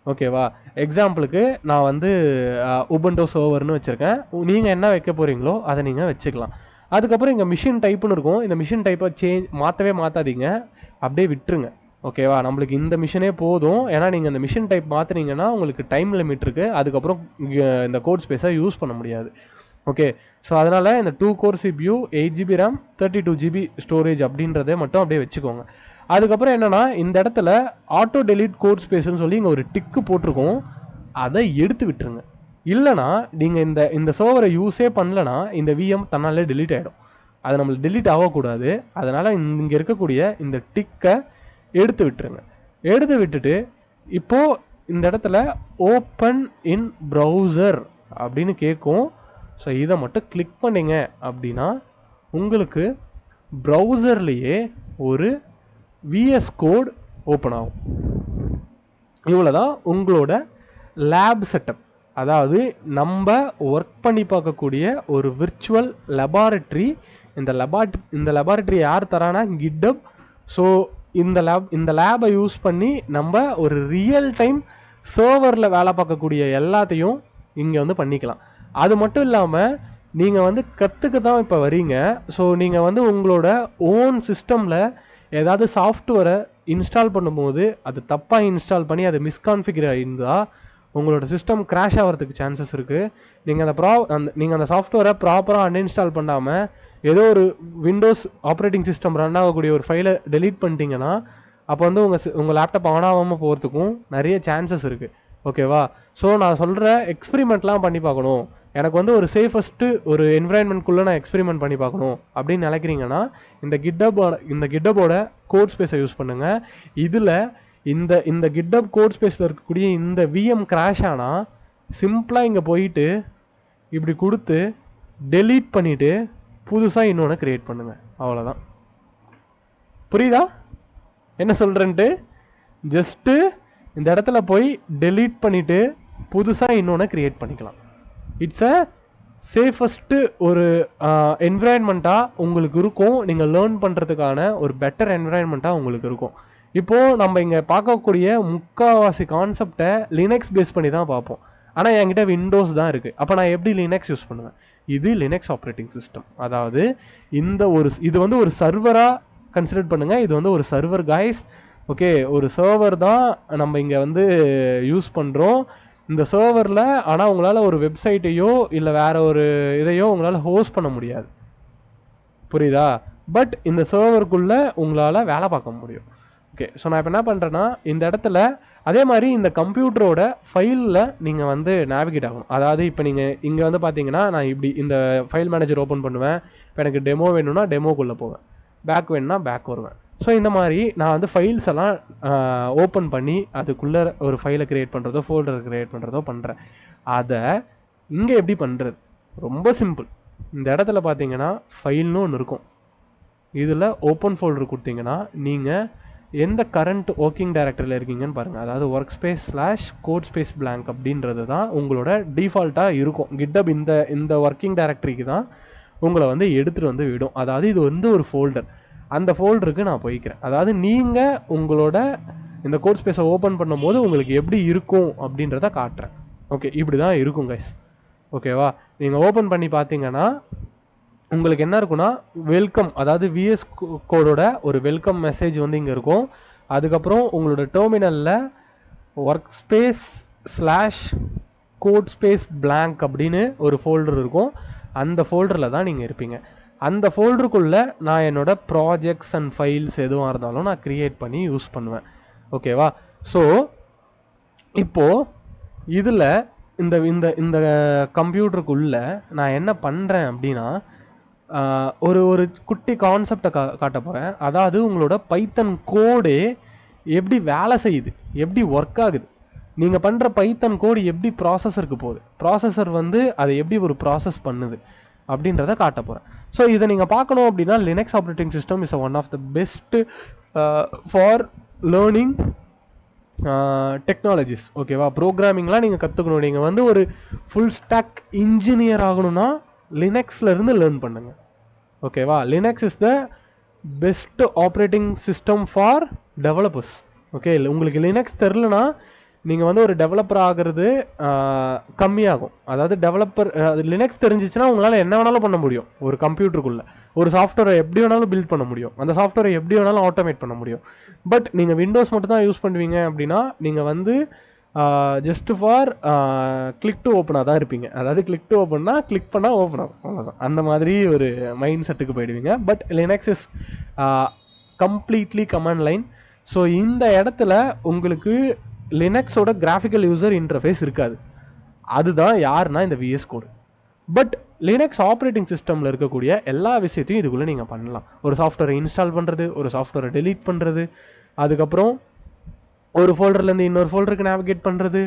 ஓகேவா, எக்ஸாம்பிளுக்கு நான் வந்து உபுண்டு சர்வர்னு வச்சுருக்கேன். நீங்கள் என்ன வைக்க போகிறீங்களோ அதை நீங்கள் வச்சுக்கலாம். அதுக்கப்புறம் இங்கே மிஷின் டைப்புன்னு இருக்கும். இந்த மிஷின் டைப்பை மாற்றாதீங்க, அப்படியே விட்டுருங்க. ஓகேவா, நம்மளுக்கு இந்த மிஷினே போதும். ஏன்னா நீங்கள் இந்த மிஷின் டைப் மாற்றினீங்கன்னா உங்களுக்கு டைம் லிமிட் இருக்குது. அதுக்கப்புறம் இந்த கோட் ஸ்பேஸை யூஸ் பண்ண முடியாது. ஓகே, ஸோ அதனால் இந்த 2 core CPU, 8 GB RAM, 32 GB storage அப்படின்றத மட்டும் அப்படியே வச்சுக்கோங்க. அதுக்கப்புறம் என்னென்னா, இந்த இடத்துல ஆட்டோ டெலீட் கோட் ஸ்பேஸ்ன்னு சொல்லி இங்கே ஒரு டிக்கு போட்டிருக்கோம், அதை எடுத்து விட்டுருங்க. இல்லைனா நீங்கள் இந்த சர்வரை யூஸே பண்ணலனா இந்த விஎம் தன்னாலே டெலீட் ஆகிடும். அது நம்மளுக்கு டெலீட் ஆகக்கூடாது. அதனால் இங்கே இருக்கக்கூடிய இந்த டிக்கை எடுத்து விட்டுருங்க. எடுத்து விட்டுட்டு இப்போது இந்த இடத்துல ஓப்பன் இன் ப்ரௌசர் அப்படின்னு கேட்கும். ஸோ இதை மட்டும் கிளிக் பண்ணிங்க அப்படின்னா உங்களுக்கு ப்ரௌசர்லேயே ஒரு விஎஸ் கோட் ஓப்பன் ஆகும். இவ்வளோதான் உங்களோட லேப் செட்டப். அதாவது நம்ம ஒர்க் பண்ணி பார்க்கக்கூடிய ஒரு விர்ச்சுவல் லெபார்ட்ரி. இந்த லெபார்ட்ரி யார் தரானா, கிட்டப். ஸோ இந்த லேபை யூஸ் பண்ணி நம்ம ஒரு ரியல் டைம் சர்வரில் வேலை பார்க்கக்கூடிய எல்லாத்தையும் இங்கே வந்து பண்ணிக்கலாம். அது மட்டும் இல்லாமல் நீங்கள் வந்து கற்றுக்க தான் இப்போ வரீங்க. ஸோ நீங்கள் வந்து உங்களோட ஓன் சிஸ்டமில் ஏதாவது சாஃப்ட்வேரை இன்ஸ்டால் பண்ணும்போது அது தப்பாக இன்ஸ்டால் பண்ணி அது மிஸ்கான்ஃபிகர் ஆகிருந்தால் உங்களோட சிஸ்டம் கிராஷ் ஆகிறதுக்கு சான்சஸ் இருக்குது. நீங்கள் அந்த சாஃப்ட்வேரை ப்ராப்பராக அன்இன்ஸ்டால் பண்ணாமல் ஏதோ ஒரு விண்டோஸ் ஆப்ரேட்டிங் சிஸ்டம் ரன் ஆகக்கூடிய ஒரு ஃபைலை டெலீட் பண்ணிட்டீங்கன்னா அப்போ வந்து உங்கள் லேப்டாப் ஆன் ஆகாமல் போகிறதுக்கும் நிறைய சான்சஸ் இருக்குது. ஓகேவா? ஸோ நான் சொல்கிற எக்ஸ்பெரிமெண்ட்லாம் பண்ணி பார்க்கணும், எனக்கு வந்து ஒரு சேஃபஸ்ட்டு ஒரு என்விரான்மெண்ட்குள்ளே நான் எக்ஸ்பெரிமெண்ட் பண்ணி பார்க்கணும் அப்படின்னு நினைக்கிறீங்கன்னா இந்த கிட்டபோட கோட் ஸ்பேஸை யூஸ் பண்ணுங்கள். இதில் இந்த கிட்டப் கோட் ஸ்பேஸில் இருக்கக்கூடிய இந்த விஎம் கிராஷ் ஆனால் சிம்பிளாக இங்கே போயிட்டு இப்படி கொடுத்து டெலீட் பண்ணிவிட்டு புதுசாக இன்னொன்று க்ரியேட் பண்ணுங்கள். அவ்வளோதான். புரியுதா என்ன சொல்கிறேன்ட்டு? ஜஸ்ட்டு இந்த இடத்துல போய் டெலீட் பண்ணிவிட்டு புதுசாக இன்னொன்று க்ரியேட் பண்ணிக்கலாம். இட்ஸ் அ சேஃபஸ்ட்டு ஒரு என்விரான்மெண்ட்டாக உங்களுக்கு இருக்கும். நீங்கள் லேர்ன் பண்ணுறதுக்கான ஒரு பெட்டர் என்விரான்மெண்ட்டாக உங்களுக்கு இருக்கும். இப்போது நம்ம இங்கே பார்க்கக்கூடிய முக்கால்வாசி கான்செப்டை லினக்ஸ் பேஸ் பண்ணி தான் பார்ப்போம். ஆனால் என்கிட்ட விண்டோஸ் தான் இருக்குது. அப்போ நான் எப்படி லினக்ஸ் யூஸ் பண்ணுவேன்? இது லினக்ஸ் ஆப்ரேட்டிங் சிஸ்டம். அதாவது இது வந்து ஒரு சர்வராக கன்சிடர் பண்ணுங்கள். இது வந்து ஒரு சர்வர் கைஸ். ஓகே, ஒரு சர்வர் தான் நம்ம இங்கே வந்து யூஸ் பண்ணுறோம். இந்த சர்வரில் ஆனால் உங்களால் ஒரு வெப்சைட்டையோ இல்லை வேறு ஒரு இதையோ உங்களால் ஹோஸ்ட் பண்ண முடியாது. புரியுதா? பட் இந்த சர்வருக்குள்ளே உங்களால் வேலை பார்க்க முடியும். ஓகே, ஸோ நான் இப்போ என்ன பண்ணுறேன்னா இந்த இடத்துல அதே மாதிரி இந்த கம்ப்யூட்டரோட ஃபைலில் நீங்கள் வந்து நேவிகேட் ஆகணும். அதாவது இப்போ நீங்கள் இங்கே வந்து பார்த்தீங்கன்னா நான் இப்படி இந்த ஃபைல் மேனேஜர் ஓப்பன் பண்ணுவேன். இப்போ எனக்கு டெமோ வேணும்னா டெமோக்குள்ளே போவேன், பேக் வேணும்னா பேக் வருவேன். ஸோ இந்த மாதிரி நான் வந்து ஃபைல்ஸ் எல்லாம் ஓப்பன் பண்ணி அதுக்குள்ளே ஒரு ஃபைலை க்ரியேட் பண்ணுறதோ ஃபோல்டரை க்ரியேட் பண்ணுறதோ பண்ணுறேன். அதை இங்கே எப்படி பண்ணுறது? ரொம்ப சிம்பிள். இந்த இடத்துல பார்த்தீங்கன்னா ஃபைல்னு ஒன்று இருக்கும். இதில் ஓப்பன் ஃபோல்டர் கொடுத்தீங்கன்னா நீங்கள் எந்த கரண்ட் ஒர்க்கிங் டைரக்டரியில் இருக்கீங்கன்னு பாருங்கள். அதாவது work space /code space blank அப்படின்றது தான் உங்களோட டிஃபால்ட்டாக இருக்கும். கிட்டப் இந்த ஒர்க்கிங் டைரக்டரிக்கு தான் உங்களை வந்து எடுத்துகிட்டு வந்து விடும். அதாவது இது வந்து ஒரு ஃபோல்டர். அந்த ஃபோல்டருக்கு நான் போய்க்கிறேன். அதாவது நீங்கள் உங்களோட இந்த கோட் ஸ்பேஸை ஓப்பன் பண்ணும்போது உங்களுக்கு எப்படி இருக்கும் அப்படின்றத காட்டுறேன். ஓகே, இப்படி தான் இருக்கும் கைஸ். ஓகேவா? நீங்கள் ஓப்பன் பண்ணி பார்த்தீங்கன்னா உங்களுக்கு என்ன இருக்குன்னா வெல்கம், அதாவது விஎஸ் கோடோட ஒரு வெல்கம் மெசேஜ் வந்து இங்கே இருக்கும். அதுக்கப்புறம் உங்களோட டெர்மினலில் work space /code space blank அப்படின்னு ஒரு ஃபோல்டர் இருக்கும். அந்த ஃபோல்டரில் தான் நீங்கள் இருப்பீங்க. அந்த ஃபோல்டருக்குள்ளே நான் என்னோடய ப்ராஜெக்ட்ஸ் அண்ட் ஃபைல்ஸ் எதுவாக இருந்தாலும் நான் க்ரியேட் பண்ணி யூஸ் பண்ணுவேன். ஓகேவா? ஸோ இப்போது இதில் இந்த இந்த இந்த கம்ப்யூட்டருக்குள்ளே நான் என்ன பண்ணுறேன் அப்படின்னா ஒரு குட்டி கான்செப்டை காட்ட போகிறேன். அதாவது உங்களோட பைத்தன் கோடு எப்படி வேலை செய்யுது, எப்படி ஒர்க் ஆகுது, நீங்கள் பண்ணுற பைத்தன் கோடு எப்படி ப்ராசஸருக்கு போகுது, ப்ராசஸர் வந்து அதை எப்படி ஒரு ப்ராசஸ் பண்ணுது அப்படின்றத காட்ட போகிறேன். ஸோ இதை நீங்கள் பார்க்கணும் அப்படின்னா Linux operating system is one of the best for learning technologies. ஓகேவா? ப்ரோக்ராமிங்லாம் நீங்கள் கற்றுக்கணும். நீங்கள் வந்து ஒரு ஃபுல் ஸ்டாக் இன்ஜினியர் ஆகணும்னா லினக்ஸ்லேருந்து லேர்ன் பண்ணுங்கள். ஓகேவா? Linux is the best operating system for developers. Okay, உங்களுக்கு லினக்ஸ் தெரிலனா நீங்கள் வந்து ஒரு டெவலப்பர் ஆகிறது கம்மியாகும். அதாவது டெவலப்பர் லினக்ஸ் தெரிஞ்சிச்சுன்னா உங்களால் என்ன வேணாலும் பண்ண முடியும். ஒரு கம்ப்யூட்டருக்குள்ளே ஒரு சாஃப்ட்வேரை எப்படி வேணாலும் பில்ட் பண்ண முடியும். அந்த சாஃப்ட்வேரை எப்படி வேணாலும் ஆட்டோமேட் பண்ண முடியும். பட் நீங்கள் விண்டோஸ் மட்டும் தான் யூஸ் பண்ணுவீங்க அப்படின்னா நீங்கள் வந்து ஜஸ்ட் ஃபார் கிளிக் டு ஓப்பனாக தான் இருப்பீங்க. அதாவது கிளிக் டு ஓப்பன்னா கிளிக் பண்ணால் ஓப்பன் ஆகும், அவ்வளோதான். அந்த மாதிரி ஒரு மைண்ட் செட்டுக்கு போயிடுவீங்க. But Linux is completely command line. So இந்த இடத்துல உங்களுக்கு லினக்ஸோட கிராஃபிக்கல் யூசர் இன்டர்ஃபேஸ் இருக்காது. அதுதான் யாருன்னா இந்த VS code. But Linux operating சிஸ்டமில் இருக்கக்கூடிய எல்லா விஷயத்தையும் இதுக்குள்ளே நீங்கள் பண்ணலாம். ஒரு சாஃப்ட்வேரை இன்ஸ்டால் பண்ணுறது, ஒரு சாஃப்ட்வேரை டெலீட் பண்ணுறது, அதுக்கப்புறம் ஒரு ஃபோல்டர்லேருந்து இன்னொரு ஃபோல்டருக்கு நேவிகேட் பண்ணுறது,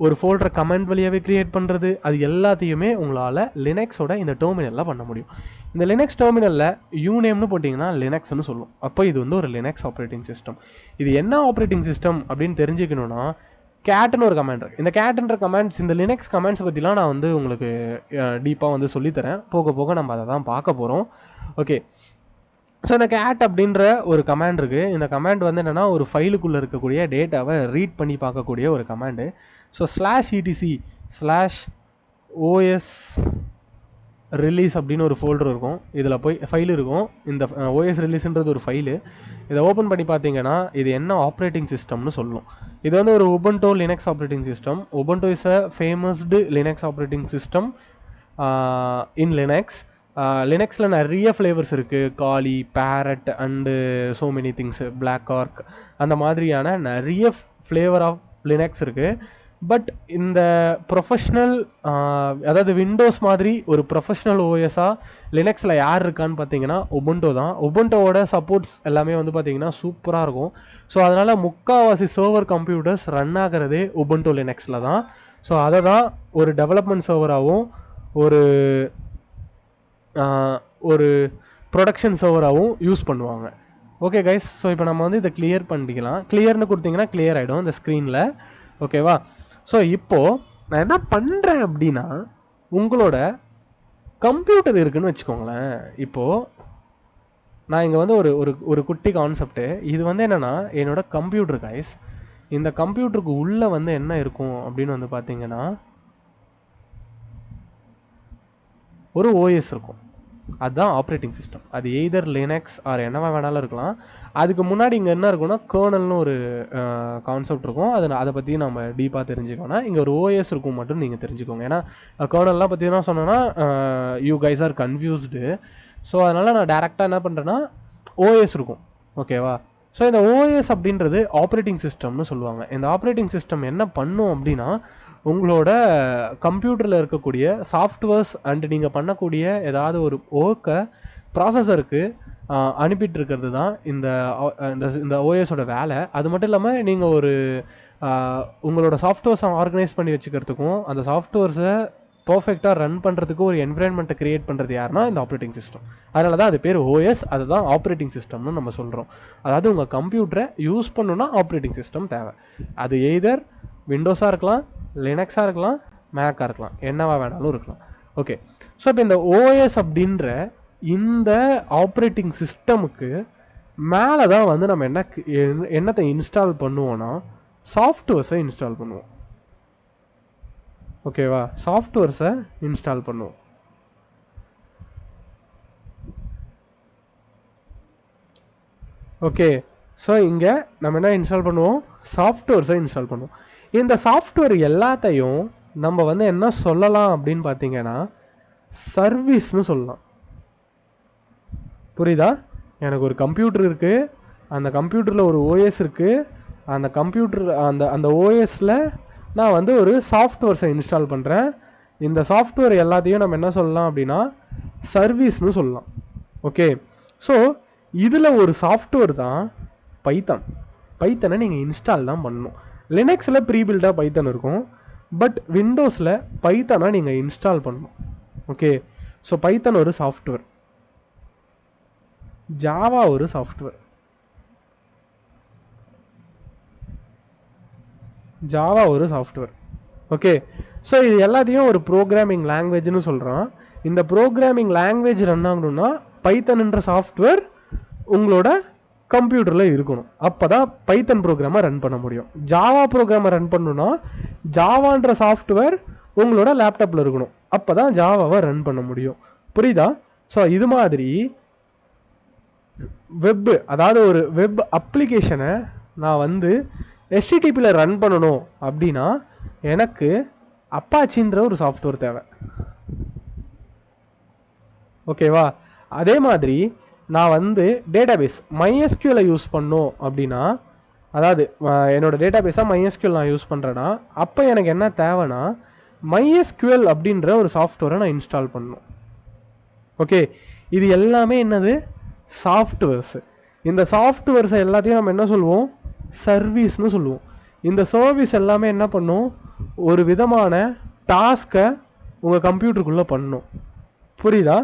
ஒரு ஃபோல்டரை கமெண்ட் வழியாகவே க்ரியேட் பண்ணுறது, அது எல்லாத்தையுமே உங்களால் லினக்ஸோட இந்த டெர்மினலில் பண்ண முடியும். இந்த லினக்ஸ் டெர்மினலில் யூநேம்னு போட்டிங்கன்னா லினக்ஸ்னு சொல்லும். அப்போ இது வந்து ஒரு லினக்ஸ் ஆப்ரேட்டிங் சிஸ்டம். இது என்ன ஆப்ரேட்டிங் சிஸ்டம் அப்படின்னு தெரிஞ்சுக்கணுன்னா கேட்னு ஒரு கமாண்ட் இருக்குது. இந்த கேட்ன்ற கமாண்ட்ஸ், இந்த லினக்ஸ் கமாண்ட்ஸ் பற்றிலாம் நான் வந்து உங்களுக்கு டீப்பாக வந்து சொல்லித்தரேன். போக போக நம்ம அதை தான் பார்க்க போகிறோம். ஓகே, ஸோ இந்த கேட் அப்படின்ற ஒரு கமாண்ட் இருக்குது. இந்த கமாண்ட் வந்து என்னென்னா ஒரு ஃபைலுக்குள்ளே இருக்கக்கூடிய டேட்டாவை ரீட் பண்ணி பார்க்கக்கூடிய ஒரு கமாண்டு. ஸோ /etc/os ரிலீஸ் அப்படின்னு ஒரு ஃபோல்டர் இருக்கும். இதில் போய் ஃபைல் இருக்கும். இந்த ஓஎஸ் ரிலீஸ்ன்றது ஒரு ஃபைலு. இதை ஓப்பன் பண்ணி பார்த்தீங்கன்னா இது என்ன ஆப்ரேட்டிங் சிஸ்டம்னு சொல்லும். இது வந்து ஒரு Ubuntu Linux operating system. Ubuntu is a famous Linux operating system in Linux. லினக்ஸில் நிறைய ஃப்ளேவர்ஸ் இருக்குது. Kali, Parrot and so many things, Black Arch, அந்த மாதிரியான நிறைய ஃப்ளேவர் ஆஃப் லினக்ஸ் இருக்குது. பட் இந்த ப்ரொஃபஷ்னல் அதாவது விண்டோஸ் மாதிரி ஒரு ப்ரொஃபஷ்னல் ஓஎஸாக லினக்ஸில் யார் இருக்கான்னு பார்த்தீங்கன்னா உபுண்டோ தான். உபுண்டோவோட சப்போர்ட்ஸ் எல்லாமே வந்து பார்த்தீங்கன்னா சூப்பராக இருக்கும். ஸோ அதனால் முக்கால்வாசி சர்வர் கம்ப்யூட்டர்ஸ் ரன் ஆகிறதே உபுண்டோ லினக்ஸில் தான். ஸோ அதை தான் ஒரு டெவலப்மெண்ட் சர்வராகவும் ஒரு ப்ரொடக்ஷன் சர்வராகவும் யூஸ் பண்ணுவாங்க. ஓகே கைஸ், ஸோ இப்போ நம்ம வந்து இதை கிளியர் பண்ணிக்கலாம். கிளியர்னு கொடுத்தீங்கன்னா கிளியர் ஆகிடும் இந்த ஸ்க்ரீனில். ஓகேவா? ஸோ இப்போது நான் என்ன பண்ணுறேன் அப்படின்னா, உங்களோட கம்ப்யூட்டர் இருக்குதுன்னு வச்சுக்கோங்களேன். இப்போது நான் இங்கே வந்து ஒரு குட்டி கான்செப்ட்டு. இது வந்து என்னென்னா என்னோட கம்ப்யூட்டர் கைஸ். இந்த கம்ப்யூட்டருக்கு உள்ளே வந்து என்ன இருக்கும் அப்படின்னு வந்து பார்த்தீங்கன்னா ஒரு ஓஎஸ் இருக்கும். அதுதான் ஆப்ரேட்டிங் சிஸ்டம். அது எய்தர் லினக்ஸ் ஆர் என்னவா வேணாலும் இருக்கலாம். அதுக்கு முன்னாடி இங்கே என்ன இருக்குன்னா கர்னல்னு ஒரு கான்செப்ட் இருக்கும். அதை பற்றி நம்ம டீப்பாக தெரிஞ்சுக்கோன்னா இங்கே ஒரு ஓஎஸ் இருக்கும் மட்டும் நீங்கள் தெரிஞ்சுக்கோங்க. ஏன்னா கர்னல்லாம் பற்றி தான் சொன்னேன்னா you guys are confused. So அதனால் நான் டேரெக்டாக என்ன பண்ணுறேன்னா ஓஎஸ் இருக்கும். ஓகேவா? ஸோ இந்த ஓஎஸ் அப்படின்றது ஆப்ரேட்டிங் சிஸ்டம்னு சொல்லுவாங்க. இந்த ஆப்ரேட்டிங் சிஸ்டம் என்ன பண்ணும் அப்படின்னா உங்களோட கம்ப்யூட்டரில் இருக்கக்கூடிய சாஃப்ட்வேர்ஸ் அண்ட் நீங்கள் பண்ணக்கூடிய ஏதாவது ஒரு ஒர்க்கை ப்ராசஸருக்கு அனுப்பிட்டு இருக்கிறது தான் இந்த ஓஎஸோட வேலை. அது மட்டும் இல்லாமல் நீங்கள் உங்களோட சாஃப்ட்வேர்ஸை ஆர்கனைஸ் பண்ணி வச்சுக்கிறதுக்கும் அந்த சாஃப்ட்வேர்ஸை பர்ஃபெக்டாக ரன் பண்ணுறதுக்கு ஒரு என்விரான்மெண்ட்டை க்ரியேட் பண்ணுறது யாருன்னா இந்த ஆப்ரேட்டிங் சிஸ்டம். அதனால தான் அது பேர் ஓஎஸ். அதுதான் ஆப்ரேட்டிங் சிஸ்டம்னு நம்ம சொல்கிறோம். அதாவது உங்கள் கம்ப்யூட்டரை யூஸ் பண்ணணுன்னா ஆப்ரேட்டிங் சிஸ்டம் தேவை. அது எய்தர் விண்டோஸாக இருக்கலாம், லினக்ஸாக இருக்கலாம், மேக்காக இருக்கலாம், என்னவா வேணாலும் இருக்கலாம். ஓகே, ஸோ இப்போ இந்த ஓஎஸ் அப்படின்ற இந்த ஆப்ரேட்டிங் சிஸ்டமுக்கு மேலே தான் வந்து நம்ம என்னத்தை இன்ஸ்டால் பண்ணுவோன்னா சாஃப்ட்வேர்ஸை இன்ஸ்டால் பண்ணுவோம். ஓகேவா? சாஃப்ட்வேர்ஸை இன்ஸ்டால் பண்ணுவோம். ஓகே, ஸோ இங்கே நம்ம என்ன இன்ஸ்டால் பண்ணுவோம்? சாஃப்ட்வேர்ஸை இன்ஸ்டால் பண்ணுவோம். இந்த சாஃப்ட்வேர் எல்லாத்தையும் நம்ம வந்து என்ன சொல்லலாம் அப்படின்னு பார்த்தீங்கன்னா சர்வீஸ்னு சொல்லலாம். புரியுதா? எனக்கு ஒரு கம்ப்யூட்டர் இருக்குது, அந்த கம்ப்யூட்டரில் ஒரு ஓஎஸ் இருக்குது, அந்த கம்ப்யூட்டர் அந்த ஓஎஸில் நான் வந்து ஒரு சாஃப்ட்வேர்ஸை இன்ஸ்டால் பண்ணுறேன். இந்த சாஃப்ட்வேர் எல்லாத்தையும் நம்ம என்ன சொல்லலாம் அப்படின்னா சர்வீஸ்னு சொல்லலாம். ஓகே, ஸோ இதில் ஒரு சாஃப்ட்வேர் தான் பைத்தனை நீங்கள் இன்ஸ்டால் தான் பண்ணணும். லினக்ஸில் ப்ரீபில்டாக பைத்தன் இருக்கும், பட் விண்டோஸில் பைத்தனை நீங்கள் இன்ஸ்டால் பண்ணணும். ஓகே, ஸோ பைத்தன் ஒரு சாஃப்ட்வேர், ஜாவா ஒரு சாஃப்ட்வேர். ஓகே, ஸோ இது எல்லாத்தையும் ஒரு ப்ரோக்ராமிங் லாங்குவேஜ்னு சொல்கிறோம். இந்த ப்ரோக்ராமிங் லாங்குவேஜ் ரன் ஆகணும்னா பைத்தன்ன்ற சாஃப்ட்வேர் உங்களோட கம்ப்யூட்டரில் இருக்கணும். அப்போ தான் பைத்தன் ப்ரோக்ராமை ரன் பண்ண முடியும். ஜாவா ப்ரோக்ராமை ரன் பண்ணணுன்னா ஜாவான்ற சாஃப்ட்வேர் உங்களோட லேப்டாப்பில் இருக்கணும். அப்போ தான் ஜாவாவை ரன் பண்ண முடியும். புரியுதா? ஸோ இது மாதிரி அதாவது ஒரு வெப் அப்ளிகேஷனை நான் வந்து HTTPயில் ரன் பண்ணணும் அப்படின்னா எனக்கு அப்பாச்சின்ற ஒரு சாஃப்ட்வேர் தேவை. ஓகேவா? அதே மாதிரி நான் வந்து டேட்டாபேஸ் MySQL யூஸ் பண்ணோம் அப்படின்னா, அதாவது என்னோட டேட்டாபேஸாக MySQL நான் யூஸ் பண்ணுறேன்னா அப்போ எனக்கு என்ன தேவைன்னா MySQL அப்படின்ற ஒரு சாஃப்ட்வேரை நான் இன்ஸ்டால் பண்ணணும். ஓகே, இது எல்லாமே என்னது? சாஃப்ட்வேர்ஸு. இந்த சாஃப்ட்வேர்ஸை எல்லாத்தையும் நம்ம என்ன சொல்லுவோம்? சர்வீஸ்னு சொல்லுவோம். இந்த சர்வீஸ் எல்லாமே என்ன பண்ணும்? ஒரு விதமான டாஸ்க்கை உங்கள் கம்ப்யூட்டருக்குள்ளே பண்ணணும். புரியுதா?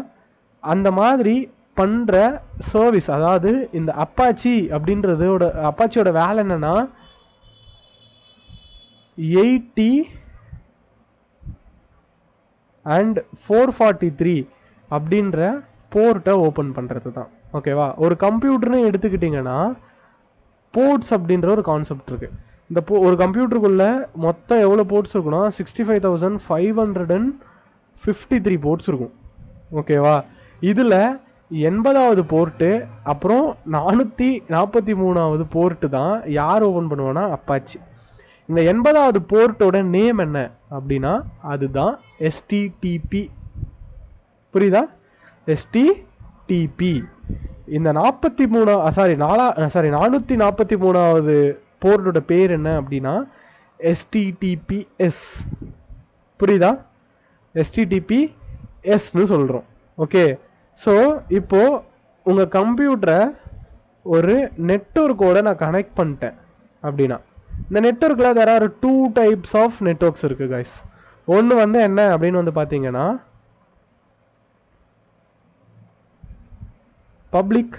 அந்த மாதிரி பண்ணுற சர்வீஸ், அதாவது இந்த அப்பாச்சியோட வேலை என்னென்னா 80 and 443 அப்படின்ற போர்ட்டை ஓப்பன் பண்ணுறது தான். ஓகேவா? ஒரு கம்ப்யூட்டர்னு எடுத்துக்கிட்டிங்கன்னா போர்ட்ஸ் அப்படின்ற ஒரு கான்செப்ட் இருக்குது. இந்த ஒரு கம்ப்யூட்டருக்குள்ளே மொத்தம் எவ்வளோ போர்ட்ஸ் இருக்குன்னா 65,553 போர்ட்ஸ் இருக்கும். ஓகேவா? இதில் 80வது போர்ட்டு அப்புறம் 443வது போர்ட்டு தான் யார் ஓப்பன் பண்ணுவோன்னா அப்பாச்சி. இந்த 80வது போர்ட்டோட நேம் என்ன அப்படின்னா அதுதான் STTP. புரியுதா? STTP. இந்த 443வது போர்ட்டோட பேர் என்ன அப்படின்னா HTTPS. புரியுதா? HTTPSன்னு சொல்கிறோம். ஓகே, ஸோ இப்போது உங்கள் கம்ப்யூட்டரை ஒரு நெட்வொர்க்கோடு நான் கனெக்ட் பண்ணிட்டேன் அப்படின்னா, இந்த நெட்வொர்க்கில் there are 2 types of networks இருக்குது கைஸ். ஒன்று வந்து என்ன அப்படின்னு வந்து பார்த்தீங்கன்னா பப்ளிக்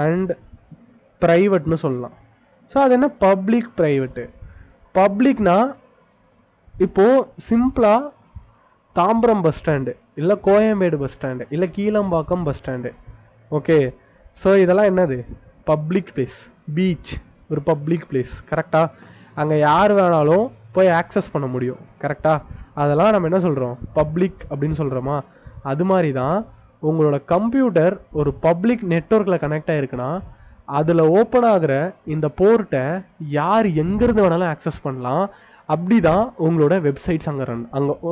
அண்ட் ப்ரைவேட்னு சொல்லலாம். ஸோ அது என்ன பப்ளிக் ப்ரைவேட்டு? பப்ளிக்னா இப்போது சிம்பிளாக தாம்பரம் பஸ் ஸ்டாண்டு, இல்லை கோயம்பேடு பஸ் ஸ்டாண்டு, இல்லை Keelambakkam bus stand. Okay, so இதெல்லாம் என்னது? Public place. பீச் ஒரு பப்ளிக் பிளேஸ், கரெக்டாக? அங்கே யார் வேணாலும் போய் ஆக்சஸ் பண்ண முடியும், கரெக்டாக? அதெல்லாம் நம்ம என்ன சொல்கிறோம்? பப்ளிக் அப்படின்னு சொல்கிறோமா? அது மாதிரி தான் உங்களோட கம்ப்யூட்டர் ஒரு பப்ளிக் நெட்வொர்க்கில் கனெக்ட் ஆகிருக்குன்னா அதில் ஓப்பன் ஆகிற இந்த போர்ட்டை யார் எங்கேருந்து வேணாலும் ஆக்சஸ் பண்ணலாம். அப்படி தான் உங்களோட வெப்சைட்ஸ் அங்கே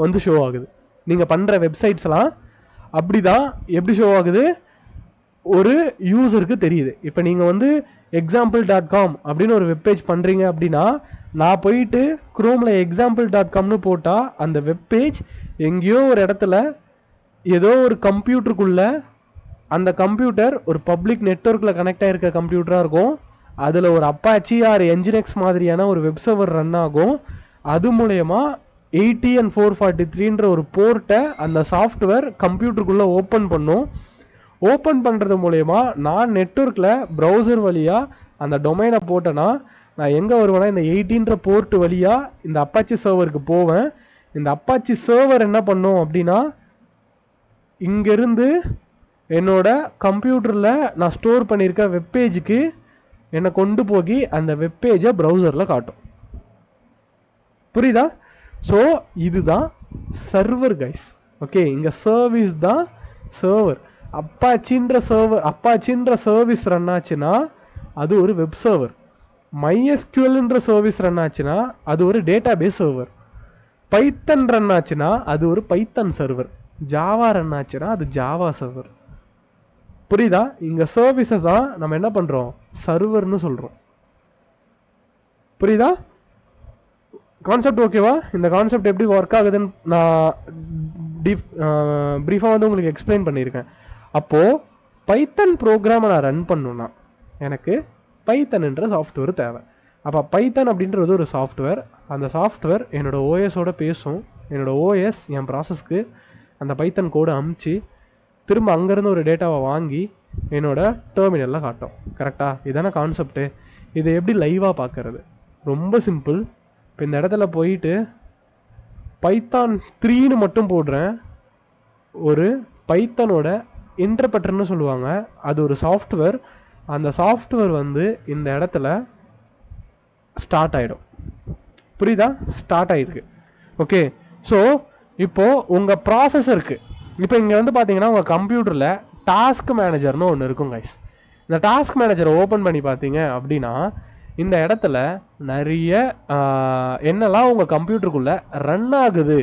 வந்து ஷோ ஆகுது. நீங்கள் பண்ணுற வெப்சைட்ஸ்லாம் அப்படி தான் எப்படி ஷோ ஆகுது? ஒரு யூசருக்கு தெரியுது. இப்போ நீங்கள் வந்து example.com அப்படின்னு ஒரு வெப்பேஜ் பண்ணுறீங்க அப்படின்னா, நான் போயிட்டு குரோமில் example.comனு போட்டால் அந்த வெப்பேஜ் எங்கேயோ ஒரு இடத்துல ஏதோ ஒரு கம்ப்யூட்டருக்குள்ளே, அந்த கம்ப்யூட்டர் ஒரு பப்ளிக் நெட்வொர்க்கில் கனெக்ட் ஆகிருக்க கம்ப்யூட்டராக இருக்கும். அதில் ஒரு அப்பாச்சி ஆர் என்ஜினெக்ஸ் மாதிரியான ஒரு வெப் சர்வர் ரன் ஆகும். அது மூலயமா 80N443ன்ற ஒரு போர்ட்டை அந்த சாஃப்ட்வேர் கம்ப்யூட்டருக்குள்ளே ஓப்பன் பண்ணும். ஓப்பன் பண்ணுறது மூலயமா நான் நெட்வொர்க்கில் ப்ரௌசர் வழியாக அந்த டொமைனை போட்டேன்னா நான் எங்கே வருவேன்னா இந்த 18ன்ற போர்ட் வழியாக இந்த அப்பாச்சி சர்வருக்கு போவேன். இந்த அப்பாச்சி சர்வர் என்ன பண்ணும் அப்படின்னா, இங்கேருந்து என்னோட கம்ப்யூட்டரில் நான் ஸ்டோர் பண்ணியிருக்க வெப்பேஜுக்கு என்னை கொண்டு போய் அந்த வெப்பேஜை ப்ரௌசரில் காட்டும். புரியுதா? ஸோ இதுதான் சர்வர் கைஸ். ஓகே, இங்கே சர்வீஸ் தான் சர்வர். அப்பாச்சின்ற சர்வீஸ் ரன் ஆச்சுன்னா அது ஒரு வெப் சர்வர். MySQLன்ற சர்வீஸ் ரன் ஆச்சுன்னா அது ஒரு டேட்டா பேஸ் சர்வர். பைத்தன் ரன் ஆச்சுன்னா அது ஒரு பைத்தன் சர்வர். ஜாவா ரன் ஆச்சுன்னா அது ஜாவா சர்வர். புரியுதா? இங்கே சர்வீஸை தான் நம்ம என்ன பண்ணுறோம்? சர்வர்னு சொல்கிறோம். புரியுதா கான்செப்ட்? ஓகேவா? இந்த கான்செப்ட் எப்படி ஒர்க் ஆகுதுன்னு நான் ப்ரீஃபாக வந்து உங்களுக்கு எக்ஸ்பிளைன் பண்ணியிருக்கேன். அப்போது பைத்தன் ப்ரோக்ராமை நான் ரன் பண்ணணுன்னா எனக்கு பைத்தன்ன்ற சாஃப்ட்வேர் தேவை. அப்போ பைத்தன் அப்படின்றது ஒரு சாஃப்ட்வேர். அந்த சாஃப்ட்வேர் என்னோடய ஓஎஸோட பேசும். என்னோடய ஓஎஸ் என் ப்ராசஸ்க்கு அந்த பைத்தன் கோடு அமுச்சு திரும்ப அங்கேருந்து ஒரு டேட்டாவை வாங்கி என்னோடய டெர்மினலில் காட்டும். கரெக்டாக? இதான கான்செப்ட்டு. இதை எப்படி லைவாக பார்க்குறது? ரொம்ப சிம்பிள். இப்போ இந்த இடத்துல போயிட்டு பைத்தான் 3ன்னு மட்டும் போடுறேன். ஒரு பைத்தனோட இன்டர்பிரட்டர்னு சொல்லுவாங்க, அது ஒரு சாஃப்ட்வேர். அந்த சாஃப்ட்வேர் வந்து இந்த இடத்துல ஸ்டார்ட் ஆகிடும். புரியுதா? ஸ்டார்ட் ஆகிருக்கு. ஓகே, ஸோ இப்போது உங்கள் ப்ராசஸருக்கு இப்போ இங்கே வந்து பார்த்தீங்கன்னா உங்கள் கம்ப்யூட்டரில் டாஸ்க் மேனேஜர்னு ஒன்று இருக்கும் கைஸ். இந்த டாஸ்க் மேனேஜரை ஓப்பன் பண்ணி பார்த்தீங்க அப்படின்னா இந்த இடத்துல நிறைய என்னெல்லாம் உங்கள் கம்ப்யூட்டருக்குள்ளே ரன் ஆகுது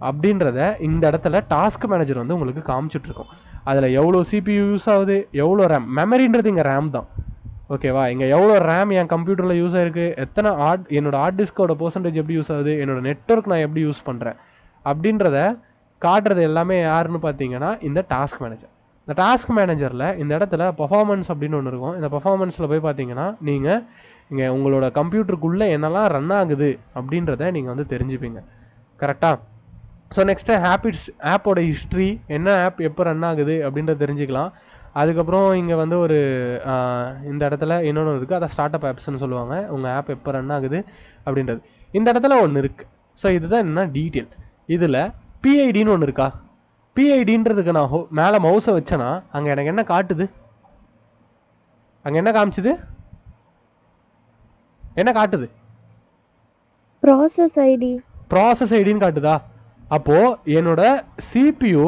அப்படின்றத இந்த இடத்துல டாஸ்க் மேனேஜர் வந்து உங்களுக்கு காமிச்சிட்ருக்கோம். அதில் எவ்வளோ CPU யூஸ் ஆகுது, எவ்வளோ ரேம், மெமரின்றது இங்கே ரேம் தான். ஓகேவா? இங்கே எவ்வளோ ரேம் என் கம்ப்யூட்டரில் யூஸ் ஆகிருக்கு, எத்தனை என்னோடய ஹார்ட் டிஸ்கோட பெர்சன்டேஜ் எப்படி யூஸ் ஆகுது, என்னோடய நெட்வொர்க் நான் எப்படி யூஸ் பண்ணுறேன் அப்படின்றத காட்டுறது எல்லாமே யாருன்னு பார்த்தீங்கன்னா இந்த டாஸ்க் மேனேஜர். இந்த டாஸ்க் மேனேஜரில் இந்த இடத்துல பர்ஃபார்மன்ஸ் அப்படின்னு ஒன்று இருக்கும். இந்த பர்ஃபார்மன்ஸில் போய் பார்த்தீங்கன்னா நீங்கள் இங்கே உங்களோட கம்ப்யூட்டருக்குள்ளே என்னெல்லாம் ரன் ஆகுது அப்படின்றத நீங்கள் வந்து தெரிஞ்சுப்பீங்க. கரெக்டாக? ஸோ நெக்ஸ்ட்டு ஆப்போட ஹிஸ்ட்ரி, என்ன ஆப் எப்போ ரன் ஆகுது அப்படின்றத தெரிஞ்சுக்கலாம். அதுக்கப்புறம் இங்கே வந்து ஒரு இந்த இடத்துல இன்னொன்று இருக்குது, அதை ஸ்டார்ட் அப் ஆப்ஸ்ன்னு சொல்லுவாங்க. உங்கள் ஆப் எப்போ ரன் ஆகுது அப்படின்றது இந்த இடத்துல ஒன்று இருக்குது. ஸோ இதுதான் என்ன டீட்டெயில். இதில் பிஐடின்னு ஒன்று இருக்கா? பிஐடின்றதுக்கு நான் மேலே மவுஸை வச்சேன்னா அங்கே எனக்கு என்ன காட்டுது? அங்கே என்ன காமிச்சுது? என்ன காட்டுது? ப்ராசஸ் ஐடின்னு காட்டுதா? அப்போது என்னோட CPU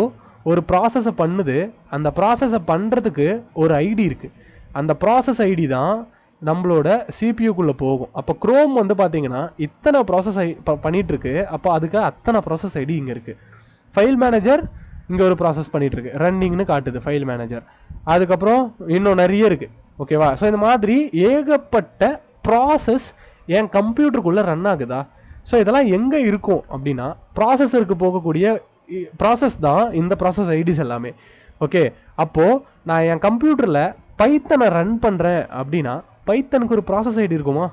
ஒரு ப்ராசஸை பண்ணுது. அந்த ப்ராசஸை பண்ணுறதுக்கு ஒரு ஐடி இருக்குது. அந்த ப்ராசஸ் ஐடி தான் நம்மளோட CPUக்குள்ளே போகும். அப்போ க்ரோம் வந்து பார்த்தீங்கன்னா இத்தனை ப்ராசஸ் பண்ணிகிட்ருக்கு. அப்போ அதுக்கு அத்தனை ப்ராசஸ் ஐடி இங்கே இருக்குது. ஃபைல் மேனேஜர் இங்கே ஒரு ப்ராசஸ் பண்ணிகிட்ருக்கு, ரன்னிங்னு காட்டுது ஃபைல் மேனேஜர். அதுக்கப்புறம் இன்னும் நிறைய இருக்குது. ஓகேவா? ஸோ இந்த மாதிரி ஏகப்பட்ட ப்ராசஸ் என் கம்ப்யூட்டருக்குள்ளே ரன் ஆகுதா? ஸோ இதெல்லாம் எங்கே இருக்கும் அப்படின்னா ப்ராசஸருக்கு போகக்கூடிய ப்ராசஸ் தான் இந்த ப்ராசஸ் ஐடிஸ் எல்லாமே. ஓகே, அப்போது நான் என் கம்ப்யூட்டரில் பைத்தனை ரன் பண்ணுறேன் அப்படின்னா பைத்தனுக்கு ஒரு ப்ராசஸ் ஐடி இருக்குமா?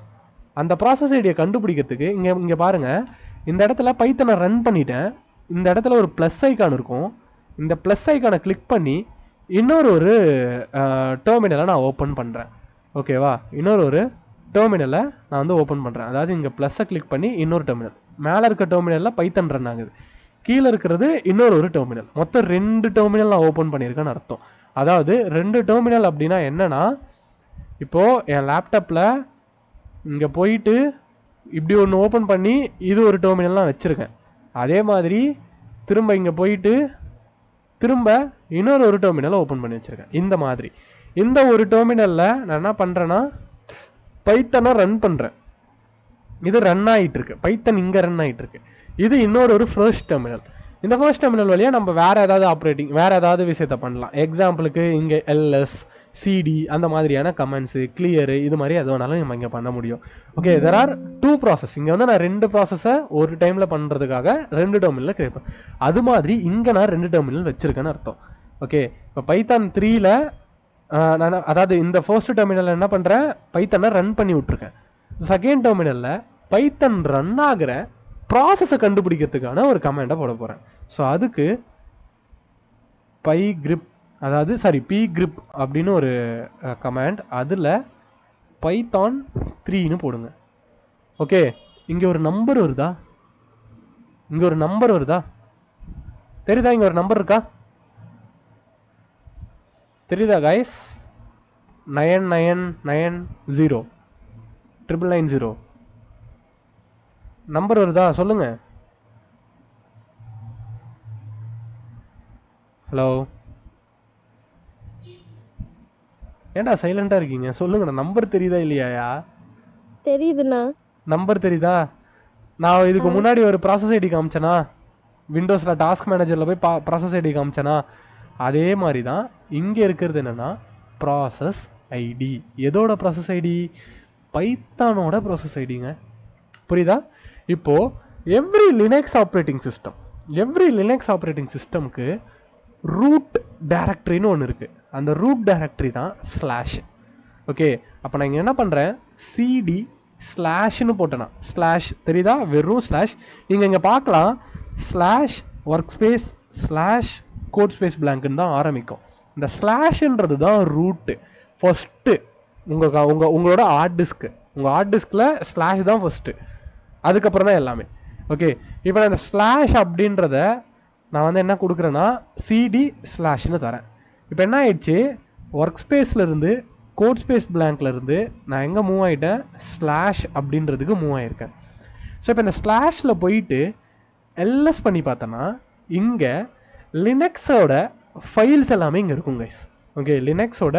அந்த ப்ராசஸ் ஐடியை கண்டுபிடிக்கிறதுக்கு இங்கே பாருங்கள், இந்த இடத்துல பைத்தனை ரன் பண்ணிட்டேன். இந்த இடத்துல ஒரு ப்ளஸ் ஐக்கான் இருக்கும். இந்த ப்ளஸ் ஐக்கானை கிளிக் பண்ணி இன்னொரு டெர்மினலை நான் ஓப்பன் பண்ணுறேன். ஓகேவா, இன்னொரு டெர்மினலை நான் வந்து ஓப்பன் பண்ணுறேன். அதாவது இங்கே ப்ளஸ்ஸை கிளிக் பண்ணி இன்னொரு டெர்மினல், மேலே இருக்க டெர்மினலில் பைத்தன் ரன் ஆகுது, கீழே இருக்கிறது இன்னொரு டெர்மினல். மொத்தம் 2 டெர்மினல் நான் ஓப்பன் பண்ணியிருக்கேன்னு அர்த்தம். அதாவது 2 டெர்மினல் அப்படின்னா என்னென்னா, இப்போது என் லேப்டாப்பில் இங்கே போயிட்டு இப்படி ஒன்று ஓப்பன் பண்ணி இது ஒரு டெர்மினல்லாம் வச்சுருக்கேன். அதே மாதிரி திரும்ப இங்கே போயிட்டு திரும்ப இன்னொரு டெர்மினலை ஓப்பன் பண்ணி வச்சுருக்கேன். இந்த மாதிரி இந்த ஒரு டெர்மினலில் நான் என்ன பண்ணுறேன்னா பைத்தனை ரன் பண்ணுறேன். இது ரன் ஆகிட்டுருக்கு, பைத்தன் இங்கே ரன் ஆகிட்டுருக்கு. இது இன்னொரு ஃபர்ஸ்ட் டெர்மினல். இந்த ஃபர்ஸ்ட் டெர்மினல் வழியாக நம்ம வேறு ஏதாவது விஷயத்த பண்ணலாம். எக்ஸாம்பிளுக்கு இங்கே எல்எஸ், சிடி அந்த மாதிரியான கமெண்ட்ஸு, கிளியரு, இது மாதிரி எது வேணாலும் நம்ம இங்கே பண்ண முடியும். Okay, there are 2 process. இங்கே வந்து நான் 2 ப்ராசஸை ஒரு டைமில் பண்ணுறதுக்காக 2 டெர்மினலில் கிரியேட் பண்ணேன். அது மாதிரி இங்கே நான் 2 டெர்மினல் வச்சுருக்கேன்னு அர்த்தம். ஓகே, இப்போ பைத்தான் 3ல் நான் அதாவது இந்த ஃபர்ஸ்ட் டெர்மினலில் என்ன பண்ணுறேன், பைத்தனை ரன் பண்ணி விட்ருக்கேன். செகண்ட் டெர்மினலில் பைத்தன் ரன் ஆகிற ப்ராசஸை கண்டுபிடிக்கிறதுக்கான ஒரு கமெண்டை போட போகிறேன். ஸோ அதுக்கு pgrip அப்படின்னு ஒரு கமாண்ட், அதில் பைத்தான் 3ன்னு போடுங்க. ஓகே, இங்கே ஒரு நம்பர் வருதா? தெரியுதா? இங்கே ஒரு நம்பர் இருக்கா? தெரியுதா கைஸ்? 9990 990 நம்பர் வருதா? சொல்லுங்க. ஹலோ, ஏன்டா சைலண்டா இருக்கீங்க? சொல்லுங்க, நம்பர் தெரியுதா இல்லையாயா? தெரியுதுண்ணா. நம்பர் தெரியுதா? நான் இதுக்கு முன்னாடி ஒரு ப்ராசஸ் ஐடி காமிச்சேனா, விண்டோஸில் டாஸ்க் மேனேஜரில் போய் ப்ராசஸ் ஐடி காமிச்சேனா, அதே மாதிரி தான் இங்கே இருக்கிறது என்னென்னா ப்ராசஸ் ஐடி. எதோட ப்ராசஸ் ஐடி? பைத்தானோட ப்ராசஸ் ஐடிங்க. புரியுதா? இப்போது எவ்ரி லினக்ஸ் ஆப்ரேட்டிங் சிஸ்டம்க்கு ரூட் டைரக்டரின்னு ஒன்று இருக்குது. அந்த ரூட் டைரக்டரி தான் ஸ்லாஷ். ஓகே, அப்போ நான் இங்கே என்ன பண்ணுறேன், சிடி ஸ்லாஷ்னு போட்டேன்னா, ஸ்லாஷ் தெரியுதா? வெறும் ஸ்லாஷ். நீங்கள் இங்கே பார்க்கலாம், slash work space slash code space பிளாங்க்னு தான் ஆரம்பிக்கும். இந்த ஸ்லாஷ்ன்றது தான் ரூட்டு. ஃபஸ்ட்டு உங்களோட ஹார்ட் டிஸ்கில் ஸ்லாஷ் தான் ஃபஸ்ட்டு, அதுக்கப்புறம் தான் எல்லாமே. ஓகே, இப்போ நான் இந்த ஸ்லாஷ் அப்படின்றத நான் வந்து என்ன கொடுக்குறேன்னா சிடி ஸ்லாஷ்னு தரேன். இப்போ என்ன ஆயிடுச்சு, ஒர்க் ஸ்பேஸ்லேருந்து கோட் ஸ்பேஸ் பிளாங்க்லேருந்து நான் எங்கே மூவ் ஆகிட்டேன், ஸ்லாஷ் அப்படின்றதுக்கு மூவ் ஆகியிருக்கேன். ஸோ இப்போ இந்த ஸ்லாஷில் போயிட்டு எல்எஸ் பண்ணி பார்த்தோன்னா இங்கே லினக்ஸோட ஃபைல்ஸ் எல்லாமே இங்கே இருக்கும் கைஸ். ஓகே, லினக்ஸோட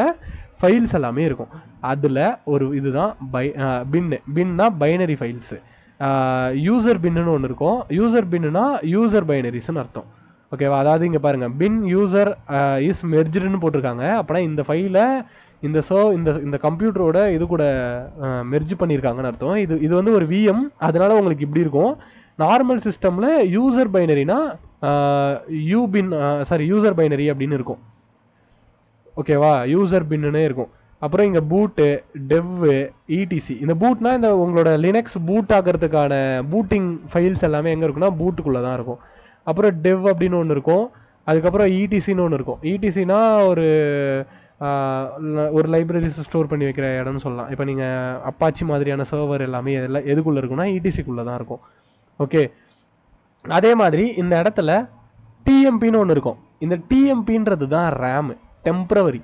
ஃபைல்ஸ் எல்லாமே இருக்கும். அதில் ஒரு இதுதான் பின்னா பைனரி ஃபைல்ஸு. யூசர் பின்னு ஒன்று இருக்கும். யூசர் பின்னுனா யூசர் பைனரிஸ்ன்னு அர்த்தம். ஓகேவா? அதாவது இங்கே பாருங்கள், பின் யூசர் இஸ் மெர்ஜ்டுன்னு போட்டிருக்காங்க. அப்படின்னா இந்த ஃபைலை இந்த கம்ப்யூட்டரோட இது கூட மெர்ஜ் பண்ணியிருக்காங்கன்னு அர்த்தம். இது வந்து ஒரு விஎம், அதனால உங்களுக்கு இப்படி இருக்கும். நார்மல் சிஸ்டமில் யூசர் பைனரினா யூசர் பைனரி அப்படின்னு இருக்கும். ஓகேவா? யூசர் பின்னுனே இருக்கும். அப்புறம் இங்கே பூட்டு, டெவ்வு, இடிசி. இந்த பூட்னா இந்த உங்களோட லினக்ஸ் பூட் ஆகிறதுக்கான பூட்டிங் ஃபைல்ஸ் எல்லாமே எங்கே இருக்குன்னா பூட்டுக்குள்ளே தான் இருக்கும். அப்புறம் டெவ் அப்படின்னு ஒன்று இருக்கும். அதுக்கப்புறம் இடிசின்னு ஒன்று இருக்கும். இடிசினா ஒரு லைப்ரரிஸ் ஸ்டோர் பண்ணி வைக்கிற இடம்னு சொல்லலாம். இப்போ நீங்கள் அப்பாச்சி மாதிரியான சர்வர் எல்லாமே எதுக்குள்ளே இருக்குன்னா இடிசிக்குள்ளே தான் இருக்கும். ஓகே, அதே மாதிரி இந்த இடத்துல டிஎம்பின்னு ஒன்று இருக்கும். இந்த டிஎம்பின்றது தான் ரேமு, டெம்ப்ரவரி.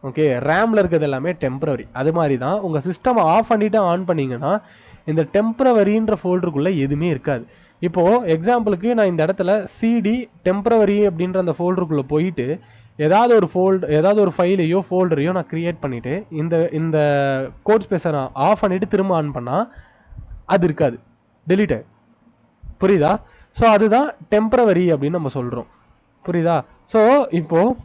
ஓகே, ரேமில் இருக்கிறது எல்லாமே டெம்ப்ரவரி. அது மாதிரி தான் உங்கள் சிஸ்டம் ஆஃப் பண்ணிவிட்டு ஆன் பண்ணிங்கன்னா இந்த டெம்ப்ரவரின்ற ஃபோல்டருக்குள்ளே எதுவுமே இருக்காது. இப்போது எக்ஸாம்பிளுக்கு நான் இந்த இடத்துல சிடி டெம்ப்ரவரி அப்படின்ற அந்த ஃபோல்டருக்குள்ளே போயிட்டு ஏதாவது ஒரு ஃபைலையோ ஃபோல்டரையோ நான் க்ரியேட் பண்ணிவிட்டு இந்த கோட் ஸ்பேஸை நான் ஆஃப் பண்ணிவிட்டு திரும்ப ஆன் பண்ணால் அது இருக்காது, டெலீட் ஆகிடும். புரியுதா? ஸோ அதுதான் டெம்ப்ரவரி அப்படின்னு நம்ம சொல்கிறோம். புரியுதா? ஸோ இப்போது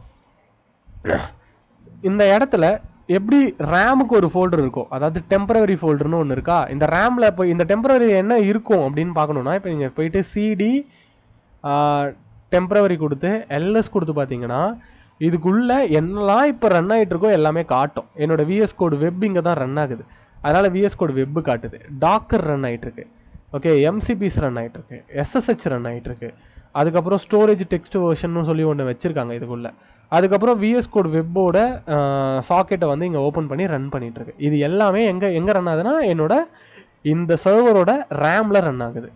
இந்த இடத்துல எப்படி ரேமுக்கு ஒரு ஃபோல்டர் இருக்கும், அதாவது டெம்பரவரி ஃபோல்டர்னு ஒன்று இருக்கா, இந்த ரேமில் இப்போ இந்த டெம்பரவரி என்ன இருக்கும் அப்படின்னு பார்க்கணுன்னா இப்போ நீங்கள் போயிட்டு சிடி டெம்பரவரி கொடுத்து எல்எஸ் கொடுத்து பார்த்தீங்கன்னா இதுக்குள்ளே என்னெல்லாம் இப்போ ரன் ஆகிட்டு இருக்கோ எல்லாமே காட்டும். என்னோடய விஎஸ் கோடு வெப் இங்கே தான் ரன் ஆகுது, அதனால் விஎஸ் கோடு வெப்பு காட்டுது. டாக்கர் ரன் ஆகிட்டுருக்கு, ஓகே, எம்சிபிஸ் ரன் ஆகிட்டுருக்கு, எஸ்எஸ்ஹெச் ரன் ஆகிட்டுருக்கு, அதுக்கப்புறம் ஸ்டோரேஜ் டெக்ஸ்ட் வெர்ஷன் சொல்லி ஒன்று வச்சுருக்காங்க இதுக்குள்ளே. அதுக்கப்புறம் விஎஸ் கோட் வெப்போட சாக்கெட்டை வந்து இங்கே ஓப்பன் பண்ணி ரன் பண்ணிகிட்ருக்கு. இது எல்லாமே எங்கே ரன் ஆகுதுன்னா என்னோட இந்த சர்வரோட ரேமில் ரன் ஆகுது.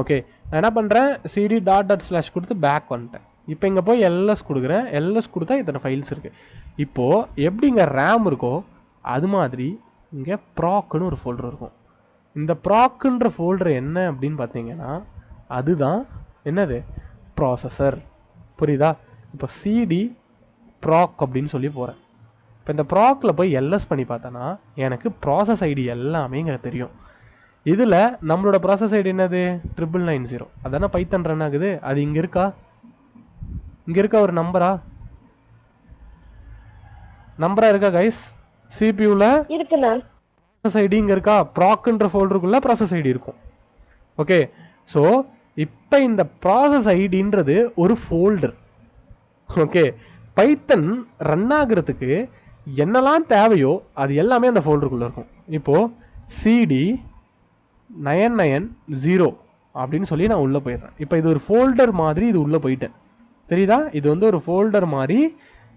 ஓகே, நான் என்ன பண்ணுறேன், சிடி // கொடுத்து பேக் வந்துட்டேன். இப்போ இங்கே போய் எல்எஸ் கொடுக்குறேன். எல்எஸ் கொடுத்தா இத்தனை ஃபைல்ஸ் இருக்குது. இப்போது எப்படி இங்கே ரேம் இருக்கோ அது மாதிரி இங்கே ப்ராக்குன்னு ஒரு ஃபோல்டர் இருக்கும். இந்த ப்ராக்குன்ற ஃபோல்டர் என்ன அப்படின்னு பார்த்தீங்கன்னா அதுதான் என்னது, ப்ராசஸர். புரியுதா? இப்போ சிடி ப்ராக் அப்படின்னு சொல்லி போகிறேன். இப்போ இந்த ப்ராக்கில் போய் எல்எஸ் பண்ணி பார்த்தோன்னா எனக்கு ப்ராசஸ் ஐடி எல்லாமே இங்கே தெரியும். இதில் நம்மளோட ப்ராசஸ் ஐடி என்னது, 990. அதானே பைத்தன் ரன் ஆகுது. அது இங்கே இருக்கா, இங்கே இருக்கா ஒரு நம்பரா இருக்கா கைஸ்? சிபியூவில் இருக்குண்ணா, ப்ராசஸ் ஐடி இங்கே இருக்கா, ப்ராக்குன்ற ஃபோல்டருக்குள்ளே ப்ராசஸ் ஐடி இருக்கும். ஓகே, ஸோ இப்போ இந்த ப்ராசஸ் ஐடின்றது ஒரு ஃபோல்டர். ஓகே, பைத்தன் ரன் ஆகிறதுக்கு என்னெல்லாம் தேவையோ அது எல்லாமே அந்த ஃபோல்டருக்குள்ளே இருக்கும். இப்போது சிடி 990 அப்படின்னு சொல்லி நான் உள்ளே போயிடுறேன். இப்போ இது ஒரு ஃபோல்டர் மாதிரி இது உள்ளே போயிட்டேன். தெரியுதா? இது வந்து ஒரு ஃபோல்டர் மாதிரி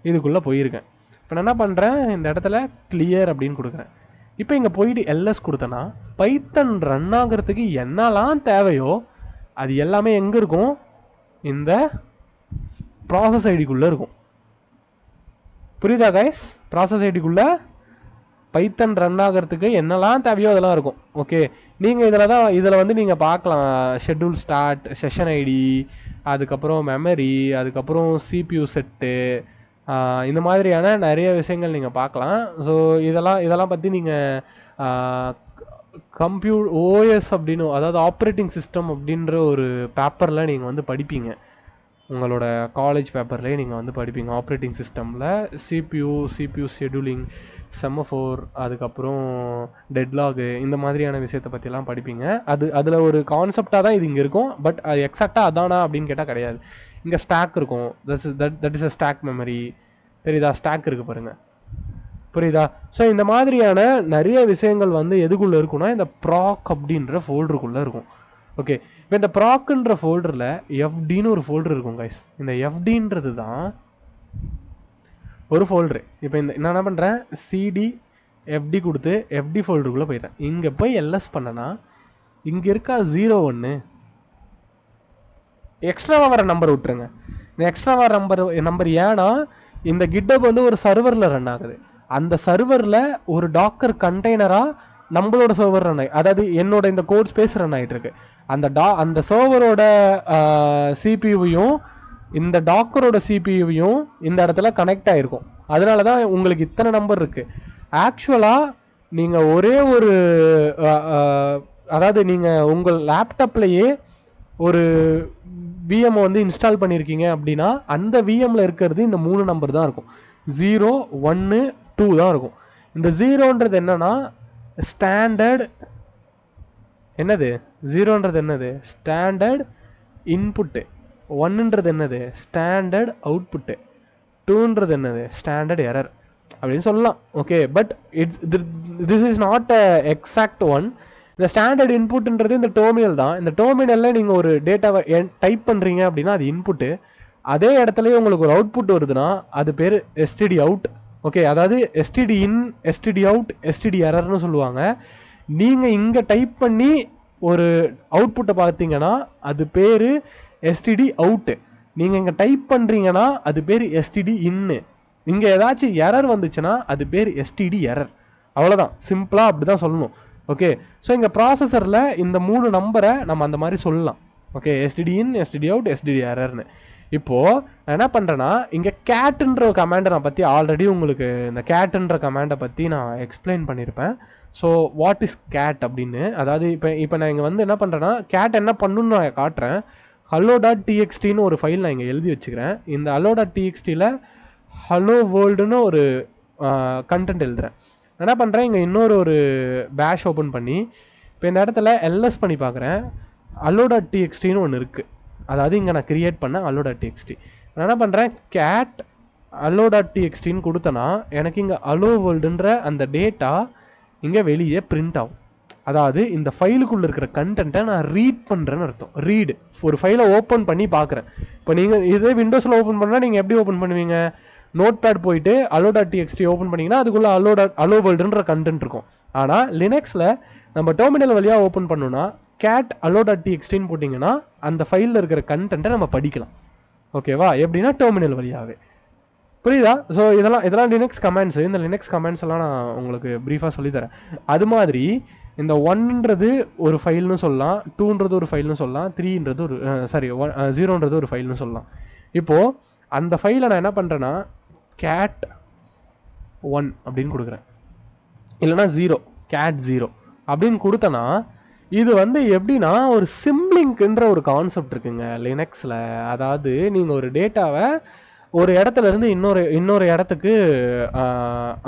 இதுக்குள்ளே போயிருக்கேன். இப்போ நான் என்ன பண்ணுறேன், இந்த இடத்துல கிளியர் அப்படின்னு கொடுக்குறேன். இப்போ இங்கே போயிட்டு எல்எஸ் கொடுத்தேன்னா பைத்தன் ரன் ஆகிறதுக்கு என்னெல்லாம் தேவையோ அது எல்லாமே எங்கே இருக்கும், இந்த ப்ராசஸ் ஐடிக்குள்ளே இருக்கும். புரியுதா கைஸ்? ப்ராசஸ் ஐடிக்குள்ளே பைத்தன் ரன் ஆகிறதுக்கு என்னெல்லாம் தேவையோ அதெல்லாம் இருக்கும். ஓகே, நீங்கள் இதில் வந்து நீங்கள் பார்க்கலாம் ஷெட்யூல் ஸ்டார்ட், செஷன் ஐடி, அதுக்கப்புறம் மெமரி, அதுக்கப்புறம் சிபியூ செட்டு, இந்த மாதிரியான நிறைய விஷயங்கள் நீங்கள் பார்க்கலாம். ஸோ இதெல்லாம் பற்றி நீங்கள் ஓஎஸ் அப்படின்னு, அதாவது ஆப்ரேட்டிங் சிஸ்டம் அப்படின்ற ஒரு பேப்பரில் நீங்கள் வந்து படிப்பீங்க. உங்களோட காலேஜ் பேப்பர்லேயே நீங்கள் வந்து படிப்பீங்க. ஆப்ரேட்டிங் சிஸ்டமில் சிபியூ ஷெட்யூலிங், செமஃபோர், அதுக்கப்புறம் டெட்லாகு, இந்த மாதிரியான விஷயத்தை பற்றிலாம் படிப்பீங்க. அதில் ஒரு கான்செப்டாக தான் இது இங்கே இருக்கும். பட் அது எக்ஸாக்டாக அதானா அப்படின்னு கேட்டால் கிடையாது. இங்கே ஸ்டாக் இருக்கும். That is a stack memory. தெரியுதா? ஸ்டாக் இருக்குது பாருங்கள். புரியுதா? ஸோ இந்த மாதிரியான நிறைய விஷயங்கள் வந்து எதுக்குள்ளே இருக்குன்னா இந்த ப்ராக் அப்படின்ற ஃபோல்டருக்குள்ளே இருக்கும். ஓகே, இப்போ இந்த ப்ராக்குன்ற ஃபோல்டரில் எஃப்டின்னு ஒரு ஃபோல்டர் இருக்கும் கைஸ். இந்த எஃப்டின்றது தான் ஒரு ஃபோல்டரு. இப்போ நான் என்ன பண்ணுறேன், சிடி எஃப்டி கொடுத்து எஃப்டி ஃபோல்டருக்குள்ளே போயிட்டேன். இங்கே போய் எல்எஸ் பண்ணனா இங்கே இருக்கா 01 எக்ஸ்ட்ராவாக வர நம்பர் விட்டுருங்க. இந்த எக்ஸ்ட்ராவாக நம்பர் ஏன்னா இந்த கிட்டப் வந்து ஒரு சர்வரில் ரன் ஆகுது. அந்த சர்வரில் ஒரு டாக்கர் கண்டெய்னராக நம்மளோட சர்வர் ரன் ஆகி, அதாவது என்னோட இந்த கோட் ஸ்பேஸ் ரன் ஆகிட்டு இருக்கு. அந்த சர்வரோட சிபியூவையும் இந்த டாக்கரோட சிபியூவையும் இந்த இடத்துல கனெக்ட் ஆகிருக்கும். அதனால தான் உங்களுக்கு இத்தனை நம்பர் இருக்குது. ஆக்சுவலாக நீங்கள் ஒரே ஒரு அதாவது நீங்கள் உங்கள் லேப்டாப்லேயே ஒரு விஎம் வந்து இன்ஸ்டால் பண்ணியிருக்கீங்க அப்படின்னா அந்த விஎம்மில் இருக்கிறது இந்த 3 நம்பர் தான் இருக்கும். 0, 1, 2 தான் இருக்கும். இந்த 0ன்றது என்னன்னா ஸ்டாண்டர்ட், என்னது 0ன்றது என்னது ஸ்டாண்டர்ட் இன்புட்டு, 1ன்றது என்னது ஸ்டாண்டர்ட் அவுட்புட்டு, 2ன்றது என்னது ஸ்டாண்டர்ட் எரர் அப்படின்னு சொல்லலாம். Okay, but this is not a exact one. இந்த ஸ்டாண்டர்ட் இன்புட்ன்றது இந்த டெர்மினல் தான். இந்த டெர்மினலில் நீங்கள் ஒரு டேட்டாவை டைப் பண்ணுறீங்க அப்படின்னா அது இன்புட்டு. அதே இடத்துலையே உங்களுக்கு ஒரு அவுட்புட் வருதுன்னா அது பேர் எஸ்டிடி அவுட். ஓகே, அதாவது எஸ்டிடி இன், எஸ்டிடி அவுட், எஸ்டிடி எரர்னு சொல்லுவாங்க. நீங்கள் இங்கே டைப் பண்ணி ஒரு அவுட்புட்டை பார்த்தீங்கன்னா அது பேர் எஸ்டிடி அவுட்டு. நீங்கள் இங்கே டைப் பண்ணுறீங்கன்னா அது பேர் எஸ்டிடி இன்னு. இங்கே ஏதாச்சும் எரர் வந்துச்சுன்னா அது பேர் எஸ்டிடி எரர். அவ்வளோதான், சிம்பிளாக அப்படி தான் சொல்லணும். ஓகே, ஸோ இங்கே ப்ராசஸரில் இந்த 3 நம்பரை நம்ம அந்த மாதிரி சொல்லலாம். ஓகே, எஸ்டிடி இன், எஸ்டிடி அவுட், எஸ்டிடி எரர்னு. இப்போது நான் என்ன பண்ணுறேன்னா இங்கே கேட்டுன்ற கமாண்டை நான் பற்றி ஆல்ரெடி உங்களுக்கு இந்த கேட்டுன்ற கமாண்டை பற்றி நான் எக்ஸ்பிளைன் பண்ணியிருப்பேன். ஸோ வாட் இஸ் கேட் அப்படின்னு, அதாவது இப்போ நான் இங்கே வந்து என்ன பண்ணுறேன்னா கேட் என்ன பண்ணுன்னு நான் காட்டுறேன். hello.txt ஒரு ஃபைல் நான் இங்கே எழுதி வச்சுக்கிறேன். இந்த hello.txt ஹலோ வேர்ல்டுன்னு ஒரு கண்டென்ட் எழுதுறேன். என்ன பண்ணுறேன், இங்கே இன்னொரு பேஷ் ஓப்பன் பண்ணி இப்போ இந்த இடத்துல எல்எஸ் பண்ணி பார்க்குறேன். allo.txt ஒன்று இருக்குது. அதாவது இங்கே நான் கிரியேட் பண்ண allo.txt. நான் என்ன பண்ணுறேன், கேட் allo.txt கொடுத்தனா எனக்கு இங்கே allo worldன்ற அந்த டேட்டா இங்கே வெளியே பிரிண்ட் ஆகும். அதாவது இந்த ஃபைலுக்குள்ளே இருக்கிற கண்டென்ட்டை நான் ரீட் பண்ணுறேன்னு அர்த்தம். ரீடு, ஒரு ஃபைலை ஓப்பன் பண்ணி பார்க்குறேன். இப்போ நீங்கள் இதே விண்டோஸில் ஓப்பன் பண்ணால் நீங்கள் எப்படி ஓப்பன் பண்ணுவீங்க, நோட் பேட் போயிட்டு allo.txt ஓப்பன் பண்ணிங்கன்னா அதுக்குள்ளே allo worldன்ற கண்டென்ட் இருக்கும். ஆனால் லினக்ஸில் நம்ம டெர்மினல் வழியாக ஓப்பன் பண்ணோன்னா கேட் allo.txt போட்டிங்கன்னா அந்த ஃபைலில் இருக்கிற கண்டென்ட்டை நம்ம படிக்கலாம். ஓகேவா, எப்படின்னா டெர்மினல் வழியாகவே. புரியுதா? ஸோ இதெல்லாம் லினக்ஸ் கமெண்ட்ஸு. இந்த லினக்ஸ் கமெண்ட்ஸ் எல்லாம் நான் உங்களுக்கு ப்ரீஃபாக சொல்லித்தரேன். அது மாதிரி இந்த 1ன்றது ஒரு ஃபைல்னு சொல்லலாம், 2ன்றது ஒரு ஃபைல்னு சொல்லலாம், 3ன்றது ஒரு 0ன்றது ஒரு ஃபைல்னு சொல்லலாம். இப்போது அந்த ஃபைலை நான் என்ன பண்ணுறேன்னா cat 1 அப்படின்னு கொடுக்குறேன், இல்லைனா 0 cat 0 அப்படின்னு கொடுத்தனா இது வந்து எப்படின்னா ஒரு சிம்லிங்க்ன்ற ஒரு கான்செப்ட் இருக்குங்க லினக்ஸில். அதாவது நீங்கள் ஒரு டேட்டாவை ஒரு இடத்துல இருந்து இன்னொரு இடத்துக்கு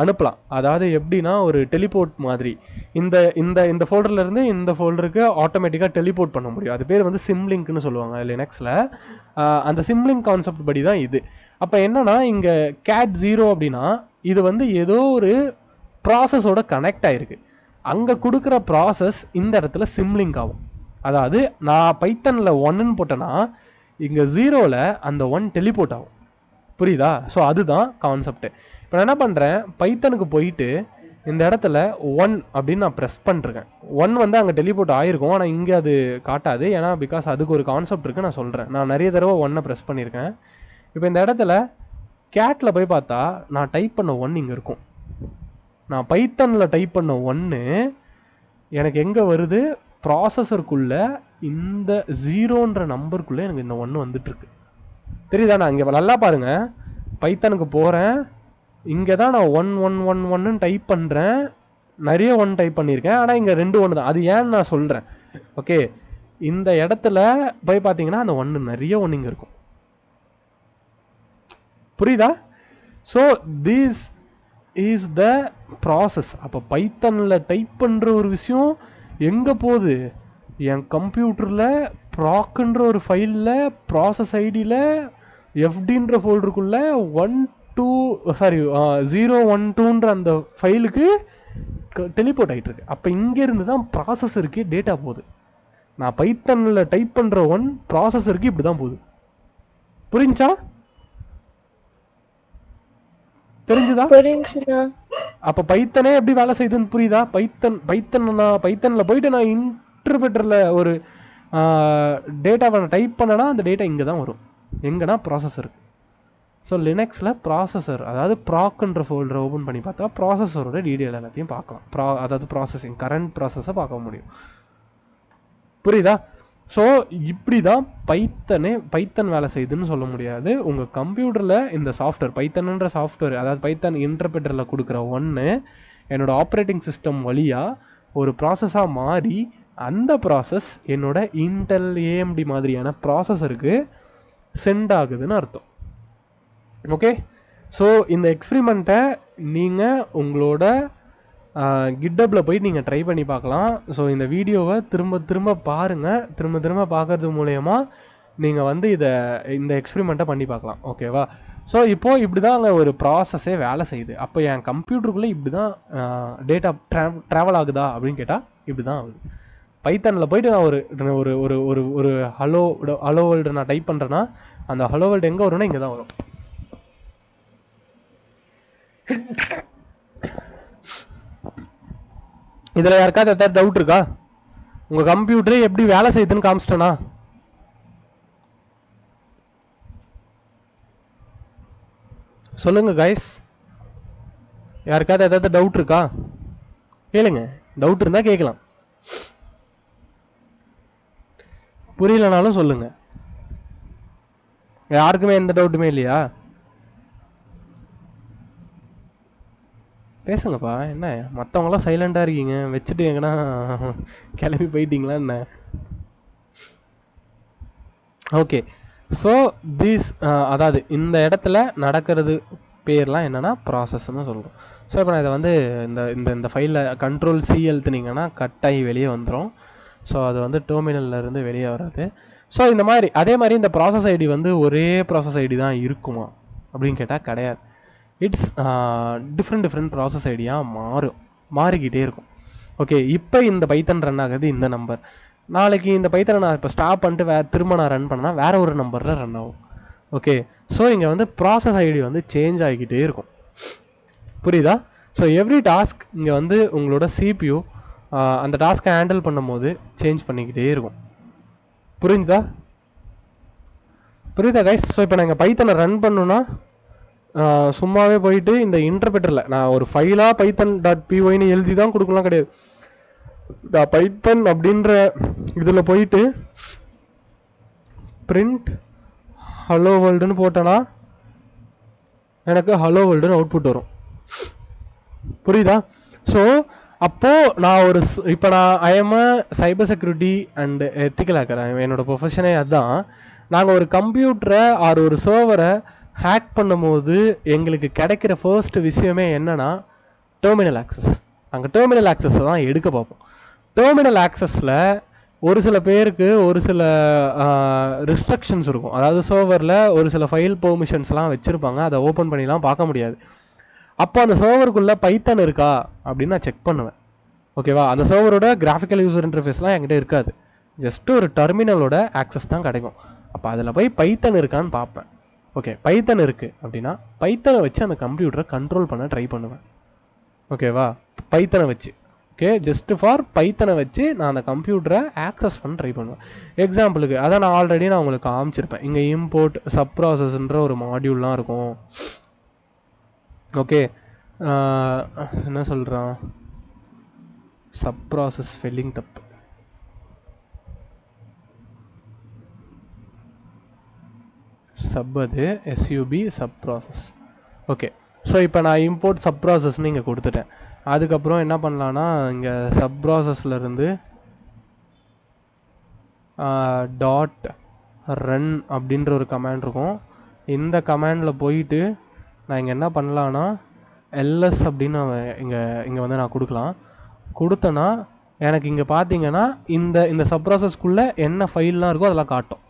அனுப்பலாம். அதாவது எப்படின்னா ஒரு டெலிபோர்ட் மாதிரி இந்த இந்த இந்த ஃபோல்டர்லேருந்து இந்த ஃபோல்டருக்கு ஆட்டோமேட்டிக்காக டெலிபோர்ட் பண்ண முடியும். அது பேர் வந்து சிம்லிங்க்னு சொல்லுவாங்க லினக்ஸில். அந்த சிம்லிங்க் கான்செப்ட் படி தான் இது. அப்போ என்னன்னா இங்கே cat 0 அப்படின்னா இது வந்து ஏதோ ஒரு ப்ராசஸோட கனெக்ட் ஆகிருக்கு. அங்கே கொடுக்குற ப்ராசஸ் இந்த இடத்துல சிம்லிங்க் ஆகும். அதாவது நான் பைத்தனில் 1ன்னு போட்டேன்னா இங்கே 0ல் அந்த 1 டெலிபோர்ட் ஆகும். புரியுதா? ஸோ அதுதான் கான்செப்ட்டு. இப்போ நான் என்ன பண்ணுறேன், பைத்தனுக்கு போயிட்டு இந்த இடத்துல 1 அப்படின்னு நான் ப்ரெஸ் பண்ணிருக்கேன். 1 வந்து அங்கே டெலிபோர்ட் ஆகிருக்கும், ஆனால் இங்கே அது காட்டாது. ஏன்னா பிகாஸ் அதுக்கு ஒரு கான்செப்ட் இருக்குது, நான் சொல்கிறேன். நான் நிறைய தடவை 1 ப்ரெஸ் பண்ணியிருக்கேன். இப்போ இந்த இடத்துல கேட்டில் போய் பார்த்தா நான் டைப் பண்ண 1 இங்கே இருக்கும். நான் பைத்தனில் டைப் பண்ண 1 எனக்கு எங்கே வருது, ப்ராசஸருக்குள்ளே இந்த 0ன்ற நம்பருக்குள்ளே எனக்கு இந்த 1 வந்துட்டுருக்கு. தெரியுதா? நான் இங்கே நல்லா பாருங்கள், பைத்தனுக்கு போகிறேன், இங்கே தான் நான் 1 டைப் பண்ணுறேன். நிறைய 1 டைப் பண்ணியிருக்கேன், ஆனால் இங்கே 2 1 தான். அது ஏன்னு நான் சொல்கிறேன். ஓகே, இந்த இடத்துல போய் பார்த்தீங்கன்னா அந்த 1 நிறைய 1 இங்கே இருக்கும். புரியுதா? So this is the process. அப்போ பைத்தனில் டைப் பண்ணுற ஒரு விஷயம் எங்கே போகுது, என் கம்ப்யூட்டரில் ப்ராக்குன்ற ஒரு ஃபைலில் ப்ராசஸ் ஐடியில் எஃப்டின்ற ஃபோல்டருக்குள்ளே 012ன்ற அந்த ஃபைலுக்கு டெலிபோர்ட் ஆகிட்டுருக்கு. அப்போ இங்கேருந்து தான் ப்ராசஸருக்கு டேட்டா போகுது. நான் பைத்தனில் டைப் பண்ணுற 1 ப்ராசஸருக்கு இப்படி தான் போகுது. புரிஞ்சா? தெரிஞ்சுதா? அப்போ பைத்தனே எப்படி வேலை செய்யுதுன்னு புரியுதா? பைத்தனில் போயிட்டு நான் இன்டர்பிரட்டரில் ஒரு டேட்டாவை நான் டைப் பண்ணனா அந்த டேட்டா இங்கே தான் வரும். எங்கன்னா ப்ராசஸருக்கு. ஸோ லினக்ஸில் ப்ராசஸர், அதாவது ப்ராக்குன்ற ஃபோல்டரை ஓப்பன் பண்ணி பார்த்தா ப்ராசஸரோட டீட்டெயில் எல்லாத்தையும் பார்க்கலாம். அதாவது ப்ராசஸிங் கரண்ட் ப்ராசஸை பார்க்க முடியும். புரியுதா? ஸோ இப்படி தான் பைத்தன் வேலை செய்யுதுன்னு சொல்ல முடியாது. உங்கள் கம்ப்யூட்டரில் இந்த சாஃப்ட்வேர் பைத்தன்ன்ற சாஃப்ட்வேர், அதாவது பைத்தன் இன்டர்பிரட்டரில் கொடுக்குற 1 என்னோடய ஆப்ரேட்டிங் சிஸ்டம் வழியாக ஒரு ப்ராசஸாக மாறி அந்த ப்ராசஸ் என்னோட இன்டெல் ஏஎம்டி மாதிரியான ப்ராசஸருக்கு சென்ட் ஆகுதுன்னு அர்த்தம். ஓகே, ஸோ இந்த எக்ஸ்பிரிமெண்ட்டை நீங்கள் உங்களோட கிட்டப்பில் போய் நீங்கள் ட்ரை பண்ணி பார்க்கலாம். ஸோ இந்த வீடியோவை திரும்ப பாருங்கள். திரும்ப பார்க்கறது மூலயமா நீங்கள் வந்து இந்த எக்ஸ்பிரிமெண்ட்டை பண்ணி பார்க்கலாம். ஓகேவா? ஸோ இப்போது இப்படி தான் அங்கே ஒரு ப்ராசஸே வேலை செய்யுது. அப்போ என் கம்ப்யூட்டருக்குள்ளே இப்படி தான் டேட்டா ட்ராவல் ஆகுதா அப்படின்னு கேட்டால் இப்படி தான் ஆகுது. பைத்தனில் போயிட்டு நான் ஒரு ஒரு ஒரு ஒரு ஹலோ வேர்ல்டு நான் டைப் பண்ணுறேன்னா அந்த ஹலோ வேர்ல்டு எங்கே வரும்னா இங்கே தான் வரும். இதில் யாருக்காவது ஏதாவது டவுட் இருக்கா? உங்கள் கம்ப்யூட்டரே எப்படி வேலை செய்யுதுன்னு காமிச்சிட்டேனா? சொல்லுங்க கைஸ், யாருக்காவது ஏதாவது டவுட் இருக்கா? கேளுங்க, டவுட் இருந்தால் கேட்கலாம். புரியலனாலும் சொல்லுங்க. யாருக்குமே எந்த டவுட்டுமே இல்லையா? பேசுங்கப்பா. என்ன மற்றவங்களாம் சைலண்டாக இருக்கீங்க, வச்சுட்டு எங்கன்னா கிளம்பி போயிட்டீங்களா என்ன? ஓகே, ஸோ அதாவது இந்த இடத்துல நடக்கிறது பேர்லாம் என்னென்னா ப்ராசஸ்ன்னு சொல்கிறோம். ஸோ இப்போ நான் இதை வந்து இந்த இந்த இந்த ஃபைலில் Ctrl+C அழுத்துனீங்கன்னா கட் ஆகி வெளியே வந்துடும். ஸோ அது வந்து டெர்மினல்லேருந்து வெளியே வராது. ஸோ இந்த மாதிரி அதே மாதிரி இந்த ப்ராசஸ் ஐடி வந்து ஒரே ப்ராசஸ் ஐடி தான் இருக்குமா அப்படின்னு கேட்டால் கிடையாது. இட்ஸ் டிஃப்ரெண்ட் ப்ராசஸ் ஐடியாக மாறிக்கிட்டே இருக்கும். ஓகே, இப்போ இந்த பைத்தன் ரன் ஆகுது இந்த நம்பர். நாளைக்கு இந்த பைத்தனை நான் இப்போ ஸ்டாப் பண்ணிட்டு திரும்ப நான் ரன் பண்ணால் வேறு ஒரு நம்பரில் ரன் ஆகும். ஓகே, ஸோ இங்கே வந்து ப்ராசஸ் ஐடி வந்து சேஞ்ச் ஆகிக்கிட்டே இருக்கும். புரியுதா? ஸோ எவ்ரி டாஸ்க் இங்கே வந்து உங்களோட CPU அந்த டாஸ்க்கை ஹேண்டில் பண்ணும் போது சேஞ்ச் பண்ணிக்கிட்டே இருக்கும். புரியுதா கைஸ்? ஸோ இப்போ நாங்கள் பைத்தனை ரன் பண்ணோன்னா சும்மாவே போயிட்டு இந்த இன்டர்பிரட்டரில் நான் ஒரு ஃபைலாக python.pyன்னு எழுதி தான் கொடுக்கலாம் கிடையாது. பைத்தன் அப்படின்ற இதில் போயிட்டு பிரிண்ட் ஹலோ வேர்ல்டுன்னு போட்டேன்னா எனக்கு ஹலோ வேர்ல்டுன்னு அவுட்புட் வரும். புரியுதா? ஸோ அப்போது நான் இப்போ நான் I'm cyber security and ethical hacker, என்னோட ப்ரொஃபஷனே அதுதான். நாங்கள் ஒரு கம்ப்யூட்டரை ஒரு சர்வரை ஹேக் பண்ணும்போது எங்களுக்கு கிடைக்கிற ஃபர்ஸ்ட் விஷயமே என்னென்னா டெர்மினல் ஆக்சஸ். நாங்கள் டெர்மினல் ஆக்சஸை தான் எடுக்க பார்ப்போம். டெர்மினல் ஆக்சஸில் ஒரு சில பேருக்கு ஒரு சில ரெஸ்ட்ரிக்ஷன்ஸ் இருக்கும். அதாவது சர்வரில் ஒரு சில ஃபைல் பெர்மிஷன்ஸ்லாம் வச்சுருப்பாங்க, அதை ஓப்பன் பண்ணிலாம் பார்க்க முடியாது. அப்போ அந்த சர்வருக்குள்ளே பைத்தன் இருக்கா அப்படின்னு நான் செக் பண்ணுவேன். ஓகேவா? அந்த சர்வரோட கிராஃபிக்கல் யூசர் இன்டர்ஃபேஸ்லாம் என்கிட்ட இருக்காது, ஜஸ்ட்டு ஒரு டெர்மினலோட ஆக்சஸ் தான் கிடைக்கும். அப்போ அதில் போய் பைத்தன் இருக்கான்னு பார்ப்பேன். ஓகே, பைத்தன் இருக்குது அப்படின்னா பைத்தனை வச்சு அந்த கம்ப்யூட்டரை கண்ட்ரோல் பண்ண ட்ரை பண்ணுவேன். ஓகேவா? பைத்தனை வச்சு ஜஸ்ட் ஃபார் பைத்தனை வச்சு நான் அந்த கம்ப்யூட்டரை ஆக்சஸ் பண்ண ட்ரை பண்ணுவேன். எக்ஸாம்பிளுக்கு அதான் நான் ஆல்ரெடி உங்களுக்கு காமிச்சிருப்பேன். இங்கே இம்போர்ட் சப் ப்ராசஸ்ன்ற ஒரு மாடியூல்லாம் இருக்கும். ஓகே, என்ன சொல்கிறான், சப் ப்ராசஸ் ஸ்பெல்லிங் தப்பு. அது SUB sub process. Okay, so இப்போ நான் இம்போர்ட் சப் ப்ராசஸ்ன்னு இங்கே கொடுத்துட்டேன். அதுக்கப்புறம் என்ன பண்ணலான்னா இங்கே சப் ப்ராசஸ்லேருந்து .run அப்படின்ற ஒரு கமாண்ட் இருக்கும். இந்த கமாண்டில் போயிட்டு நான் இங்கே என்ன பண்ணலான்னா LS அப்படின்னு இங்கே வந்து நான் கொடுத்தேன்னா எனக்கு இங்கே பார்த்தீங்கன்னா இந்த சப் ப்ராசஸ்க்குள்ளே என்ன ஃபைல்லாம் இருக்கோ அதெல்லாம் காட்டும்.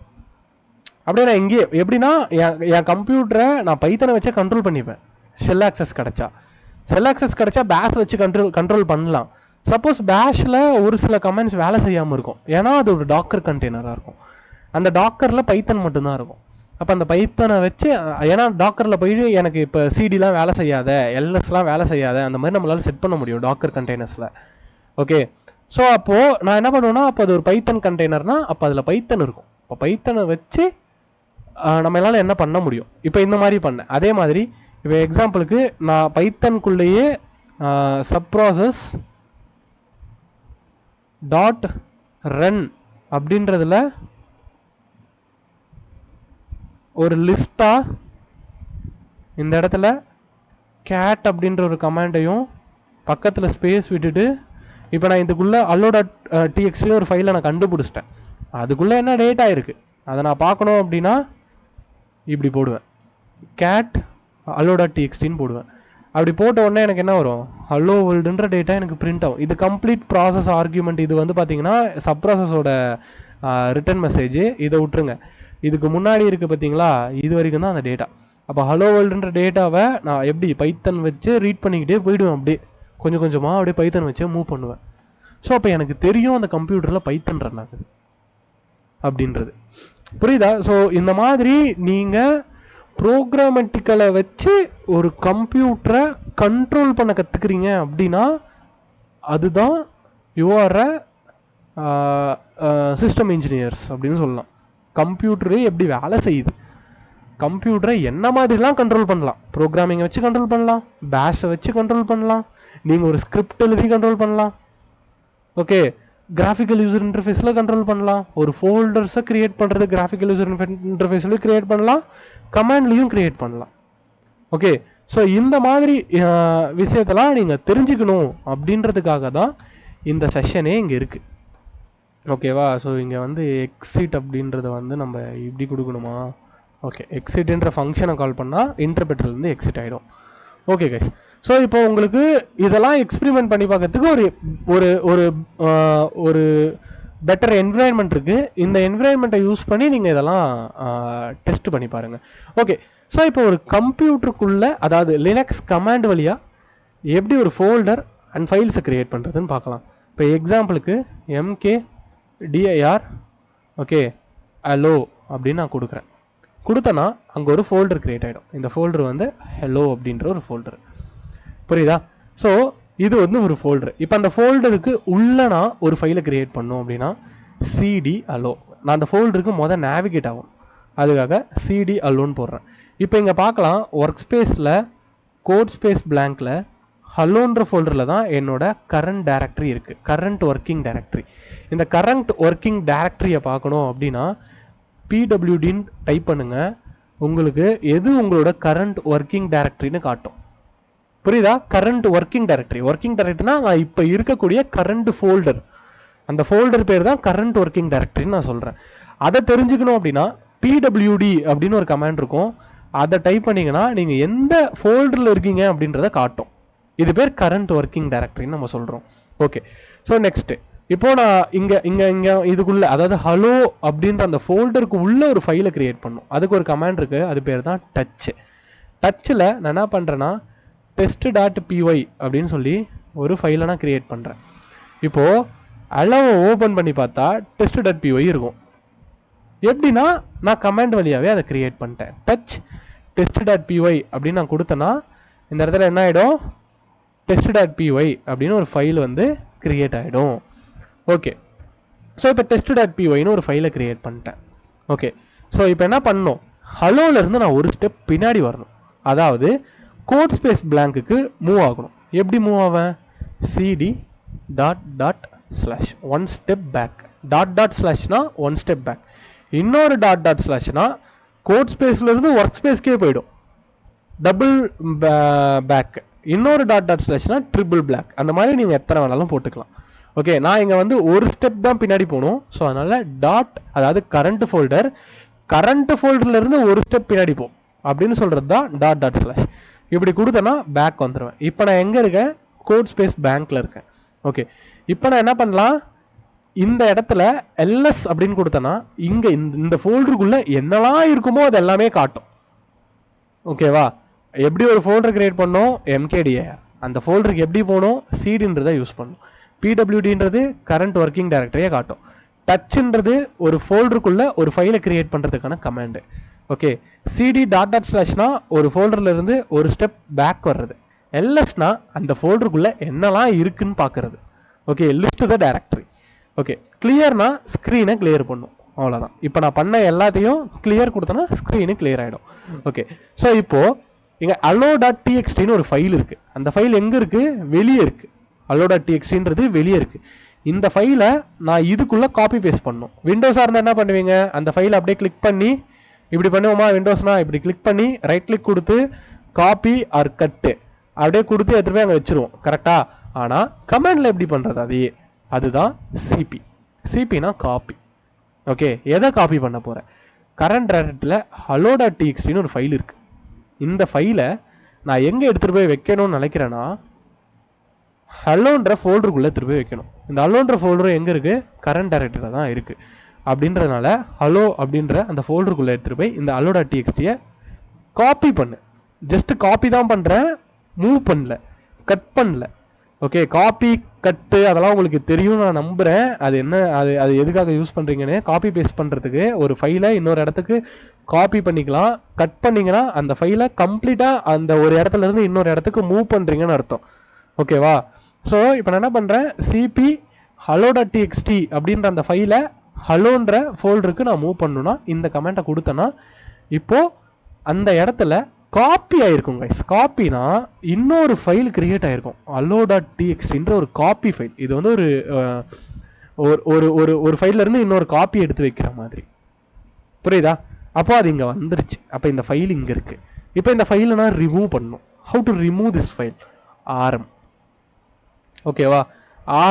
அப்படியே நான் இங்கே எப்படின்னா என் கம்ப்யூட்டரை நான் பைத்தனை வச்சே கண்ட்ரோல் பண்ணிப்பேன். ஷெல் ஆக்சஸ் கிடச்சா பேஷ் வச்சு கண்ட்ரோல் பண்ணலாம். சப்போஸ் பேஷில் ஒரு சில கமெண்ட்ஸ் வேலை செய்யாமல் இருக்கும், ஏன்னா அது ஒரு டாக்கர் கண்டெய்னராக இருக்கும். அந்த டாக்கரில் பைத்தன் மட்டும்தான் இருக்கும். அப்போ அந்த பைத்தனை வச்சு, ஏன்னா டாக்கரில் போயிட்டு எனக்கு இப்போ சிடிலாம் வேலை செய்யாத, எல்எஸ்லாம் வேலை செய்யாத, அந்த மாதிரி நம்மளால் செட் பண்ண முடியும் டாக்கர் கண்டெய்னர்ஸில். ஓகே, ஸோ அப்போது நான் என்ன பண்ணுவேன்னா, அப்போ அது ஒரு பைத்தன் கண்டெய்னர்னால் அப்போ அதில் பைத்தன் இருக்கும். இப்போ பைத்தனை வச்சு நம்மளால் என்ன பண்ண முடியும், இப்போ இந்த மாதிரி பண்ணேன். அதே மாதிரி இப்போ எக்ஸாம்பிளுக்கு நான் பைத்தனுக்குள்ளேயே சப் ப்ராசஸ் .run அப்படின்றதுல ஒரு லிஸ்ட்டாக இந்த இடத்துல cat அப்படின்ற ஒரு கமாண்டையும் பக்கத்தில் ஸ்பேஸ் விட்டுட்டு இப்போ நான் இதுக்குள்ளே allo.txt ஒரு ஃபைலை நான் கண்டுபிடிச்சிட்டேன். அதுக்குள்ளே என்ன டேட்டா இருக்குது அதை நான் பார்க்கணும் அப்படின்னா இப்படி போடுவேன், cat allo.txtன்னு போடுவேன். அப்படி போட்ட உடனே எனக்கு என்ன வரும், ஹலோ வேர்ல்டுன்ற டேட்டா எனக்கு பிரிண்ட் ஆகும். இது கம்ப்ளீட் ப்ராசஸ் ஆர்கியூமெண்ட். இது வந்து பார்த்தீங்கன்னா சப் ப்ராசஸோட ரிட்டர்ன் மெசேஜ். இதை விட்டுருங்க, இதுக்கு முன்னாடி இருக்குது பார்த்தீங்களா, இது வரைக்கும் தான் அந்த டேட்டா. அப்போ ஹலோ வேர்ல்டுன்ற டேட்டாவை நான் எப்படி பைத்தன் வச்சு ரீட் பண்ணிக்கிட்டே போயிடுவேன். அப்படியே கொஞ்சம் கொஞ்சமாக அப்படியே பைத்தன் வச்சே மூவ் பண்ணுவேன். ஸோ அப்போ எனக்கு தெரியும் அந்த கம்ப்யூட்டரில் பைத்தன் ரன் ஆகுது அப்படின்றது. புரியுதா? ஸோ இந்த மாதிரி நீங்கள் ப்ரோக்ராமெட்டிக்கலை வச்சு ஒரு கம்ப்யூட்டரை கண்ட்ரோல் பண்ண கற்றுக்குறீங்க அப்படின்னா அதுதான் யூஆர் சிஸ்டம் இன்ஜினியர்ஸ் அப்படின்னு சொல்லலாம். கம்ப்யூட்டரே எப்படி வேலை செய்யுது, கம்ப்யூட்டரை என்ன மாதிரிலாம் கண்ட்ரோல் பண்ணலாம், ப்ரோக்ராமிங்கை வச்சு கண்ட்ரோல் பண்ணலாம், பேஷை வச்சு கண்ட்ரோல் பண்ணலாம், நீங்கள் ஒரு ஸ்கிரிப்ட் எழுதி கண்ட்ரோல் பண்ணலாம். ஓகே, கிராஃபிக்கல் யூசர் இன்டர்ஃபேஸில் கண்ட்ரோல் பண்ணலாம், ஒரு ஃபோல்டர்ஸை க்ரியேட் பண்ணுறது கிராஃபிக்கல் யூசர் இன்டர்ஃபேஸ்லையும் க்ரியேட் பண்ணலாம், கமாண்ட்லேயும் க்ரியேட் பண்ணலாம். ஓகே, ஸோ இந்த மாதிரி விஷயத்தெல்லாம் நீங்கள் தெரிஞ்சுக்கணும் அப்படின்றதுக்காக தான் இந்த செஷனே இங்கே இருக்குது. ஓகேவா? ஸோ இங்கே வந்து எக்ஸிட் அப்படின்றத வந்து நம்ம இப்படி கொடுக்கணுமா, ஓகே, எக்ஸிட்ன்ற ஃபங்க்ஷனை கால் பண்ணால் இன்டர்பிரட்டர்லேருந்து எக்ஸிட் ஆகிடும். ஓகே கைஸ், ஸோ இப்போ உங்களுக்கு இதெல்லாம் எக்ஸ்பிரிமெண்ட் பண்ணி பார்க்கறதுக்கு ஒரு ஒரு ஒரு ஒரு பெட்டர் என்விரான்மெண்ட் இருக்குது. இந்த என்விரான்மெண்ட்டை யூஸ் பண்ணி நீங்கள் இதெல்லாம் டெஸ்ட் பண்ணி பாருங்கள். ஓகே, ஸோ இப்போ ஒரு கம்ப்யூட்டருக்குள்ளே, அதாவது லினக்ஸ் கமாண்ட் வழியாக எப்படி ஒரு ஃபோல்டர் அண்ட் ஃபைல்ஸை க்ரியேட் பண்ணுறதுன்னு பார்க்கலாம். இப்போ எக்ஸாம்பிளுக்கு MKDIR ஓகே ஹலோ அப்படின்னு நான் கொடுத்தேன்னா அங்கே ஒரு ஃபோல்டர் க்ரியேட் ஆகிடும். இந்த ஃபோல்டர் வந்து ஹலோ அப்படின்ற ஒரு ஃபோல்டர். புரியுதா? ஸோ இது வந்து ஒரு ஃபோல்டர். இப்போ அந்த ஃபோல்டருக்கு உள்ளே நான் ஒரு ஃபைலை க்ரியேட் பண்ணோம் அப்படின்னா CD ஹலோ, நான் அந்த ஃபோல்டருக்கு நேவிகேட் ஆகும், அதுக்காக CD ஹலோன்னு போடுறேன். இப்போ இங்கே பார்க்கலாம், ஒர்க் ஸ்பேஸில் கோட் ஸ்பேஸ் பிளாங்க்கில் ஹலோன்ற ஃபோல்டரில் தான் என்னோட கரண்ட் டைரக்டரி இருக்குது, கரண்ட் ஒர்க்கிங் டைரக்டரி. இந்த கரண்ட் ஒர்க்கிங் டைரக்டரியை பார்க்கணும் அப்படின்னா PWDன்னு டைப் பண்ணுங்கள், உங்களுக்கு எது உங்களோட கரண்ட் ஒர்க்கிங் டைரக்டரின்னு காட்டும். புரியுதா? கரண்ட் ஒர்க்கிங் டைரக்டரினா நான் இப்போ இருக்கக்கூடிய கரண்ட் ஃபோல்டர், அந்த ஃபோல்டர் பேர் தான் கரண்ட் ஒர்க்கிங் டைரக்டரின்னு நான் சொல்கிறேன். அதை தெரிஞ்சுக்கணும் அப்படின்னா PWD அப்படின்னு ஒரு கமாண்ட் இருக்கும், அதை டைப் பண்ணிங்கன்னா நீங்கள் எந்த ஃபோல்டரில் இருக்கீங்க அப்படின்றத காட்டும். இது பேர் கரண்ட் ஒர்க்கிங் டைரக்டரின்னு நம்ம சொல்கிறோம். ஓகே, ஸோ நெக்ஸ்ட்டு இப்போ நான் இங்கே இதுக்குள்ளே, அதாவது ஹலோ அப்படின்ற அந்த ஃபோல்டருக்கு உள்ளே ஒரு ஃபைலை க்ரியேட் பண்ணும். அதுக்கு ஒரு கமாண்ட் இருக்குது, அது பேர் தான் டச்சில் நான் என்ன பண்ணுறேன்னா test.py அப்படின்னு சொல்லி ஒரு ஃபைலை நான் க்ரியேட் பண்ணுறேன். இப்போது அளவை ஓப்பன் பண்ணி பார்த்தா test.py இருக்கும். எப்படின்னா நான் கமாண்ட் வழியாகவே அதை க்ரியேட் பண்ணிட்டேன். test.py அப்படின்னு நான் கொடுத்தேன்னா இந்த இடத்துல என்ன ஆகிடும், test.py அப்படின்னு ஒரு ஃபைல் வந்து க்ரியேட் ஆகிடும். ஓகே, ஸோ இப்போ test.pyன்னு ஒரு ஃபைலை க்ரியேட் பண்ணிட்டேன். ஓகே, ஸோ இப்போ என்ன பண்ணணும், ஹலோலேருந்து நான் ஒரு ஸ்டெப் பின்னாடி வரணும், அதாவது கோட் ஸ்பேஸ் பிளாங்க்குக்கு மூவ் ஆகணும். எப்படி மூவ் ஆவேன், CD./, ஒன் ஸ்டெப் பேக், ./னா ஒன் ஸ்டெப் பேக், இன்னொரு ./னா கோட் ஸ்பேஸ்லேருந்து ஒர்க் ஸ்பேஸ்க்கே போயிடும், டபுள் பேக், இன்னொரு ./னா ட்ரிபிள் பேக். அந்த மாதிரி நீங்கள் எத்தனை வேணாலும் போட்டுக்கலாம். ஓகே, நான் இங்கே வந்து ஒரு ஸ்டெப் தான் பின்னாடி போகணும். ஸோ அதனால் அதாவது கரண்ட் ஃபோல்டர்லேருந்து ஒரு ஸ்டெப் பின்னாடி போ அப்படின்னு சொல்கிறது தான் ./. இப்படி கொடுத்தேன்னா பேக் வந்துடுவேன். இப்போ நான் எங்கே இருக்கேன், கோட் ஸ்பேஸ் பேங்க்கில் இருக்கேன். ஓகே, இப்போ நான் என்ன பண்ணலாம், இந்த இடத்துல LS அப்படின்னு கொடுத்தேன்னா இங்கே இந்த ஃபோல்டருக்குள்ளே என்னெல்லாம் இருக்குமோ அது எல்லாமே காட்டும். ஓகேவா? எப்படி ஒரு ஃபோல்டர் க்ரியேட் பண்ணோம், MKDIR, அந்த ஃபோல்டருக்கு எப்படி போகணும், CDன்றதை யூஸ் பண்ணணும். PWDன்றது கரண்ட் ஒர்க்கிங் டைரக்டரியை காட்டும். டச்ன்றது ஒரு ஃபோல்டருக்குள்ளே ஒரு ஃபைலை க்ரியேட் பண்ணுறதுக்கான கமாண்டு. ஓகே, CD./னா ஒரு ஃபோல்டர்லேருந்து ஒரு ஸ்டெப் பேக் வர்றது. LSனா அந்த ஃபோல்டருக்குள்ளே என்னெல்லாம் இருக்குன்னு பார்க்குறது. Okay, list the directory. Okay, கிளியர்னா ஸ்க்ரீனை கிளியர் பண்ணும், அவ்வளோதான். இப்போ நான் பண்ண எல்லாத்தையும் கிளியர் கொடுத்தேன்னா ஸ்க்ரீனு கிளியர் ஆகிடும். ஓகே, ஸோ இப்போது இங்கே allo.txtன்னு ஒரு ஃபைல் இருக்குது. அந்த ஃபைல் எங்கே இருக்குது, வெளியே இருக்குது. allo.txtன்றது வெளியே இருக்குது. இந்த ஃபைலை நான் இதுக்குள்ளே காப்பி பேஸ்ட் பண்ணணும். விண்டோஸாக இருந்தால் என்ன பண்ணுவீங்க, அந்த ஃபைலை அப்படியே கிளிக் பண்ணி இப்படி பண்ணுவோமா, விண்டோஸ்னா இப்படி கிளிக் பண்ணி ரைட் கிளிக் கொடுத்து காப்பி ஆர் கட்டு அப்படியே கொடுத்து எடுத்துகிட்டு போய் அங்கே வச்சுருவோம், கரெக்டாக? ஆனால் கமாண்டில் எப்படி பண்ணுறது, அதையே அதுதான் சிபினா காப்பி. ஓகே, எதை காப்பி பண்ண போகிறேன், கரண்ட் டைரக்டரியில் allo.txtன்னு ஒரு ஃபைல் இருக்குது. இந்த ஃபைலை நான் எங்கே எடுத்துகிட்டு போய் வைக்கணும்னு நினைக்கிறேன்னா ஹலோன்ற ஃபோல்டருக்குள்ளே எடுத்துகிட்டு போய் வைக்கணும். இந்த ஹலோன்ற ஃபோல்டரும் எங்கே இருக்குது, கரண்ட் டைரக்டரியில் தான் இருக்குது. அப்படின்றதுனால ஹலோ அப்படின்ற அந்த ஃபோல்டருக்குள்ளே எடுத்துகிட்டு போய் இந்த allo.txtயை காப்பி பண்ணு. ஜஸ்ட்டு காப்பி தான் பண்ணுறேன், மூவ் பண்ணல, கட் பண்ணல. ஓகே, காப்பி கட்டு அதெல்லாம் உங்களுக்கு தெரியும் நான் நம்புகிறேன். அது என்ன, அது எதுக்காக யூஸ் பண்ணுறீங்கன்னு. காப்பி பேஸ்ட் பண்ணுறதுக்கு ஒரு ஃபைலை இன்னொரு இடத்துக்கு காப்பி பண்ணிக்கலாம். கட் பண்ணிங்கன்னா அந்த ஃபைலை கம்ப்ளீட்டாக அந்த ஒரு இடத்துலேருந்து இன்னொரு இடத்துக்கு மூவ் பண்ணுறீங்கன்னு அர்த்தம். ஓகேவா? ஸோ இப்போ நான் என்ன பண்ணுறேன், cp allo.txt அப்படின்ற அந்த ஃபைலை ஹலோன்ற ஃபோல்டருக்கு நான் மூவ் பண்ணணுன்னா இந்த கமெண்ட்டை கொடுத்தேன்னா இப்போது அந்த இடத்துல காப்பி ஆகிருக்கும் கைஸ். காப்பினா இன்னொரு ஃபைல் கிரியேட் ஆகிருக்கும், allo.txtன்ற ஒரு காப்பி ஃபைல். இது வந்து ஒரு ஃபைல்லேருந்து இன்னொரு காப்பி எடுத்து வைக்கிற மாதிரி, புரியுதா? அப்போ அது இங்கே வந்துருச்சு. அப்போ இந்த ஃபைல் இங்கே இருக்குது. இப்போ இந்த ஃபைலை நான் ரிமூவ் பண்ணணும். How to remove this file, rm. ஓகேவா?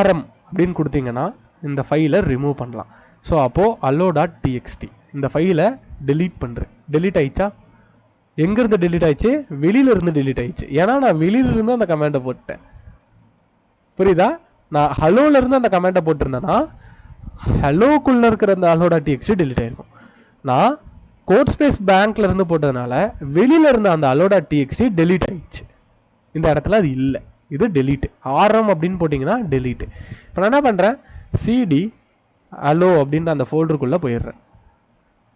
rm அப்படின்னு கொடுத்தீங்கன்னா இந்த ஃபைலை ரிமூவ் பண்ணலாம். ஸோ அப்போது hello.txt இந்த ஃபைலை டெலீட் பண்ணுறேன். டெலீட் ஆயிடுச்சா? எங்கேருந்து டெலீட் ஆயிடுச்சு? வெளியிலேருந்து டெலீட் ஆயிடுச்சு. ஏன்னா நான் வெளியிலேருந்து அந்த கமெண்ட்டை போட்டேன். புரியுதா? நான் ஹலோலேருந்து அந்த கமெண்ட்டை போட்டிருந்தேன்னா ஹலோக்குள்ளே இருக்கிற அந்த hello.txt டெலீட் ஆகிருக்கும். நான் கோட் ஸ்பேஸ் பேங்க்லேருந்து போட்டதுனால வெளியில் இருந்த அந்த hello.txt டெலீட் ஆகிடுச்சு. இந்த இடத்துல அது இல்லை, இது டெலீட்டு. ஆரம் அப்படின்னு போட்டிங்கன்னா டெலீட்டு. இப்போ நான் என்ன பண்ணுறேன், சிடி ஹலோ அப்படின்ற அந்த ஃபோல்டருக்குள்ளே போயிடுறேன்.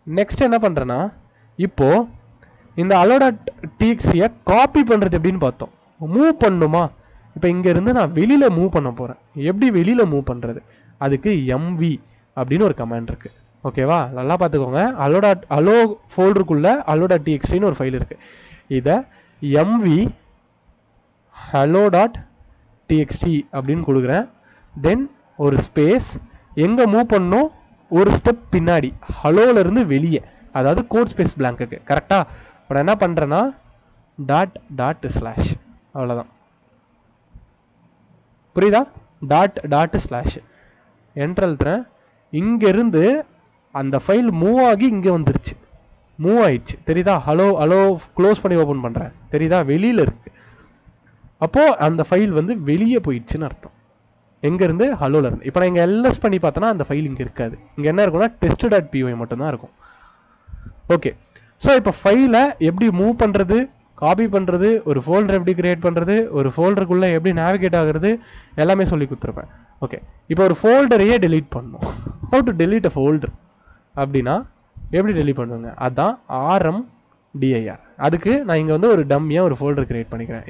நெக்ஸ்ட் என்ன பண்ணுறேன்னா, இப்போது இந்த hello.txt காப்பி பண்ணுறது எப்படின்னு பார்த்தோம். மூவ் பண்ணணுமா? இப்போ இங்கேருந்து நான் வெளியில் மூவ் பண்ண போகிறேன். எப்படி வெளியில் மூவ் பண்ணுறது? அதுக்கு எம்வி அப்படின்னு ஒரு கமாண்ட் இருக்குது. ஓகேவா? நல்லா பார்த்துக்கோங்க. ஹலோ ஃபோல்டருக்குள்ளே hello.txtன்னு ஒரு ஃபைல் இருக்குது. இதை எம்வி hello.txt அப்படின்னு கொடுக்குறேன். தென் ஒரு ஸ்பேஸ், எங்கே மூவ் பண்ணணும், ஒரு ஸ்டெப் பின்னாடி ஹலோலேருந்து வெளியே, அதாவது கோட் ஸ்பேஸ் பிளாங்க்குக்கு. கரெக்டாக? இப்போ நான் என்ன பண்ணுறேன்னா டாட் / அவ்வளோதான். புரியுதா? டாட் / என்டர் அழுத்துறேன். இங்கேருந்து அந்த ஃபைல் மூவ் ஆகி இங்கே வந்துருச்சு, மூவ் ஆயிடுச்சு. தெரியுதா? ஹலோ க்ளோஸ் பண்ணி ஓப்பன் பண்ணுறேன். தெரியுதா? வெளியில் இருக்குது. அப்போது அந்த ஃபைல் வந்து வெளியே போயிடுச்சுன்னு அர்த்தம். எங்கேருந்து? ஹலோலேருந்து. இப்போ நான் இங்கே எல்எஸ் பண்ணி பார்த்தோன்னா அந்த ஃபைல் இங்கே இருக்காது. இங்கே என்ன இருக்குன்னா test.py மட்டும்தான் இருக்கும். ஓகே. ஸோ இப்போ ஃபைலை எப்படி மூவ் பண்ணுறது, காப்பி பண்ணுறது, ஒரு ஃபோல்டர் எப்படி கிரியேட் பண்ணுறது, ஒரு ஃபோல்டருக்குள்ளே எப்படி நேவிகேட் ஆகுறது, எல்லாமே சொல்லி கொடுத்துருப்பேன். ஓகே. இப்போ ஒரு ஃபோல்டரையே டெலீட் பண்ணணும். How to delete a folder அப்படின்னா எப்படி டெலீட் பண்ணுவாங்க? அதுதான் RMDIR. அதுக்கு நான் இங்கே வந்து ஒரு டம்மியாக ஒரு ஃபோல்டர் கிரியேட் பண்ணிக்கிறேன்.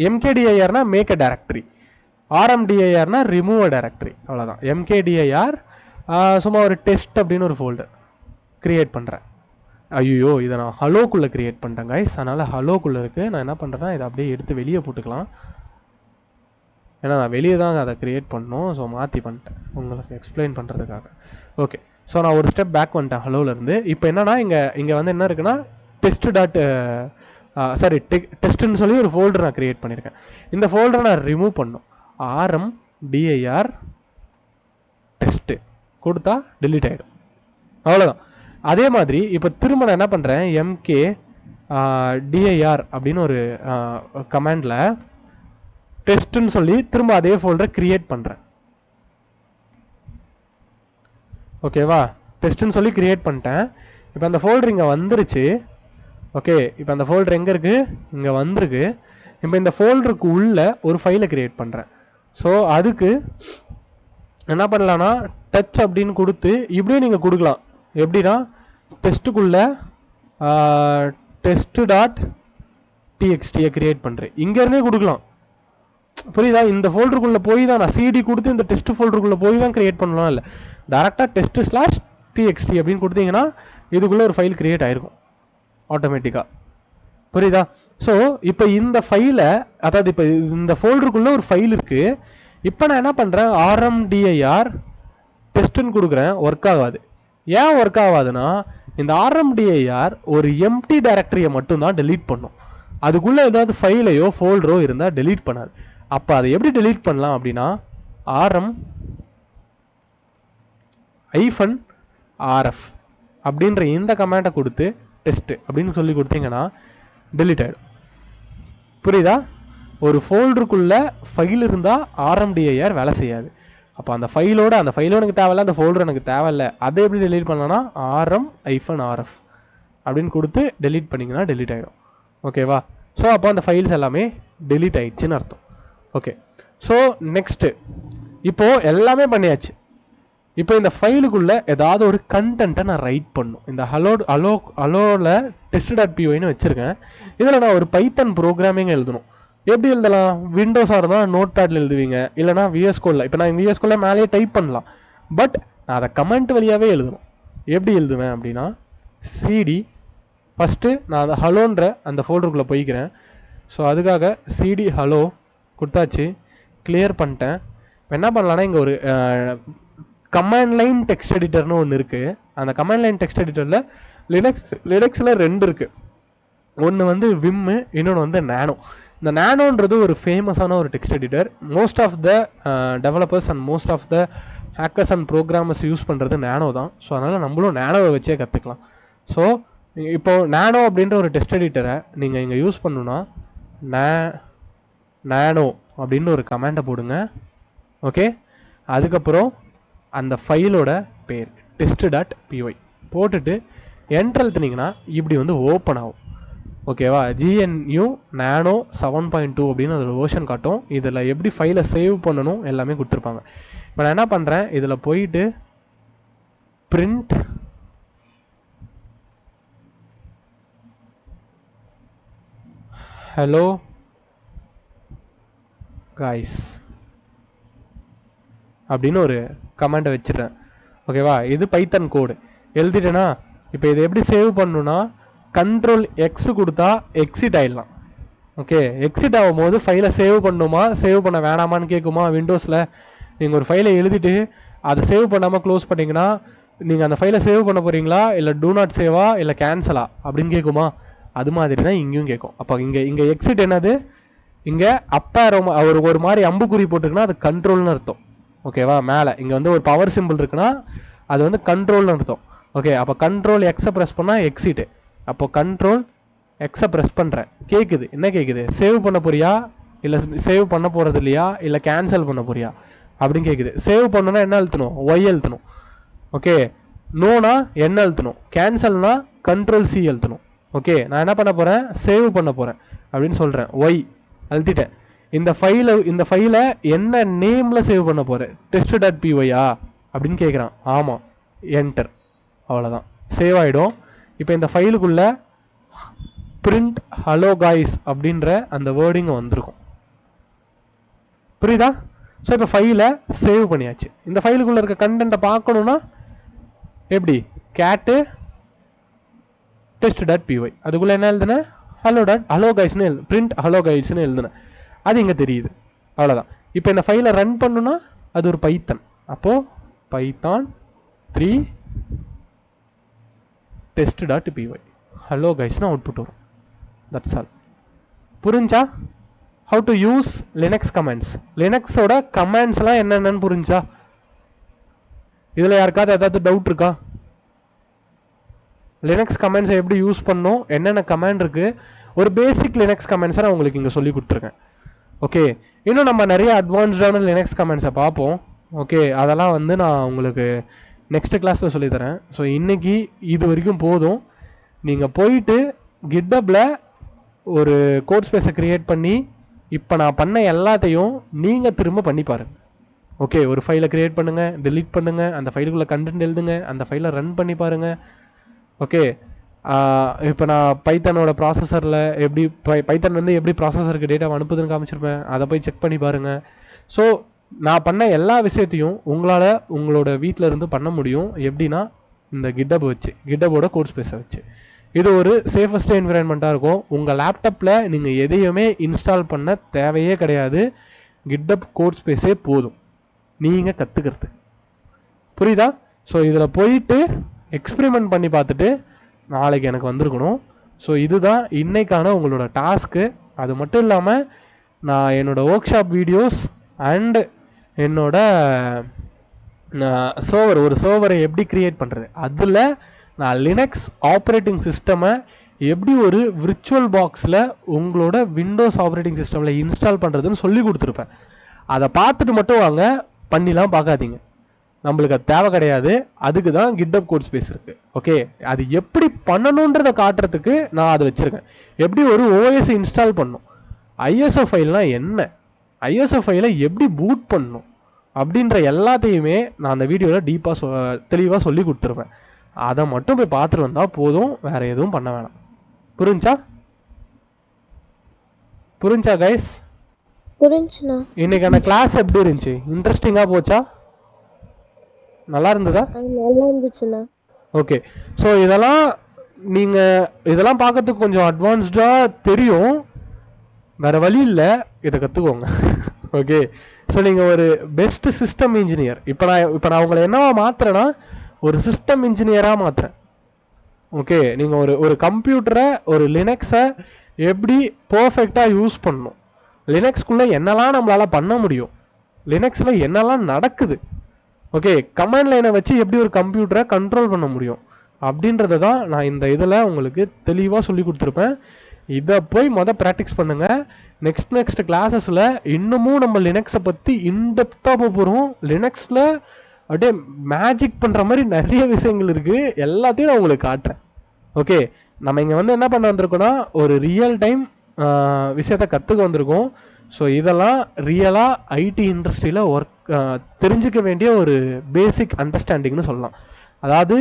MKDIRனா மேக் அ டைரக்டரி, RMDIRனா ரிமூவ் அ டைரக்டரி. அவ்வளோதான். MKDIR சும்மா ஒரு டெஸ்ட் அப்படின்னு ஒரு ஃபோல்டர் கிரியேட் பண்ணுறேன். ஐயோ, இதை நான் ஹலோக்குள்ளே கிரியேட் பண்ணிட்டேன் கைஸ். அதனால் ஹலோக்குள்ளே இருக்குது. நான் என்ன பண்ணுறேன்னா இதை அப்படியே எடுத்து வெளியே போட்டுக்கலாம். ஏன்னா நான் வெளியே தான் அதை க்ரியேட் பண்ணணும். ஸோ மாற்றி பண்ணிட்டேன் உங்களுக்கு எக்ஸ்பிளைன் பண்ணுறதுக்காக. ஓகே. ஸோ நான் ஒரு ஸ்டெப் பேக் வந்துட்டேன் ஹலோலேருந்து. இப்போ என்னன்னா இங்கே வந்து என்ன இருக்குன்னா டெஸ்ட்டுன்னு சொல்லி ஒரு ஃபோல்டர் நான் க்ரியேட் பண்ணியிருக்கேன். இந்த ஃபோல்டரை நான் ரிமூவ் பண்ணணும். RMDIR டெஸ்ட்டு கொடுத்தா டெலீட் ஆகிடும். அவ்வளோதான். அதே மாதிரி இப்போ திரும்ப நான் என்ன பண்ணுறேன், MKDIR அப்படின்னு ஒரு கமாண்டில் டெஸ்ட்டுன்னு சொல்லி திரும்ப அதே ஃபோல்டரை க்ரியேட் பண்ணுறேன். ஓகேவா? டெஸ்ட்டுன்னு சொல்லி க்ரியேட் பண்ணிட்டேன். இப்போ அந்த ஃபோல்டர் இங்கே வந்துருச்சு. ஓகே. இப்போ அந்த ஃபோல்டர் எங்கே இருக்குது? இங்கே வந்திருக்கு. இப்போ இந்த ஃபோல்டருக்கு உள்ளே ஒரு ஃபைலை க்ரியேட் பண்ணுறேன். ஸோ அதுக்கு என்ன பண்ணலான்னா டச் அப்படின்னு கொடுத்து இப்படியே நீங்கள் கொடுக்கலாம். எப்படின்னா டெஸ்ட்டுக்குள்ளே test.txt கிரியேட் பண்ணுறேன். இங்கேருந்தே கொடுக்கலாம். புரியுதா? இந்த ஃபோல்டருக்குள்ளே போய் தான் நான் சிடி கொடுத்து இந்த டெஸ்ட் ஃபோல்டருக்குள்ளே போய் தான் கிரியேட் பண்ணலாம். இல்லை, டேரெக்டாக test/txt அப்படின்னு கொடுத்தீங்கன்னா இதுக்குள்ளே ஒரு ஃபைல் கிரியேட் ஆகிருக்கும் ஆட்டோமேட்டிக்காக. புரியுதா? ஸோ இப்போ இந்த ஃபைலை, அதாவது இப்போ இந்த ஃபோல்டருக்குள்ளே ஒரு ஃபைல் இருக்குது. இப்போ நான் என்ன பண்ணுறேன், RMDIR டெஸ்ட்டுன்னு கொடுக்குறேன். ஒர்க் ஆகாது. ஏன் ஒர்க் ஆகாதுன்னா இந்த RMDIR ஒரு எம்டி டைரக்டரியை மட்டும்தான் டெலீட் பண்ணும். அதுக்குள்ளே ஏதாவது ஃபைலையோ ஃபோல்டரோ இருந்தால் டெலீட் பண்ணாது. அப்போ அதை எப்படி டெலீட் பண்ணலாம் அப்படின்னா RM-RF அப்படின்ற இந்த கமாண்டை கொடுத்து டெஸ்ட்டு அப்படின்னு சொல்லி கொடுத்தீங்கன்னா டெலீட் ஆகிடும். புரியுதா? ஒரு ஃபோல்டருக்குள்ளே ஃபைல் இருந்தால் RMDIR வேலை செய்யாது. அப்போ அந்த ஃபைலோடு எனக்கு தேவையில்ல, அந்த ஃபோல்டர் எனக்கு தேவையில்லை, அதை எப்படி டெலீட் பண்ணலான்னா RM-RF அப்படின்னு கொடுத்து டெலீட் பண்ணிங்கன்னா டெலீட் ஆகிடும். ஓகேவா? ஸோ அப்போ அந்த ஃபைல்ஸ் எல்லாமே டெலீட் ஆகிடுச்சின்னு அர்த்தம். ஓகே. ஸோ நெக்ஸ்ட்டு இப்போது எல்லாமே பண்ணியாச்சு. இப்போ இந்த ஃபைலுக்குள்ளே ஏதாவது ஒரு கண்டென்ட்டை நான் ரைட் பண்ணும். இந்த ஹலோவில் test.pyன்னு வச்சுருக்கேன். இதில் நான் ஒரு பைத்தன் ப்ரோக்ராமிங் எழுதணும். எப்படி எழுதலாம்? விண்டோஸாக இருந்தால் நோட் பேடில் எழுதுவீங்க, இல்லைனா விஎஸ் கோடில். இப்போ நான் விஎஸ் கோடில் மேலேயே டைப் பண்ணலாம். பட் நான் அதை கமெண்ட் வழியாகவே எழுதணும். எப்படி எழுதுவேன் அப்படின்னா சிடி ஃபஸ்ட்டு நான் அந்த ஹலோன்ற அந்த ஃபோல்டருக்குள்ளே போய்க்கிறேன். ஸோ அதுக்காக சிடி ஹலோ கொடுத்தாச்சு, கிளியர் பண்ணிட்டேன். இப்போ என்ன பண்ணலான்னா இங்கே ஒரு கமாண்ட் லைன் டெக்ஸ்ட் எடிட்டர்னு ஒன்று இருக்குது. அந்த கமாண்ட் லைன் டெக்ஸ்ட் எடிட்டரில் லினக்ஸில் 2 இருக்குது. ஒன்று வந்து விம்மு, இன்னொன்று வந்து நேனோ. இந்த நேனோன்றது ஒரு ஃபேமஸான ஒரு text editor. Most of the developers and most of the hackers and programmers use பண்ணுறது நேனோ தான். ஸோ அதனால் நம்மளும் நேனோவை வச்சே கற்றுக்கலாம். ஸோ இப்போது நேனோ அப்படின்ற ஒரு டெக்ஸ்ட் எடிட்டரை நீங்கள் இங்கே யூஸ் பண்ணணுன்னா நேனோ அப்படின்னு ஒரு கமெண்டை போடுங்க. ஓகே, அதுக்கப்புறம் அந்த ஃபைலோட பேர் test.py போட்டுட்டு என்டர் அழுத்துனீங்கன்னா இப்படி வந்து ஓப்பன் ஆகும். ஓகேவா, GNU நேனோ 7.2 அப்படின்னு அதோட வேர்ஷன் காட்டும். இதில் எப்படி ஃபைலை சேவ் பண்ணணும் எல்லாமே கொடுத்துருப்பாங்க. இப்போ நான் என்ன பண்ணுறேன், இதில் போயிட்டு பிரிண்ட் ஹலோ காய்ஸ் அப்படின்னு ஒரு கமெண்ட்டை வச்சிடுறேன். ஓகேவா, இது பைத்தன் கோடு எழுதிட்டேன்னா இப்போ இதை எப்படி சேவ் பண்ணணும்னா Ctrl+X கொடுத்தா எக்ஸிட் ஆகிடலாம். ஓகே, எக்ஸிட் ஆகும்போது ஃபைலை சேவ் பண்ணணுமா சேவ் பண்ண வேணாமான்னு கேட்குமா. விண்டோஸில் நீங்கள் ஒரு ஃபைலை எழுதிட்டு அதை சேவ் பண்ணாமல் க்ளோஸ் பண்ணிங்கன்னா நீங்கள் அந்த ஃபைலை சேவ் பண்ண போகிறீங்களா இல்லை டூ நாட் சேவா இல்லை கேன்சலா அப்படின்னு கேட்குமா. அது மாதிரி தான் இங்கேயும் கேட்கும். அப்போ இங்கே எக்ஸிட் என்னது, இங்கே ஒரு மாதிரி அம்புக்குறி போட்டுருக்குன்னா அது கண்ட்ரோல்னு அர்த்தம். ஓகேவா, மேலே இங்கே வந்து ஒரு பவர் சிம்பிள் இருக்குன்னா அது வந்து கண்ட்ரோல்னு அர்த்தம். ஓகே, அப்போ Ctrl+X ப்ரெஸ் பண்ணால் எக்ஸிட்டு. அப்போ Ctrl+X ப்ரெஸ் பண்ணுறேன், கேட்குது. என்ன கேட்குது, சேவ் பண்ண போறியா இல்லை சேவ் பண்ண போகிறது இல்லையா இல்லை கேன்சல் பண்ண போறியா அப்படின்னு கேட்குது. சேவ் பண்ணணுன்னா என்ன அழுத்தணும், ஒய் அழுத்தணும். ஓகே, நோனா என்ன அழுத்தணும், கேன்சல்னா Ctrl+C அழுத்தணும். ஓகே, நான் என்ன பண்ண போகிறேன், சேவ் பண்ண போகிறேன் அப்படின்னு சொல்கிறேன், ஒய் அழுத்திட்டேன். இந்த ஃபைலை என்ன நேமில் சேவ் பண்ண போகிறேன், test.pyயா அப்படின்னு கேட்குறான். ஆமாம், என்டர், அவ்வளோதான், சேவ் ஆகிடும். இப்போ இந்த ஃபைலுக்குள்ளே பிரிண்ட் ஹலோ காய்ஸ் அப்படின்ற அந்த வேர்டிங் வந்திருக்கும். புரியுதா? ஸோ இப்போ ஃபைலை சேவ் பண்ணியாச்சு. இந்த ஃபைலுக்குள்ளே இருக்க கண்டென்ட்டை பார்க்கணுன்னா எப்படி, கேட்டு test.py அதுக்குள்ளே என்ன எழுதுனேன், ஹலோ காய்ஸ்னு பிரிண்ட் ஹலோ காய்ஸ்னு எழுதுனேன். அது இங்கே தெரியுது, அவ்வளோதான். இப்போ இந்த ஃபைலை ரன் பண்ணுன்னா அது ஒரு பைத்தன். அப்போது பைத்தான் 3 test.py ஹலோ கைஸ்னு அவுட்புட் வரும். That's all. புரிஞ்சா? How to use Linux commands, லினக்ஸோட கமெண்ட்ஸ்லாம் என்னென்னு புரிஞ்சா? இதில் யாருக்காவது ஏதாவது டவுட் இருக்கா? லினக்ஸ் கமெண்ட்ஸை எப்படி யூஸ் பண்ணணும், என்னென்ன கமெண்ட் இருக்குது, ஒரு பேசிக் லினக்ஸ் கமெண்ட்ஸை நான் உங்களுக்கு இங்கே சொல்லி கொடுத்துருக்கேன். ஓகே, இன்னும் நம்ம நிறைய அட்வான்ஸ்டான லினக்ஸ் கமெண்ட்ஸை பார்ப்போம். ஓகே, அதெல்லாம் வந்து நான் உங்களுக்கு நெக்ஸ்ட் கிளாஸில் சொல்லித்தரேன். ஸோ இன்றைக்கி இது வரைக்கும் போதும். நீங்கள் போயிட்டு கிட்டப்பில் ஒரு கோட் ஸ்பேஸை க்ரியேட் பண்ணி இப்போ நான் பண்ண எல்லாத்தையும் நீங்கள் திரும்ப பண்ணி பாருங்கள். ஓகே, ஒரு ஃபைலை க்ரியேட் பண்ணுங்கள், டெலீட் பண்ணுங்கள், அந்த ஃபைலுக்குள்ளே கண்டென்ட் எழுதுங்க, அந்த ஃபைலை ரன் பண்ணி பாருங்கள். ஓகே, இப்போ நான் பைத்தனோட ப்ராசஸரில் எப்படி பைத்தன் வந்து எப்படி ப்ராசஸருக்கு டேட்டா அனுப்புதுன்னு காமிச்சிருப்பேன், அதை போய் செக் பண்ணி பாருங்கள். ஸோ நான் பண்ண எல்லா விஷயத்தையும் உங்களால் உங்களோட வீட்டில் இருந்து பண்ண முடியும். எப்படின்னா இந்த கிட்டப் வச்சு, கிட்டப்போட கோட் ஸ்பேஸை வச்சு. இது ஒரு சேஃபஸ்ட் என்விரான்மெண்ட்டாக இருக்கும். உங்கள் லேப்டாப்பில் நீங்கள் எதையுமே இன்ஸ்டால் பண்ண தேவையே கிடையாது. கிட்டப் கோட் ஸ்பேஸே போதும் நீங்கள் கற்றுக்கிறதுக்கு. புரியுதா? ஸோ இதில் போயிட்டு எக்ஸ்பெரிமெண்ட் பண்ணி பார்த்துட்டு நாளைக்கு எனக்கு வந்திருக்கணும். ஸோ இதுதான் இன்னைக்கான உங்களோட டாஸ்க்கு. அது மட்டும் இல்லாமல் நான் என்னோடய ஒர்க் ஷாப் வீடியோஸ் அண்டு என்னோட ஒரு சர்வரை எப்படி க்ரியேட் பண்ணுறது, அதில் நான் லினக்ஸ் ஆப்ரேட்டிங் சிஸ்டமை எப்படி ஒரு விர்ச்சுவல் பாக்ஸில் உங்களோட விண்டோஸ் ஆப்ரேட்டிங் சிஸ்டமில் இன்ஸ்டால் பண்ணுறதுன்னு சொல்லி கொடுத்துருப்பேன். அதை பார்த்துட்டு மட்டும் வாங்க, பண்ணிலாம் பார்க்காதீங்க, நம்மளுக்கு அது தேவை கிடையாது. அதுக்கு தான் கிட்டப் கோட் ஸ்பேஸ் இருக்குது. ஓகே, அது எப்படி பண்ணணுன்றதை காட்டுறதுக்கு நான் அதை வச்சுருக்கேன். எப்படி ஒரு ஓஎஸ் இன்ஸ்டால் பண்ணணும், ஐஎஸ்ஓ ஃபைல்னால் என்ன, ஐஎஸ்ஓ ஃபைலை எப்படி பூட் பண்ணணும் அப்படின்ற எல்லாத்தையுமே நான் அந்த வீடியோவில் தெளிவாக சொல்லி கொடுத்துருவேன். அதை மட்டும் போய் பார்த்துட்டு வந்தால் போதும், வேறு எதுவும் பண்ண வேணாம். புரிஞ்சா கைஸ்? புரிஞ்சுண்ணா. இன்னைக்கான கிளாஸ் எப்படி இருந்துச்சு? இன்ட்ரெஸ்டிங்காக போச்சா? நல்லா இருந்ததா? நல்லா இருந்துச்சுண்ணா. ஓகே, ஸோ இதெல்லாம் பார்க்கறதுக்கு கொஞ்சம் அட்வான்ஸ்டாக தெரியும், வேறு வழி இல்லை, இதை கற்றுக்கோங்க. ஓகே, ஸோ நீங்கள் ஒரு பெஸ்ட் சிஸ்டம் இன்ஜினியர். இப்போ நான் உங்களை என்னவா மாற்றுறேன்னா ஒரு சிஸ்டம் இன்ஜினியராக மாற்றுறேன். ஓகே, நீங்கள் ஒரு கம்ப்யூட்டரை, ஒரு லினக்ஸை எப்படி பர்ஃபெக்டாக யூஸ் பண்ணணும், லினக்ஸ்குள்ளே என்னெல்லாம் நம்மளால் பண்ண முடியும், லினக்ஸில் என்னெல்லாம் நடக்குது, ஓகே, கமாண்ட் லைனை வச்சு எப்படி ஒரு கம்ப்யூட்டரை கண்ட்ரோல் பண்ண முடியும் அப்படின்றத தான் நான் இந்த இதில் உங்களுக்கு தெளிவாக சொல்லி கொடுத்துருப்பேன். இதை போய் ப்ராக்டிஸ் பண்ணுங்கள். நெக்ஸ்ட் கிளாஸஸில் இன்னமும் நம்ம லினக்ஸை பற்றி இன்டெப்த்தாக போக போகிறோம். லினக்ஸில் அப்படியே மேஜிக் பண்ணுற மாதிரி நிறைய விஷயங்கள் இருக்குது, எல்லாத்தையும் நான் உங்களுக்கு காட்டுறேன். ஓகே, நம்ம இங்கே வந்து என்ன பண்ண வந்திருக்கோன்னா ஒரு ரியல் டைம் விஷயத்தை கற்றுக்க வந்திருக்கோம். ஸோ இதெல்லாம் ரியலாக ஐடி இண்டஸ்ட்ரியில் தெரிஞ்சிக்க வேண்டிய ஒரு பேசிக் அண்டர்ஸ்டாண்டிங்னு சொல்லலாம். அதாவது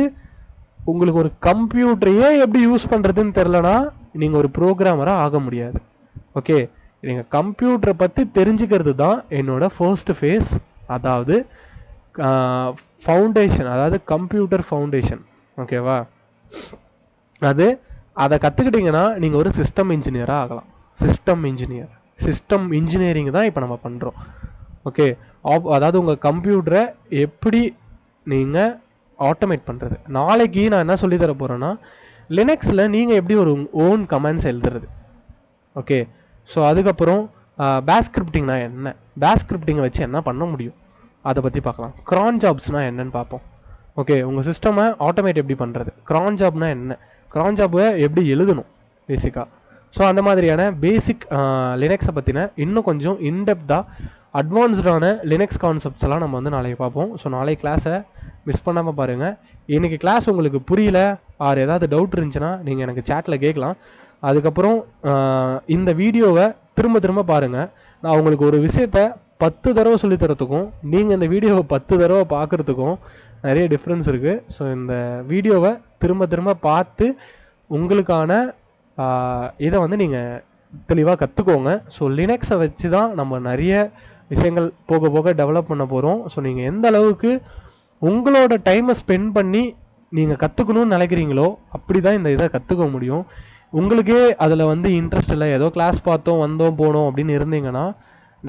உங்களுக்கு ஒரு கம்ப்யூட்டரையே எப்படி யூஸ் பண்ணுறதுன்னு தெரிலனா நீங்கள் ஒரு ப்ரோக்ராமராக ஆக முடியாது. ஓகே, நீங்கள் கம்ப்யூட்டரை பற்றி தெரிஞ்சுக்கிறது தான் என்னோட ஃபர்ஸ்ட் ஃபேஸ், அதாவது ஃபவுண்டேஷன், அதாவது கம்ப்யூட்டர் ஃபவுண்டேஷன். ஓகேவா, அதை கற்றுக்கிட்டிங்கன்னா நீங்கள் ஒரு சிஸ்டம் இன்ஜினியராக ஆகலாம். சிஸ்டம் இன்ஜினியரிங் தான் இப்போ நம்ம பண்ணுறோம். ஓகே, அதாவது உங்கள் கம்ப்யூட்டரை எப்படி நீங்கள் ஆட்டோமேட் பண்ணுறது. நாளைக்கு நான் என்ன சொல்லித்தர போகிறேன்னா லினக்ஸில் நீங்கள் எப்படி ஒரு ஓன் கமாண்ட்ஸ் எழுதுறது. ஓகே, ஸோ அதுக்கப்புறம் பேஷ் ஸ்கிரிப்டிங்னா என்ன, பேஷ் ஸ்கிரிப்டிங்கை வச்சு என்ன பண்ண முடியும் அதை பற்றி பார்க்கலாம். க்ரான் ஜாப்ஸ்னால் என்னன்னு பார்ப்போம். ஓகே, உங்கள் சிஸ்டமை ஆட்டோமேட் எப்படி பண்ணுறது, க்ரான் ஜாப்னா என்ன, க்ரான் ஜாப்பை எப்படி எழுதணும் பேசிக்காக. ஸோ அந்த மாதிரியான பேசிக் லினக்ஸை பற்றின இன்னும் கொஞ்சம் இன்டெப்த்தாக அட்வான்ஸ்டான லினக்ஸ் கான்செப்ட்ஸ் எல்லாம் நம்ம வந்து நாளைக்கு பார்ப்போம். ஸோ நாளைக்கு கிளாஸை மிஸ் பண்ணாமல் பாருங்கள். இன்றைக்கி கிளாஸ் உங்களுக்கு புரியல ஆர் ஏதாவது டவுட் இருந்துச்சுன்னா நீங்கள் எனக்கு சேட்டில் கேட்கலாம். அதுக்கப்புறம் இந்த வீடியோவை திரும்ப பாருங்கள். நான் உங்களுக்கு ஒரு விஷயத்த 10 தடவை சொல்லித்தரத்துக்கும் நீங்கள் இந்த வீடியோவை 10 தடவை பார்க்குறதுக்கும் நிறைய டிஃப்ரென்ஸ் இருக்குது. ஸோ இந்த வீடியோவை திரும்ப பார்த்து உங்களுக்கான இதை வந்து நீங்கள் தெளிவாக கற்றுக்கோங்க. ஸோ லினக்ஸை வச்சு தான் நம்ம நிறைய விஷயங்கள் போக டெவலப் பண்ண போகிறோம். ஸோ நீங்கள் எந்த அளவுக்கு உங்களோட டைமை ஸ்பெண்ட் பண்ணி நீங்கள் கற்றுக்கணும்னு நினைக்கிறீங்களோ அப்படி தான் இந்த இதை கற்றுக்க முடியும். உங்களுக்கே அதில் வந்து இன்ட்ரெஸ்ட் இல்லை, ஏதோ கிளாஸ் பார்த்தோம் வந்தோம் போனோம் அப்படின்னு இருந்தீங்கன்னா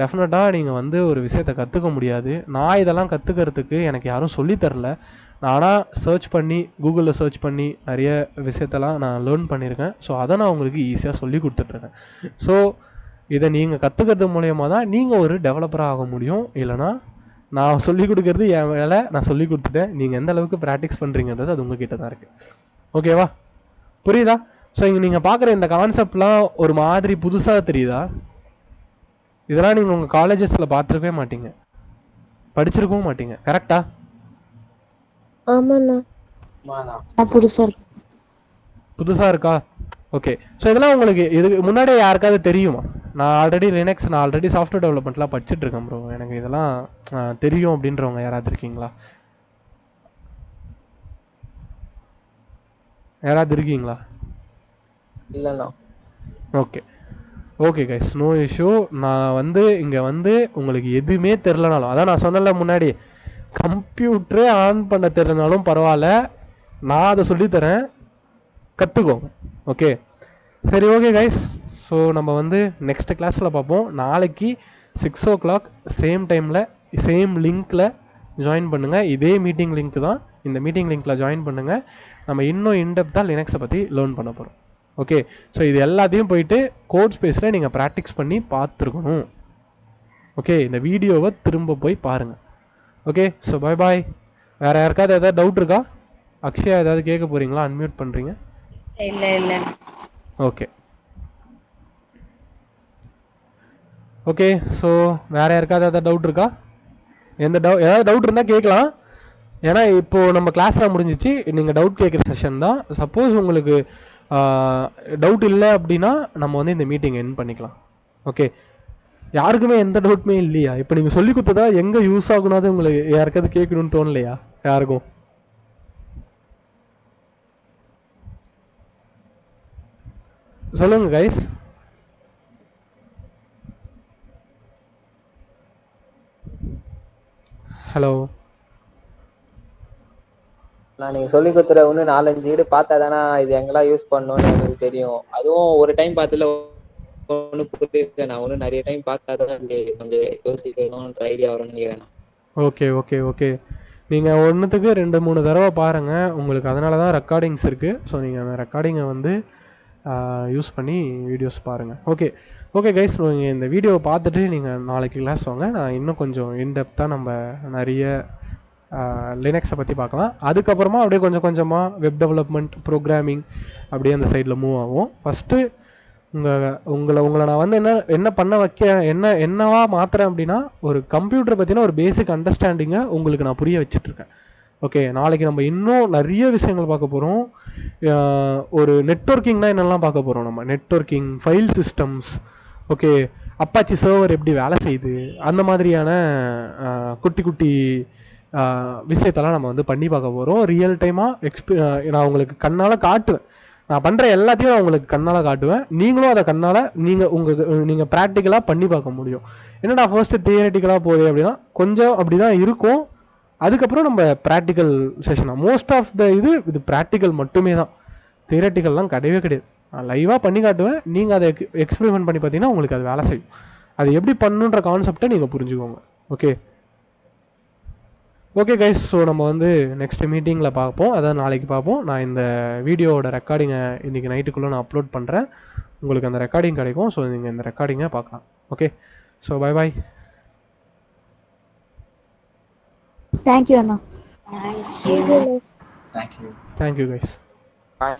டெஃபினட்டாக நீங்கள் வந்து ஒரு விஷயத்தை கற்றுக்க முடியாது. நான் இதெல்லாம் கற்றுக்கிறதுக்கு எனக்கு யாரும் சொல்லித்தரல, நானாக சர்ச் பண்ணி கூகுளில் சர்ச் பண்ணி நிறைய விஷயத்தெல்லாம் நான் லேர்ன் பண்ணியிருக்கேன். ஸோ அதை நான் உங்களுக்கு ஈஸியாக சொல்லி கொடுத்துட்ருக்கேன். ஸோ இதை நீங்கள் கற்றுக்கிறது மூலயமா தான் நீங்கள் ஒரு டெவலப்பராக ஆக முடியும். இல்லைனா நான் சொல்லிக் கொடுக்கறது என் வேலை, நான் சொல்லி கொடுத்துட்டேன். நீங்கள் எந்த அளவுக்கு ப்ராக்டிஸ் பண்ணுறீங்கன்றது அது உங்ககிட்ட தான் இருக்குது. ஓகேவா, புரியுதா? ஸோ இங்கே நீங்கள் பார்க்குற இந்த கான்செப்ட்லாம் ஒரு மாதிரி புதுசாக தெரியுதா? இதெல்லாம் நீங்கள் உங்கள் காலேஜஸில் பார்த்துருக்கவே மாட்டீங்க, படிச்சிருக்கவும் மாட்டீங்க. கரெக்டா? ஆமாண்ணா, புதுசாக இருக்கா? ஓகே, ஸோ இதெல்லாம் உங்களுக்கு இதுக்கு முன்னாடியே யாருக்காவது தெரியுமா? நான் ஆல்ரெடி சாஃப்ட்வேர் டெவலப்மெண்ட்லாம் படிச்சுட்டு இருக்கேன் ப்ரோ, எனக்கு இதெல்லாம் தெரியும் அப்படின்றவங்க யாராவது இருக்கீங்களா? யாராவது இருக்கீங்களா? இல்லைண்ணா. Okay guys, no issue. நான் வந்து இங்கே வந்து உங்களுக்கு எதுவுமே தெரிலனாலும், அதான் நான் சொன்னல முன்னாடி, கம்ப்யூட்டரே ஆன் பண்ண தெரிலனாலும் பரவாயில்ல, நான் அதை சொல்லித்தரேன், கற்றுக்கோங்க. ஓகே, சரி, ஓகே கைஸ். ஸோ நம்ம வந்து நெக்ஸ்ட் கிளாஸில் பார்ப்போம். நாளைக்கு 6 o'clock சேம் டைமில் சேம் லிங்க்கில் ஜாயின் பண்ணுங்கள். இதே மீட்டிங் லிங்க் தான், இந்த மீட்டிங் லிங்க்கில் ஜாயின் பண்ணுங்கள். நம்ம இன்னும் இன்டெப்த்தாக லினக்ஸை பற்றி லேர்ன் பண்ண போகிறோம். ஓகே, ஸோ இது எல்லாத்தையும் போயிட்டு கோட் ஸ்பேஸில் நீங்கள் ப்ராக்டிஸ் பண்ணி பார்த்துருக்கணும். ஓகே, இந்த வீடியோவை திரும்ப போய் பாருங்கள். Okay, so bye. வேறு யாருக்காவது ஏதாவது டவுட் இருக்கா? அக்ஷயா ஏதாவது கேட்க போகிறீங்களா? அன்மியூட் பண்ணுறீங்க. இல்லை. ஓகே, ஸோ வேறு யாருக்காவது ஏதாவது டவுட் இருக்கா? ஏதாவது டவுட் இருந்தால் கேட்கலாம். ஏன்னா இப்போது நம்ம கிளாஸ்லாம் முடிஞ்சிச்சு, நீங்கள் டவுட் கேட்குற செஷன் தான். சப்போஸ் உங்களுக்கு டவுட் இல்லை அப்படின்னா நம்ம வந்து இந்த மீட்டிங் எண்ட் பண்ணிக்கலாம். ஓகே, யாருக்குமே எந்த டவுட்டுமே இல்லையா? இப்போ நீங்கள் சொல்லி கொடுத்ததா எங்கே யூஸ் ஆகுனாது உங்களுக்கு யாருக்காவது கேட்கணும்னு தோணலையா யாருக்கும்? சொல்லுங்க கைஸ். ஹலோ, நான் நீங்க சொல்லி கொடுத்துற ஒன்று 4-5 வீடு பார்த்தா தானே இது எங்கெல்லாம் யூஸ் பண்ணணும்னு எனக்கு தெரியும். அதுவும் ஒரு டைம் பார்த்துல ஒன்று புரியுது, நான் ஒன்று நிறைய டைம் பார்த்தா தான் கொஞ்சம் யோசிக்கணும்ன்ற ஐடியா வரும்னு நினைக்கிறேன். ஓகே, நீங்கள் ஒன்றுத்துக்கு 2-3 தடவை பாருங்கள், உங்களுக்கு அதனால தான் ரெக்கார்டிங்ஸ் இருக்குது. ஸோ நீங்கள் அந்த ரெக்கார்டிங்கை வந்து யூஸ் பண்ணி வீடியோஸ் பாருங்கள். ஓகே கைஸ், நீங்கள் இந்த வீடியோவை பார்த்துட்டு நீங்கள் நாளைக்கு கிளாஸ் வாங்க. நான் இன்னும் கொஞ்சம் இன்டெப்த்தாக நம்ம நிறைய லினக்ஸை பற்றி பார்க்கலாம். அதுக்கப்புறமா அப்படியே கொஞ்சம் கொஞ்சமாக வெப் டெவலப்மெண்ட், ப்ரோக்ராமிங் அப்படியே அந்த சைடில் மூவ் ஆகும். ஃபஸ்ட்டு உங்களை நான் வந்து என்ன பண்ண வைக்க என்னவா மாற்றுறேன் அப்படின்னா, ஒரு கம்ப்யூட்டரை பற்றின ஒரு பேசிக் அண்டர்ஸ்டாண்டிங்கை உங்களுக்கு நான் புரிய வச்சிட்ருக்கேன். ஓகே, நாளைக்கு நம்ம இன்னும் நிறைய விஷயங்கள் பார்க்க போகிறோம். ஒரு நெட்வொர்க்கிங்னா என்னெல்லாம் பார்க்க போகிறோம். நம்ம networking, file systems, okay, Apache server எப்படி வேலை செய்யுது, அந்த மாதிரியான குட்டி குட்டி விஷயத்தெல்லாம் நம்ம வந்து பண்ணி பார்க்க போகிறோம். ரியல் டைமாக நான் உங்களுக்கு கண்ணால் காட்டுவேன். நான் பண்ணுற எல்லாத்தையும் நான் உங்களுக்கு கண்ணால் காட்டுவேன். நீங்களும் அதை கண்ணால் நீங்கள் ப்ராக்டிக்கலாக பண்ணி பார்க்க முடியும். என்னடா ஃபர்ஸ்ட்டு தியரட்டிக்கலாக போகுது அப்படின்னா கொஞ்சம் அப்படி தான் இருக்கும். அதுக்கப்புறம் நம்ம ப்ராக்டிக்கல் செஷனாக மோஸ்ட் ஆஃப் த இது ப்ராக்டிக்கல் மட்டுமே தான், தியரட்டிக்கல்லாம் கிடையவே கிடையாது. நான் லைவாக பண்ணி காட்டுவேன். நீங்கள் அதை எக்ஸ்பெரிமெண்ட் பண்ணி பார்த்தீங்கன்னா உங்களுக்கு அது வேலை செய்யும். அது எப்படி பண்ணுன்ற கான்செப்டை நீங்கள் புரிஞ்சுக்கோங்க. ஓகே கைஸ், ஸோ நம்ம வந்து நெக்ஸ்ட் மீட்டிங்கில் பார்ப்போம். அதான் நாளைக்கு பார்ப்போம். நான் இந்த வீடியோவோட ரெக்கார்டிங்கை இன்றைக்கி நைட்டுக்குள்ளே நான் அப்லோட் பண்ணுறேன். உங்களுக்கு அந்த ரெக்கார்டிங் கிடைக்கும். ஸோ நீங்கள் இந்த ரெக்கார்டிங்கை பார்க்கலாம். Okay, so bye bye. Thank you Anna. Thank you. Thank you guys. Bye.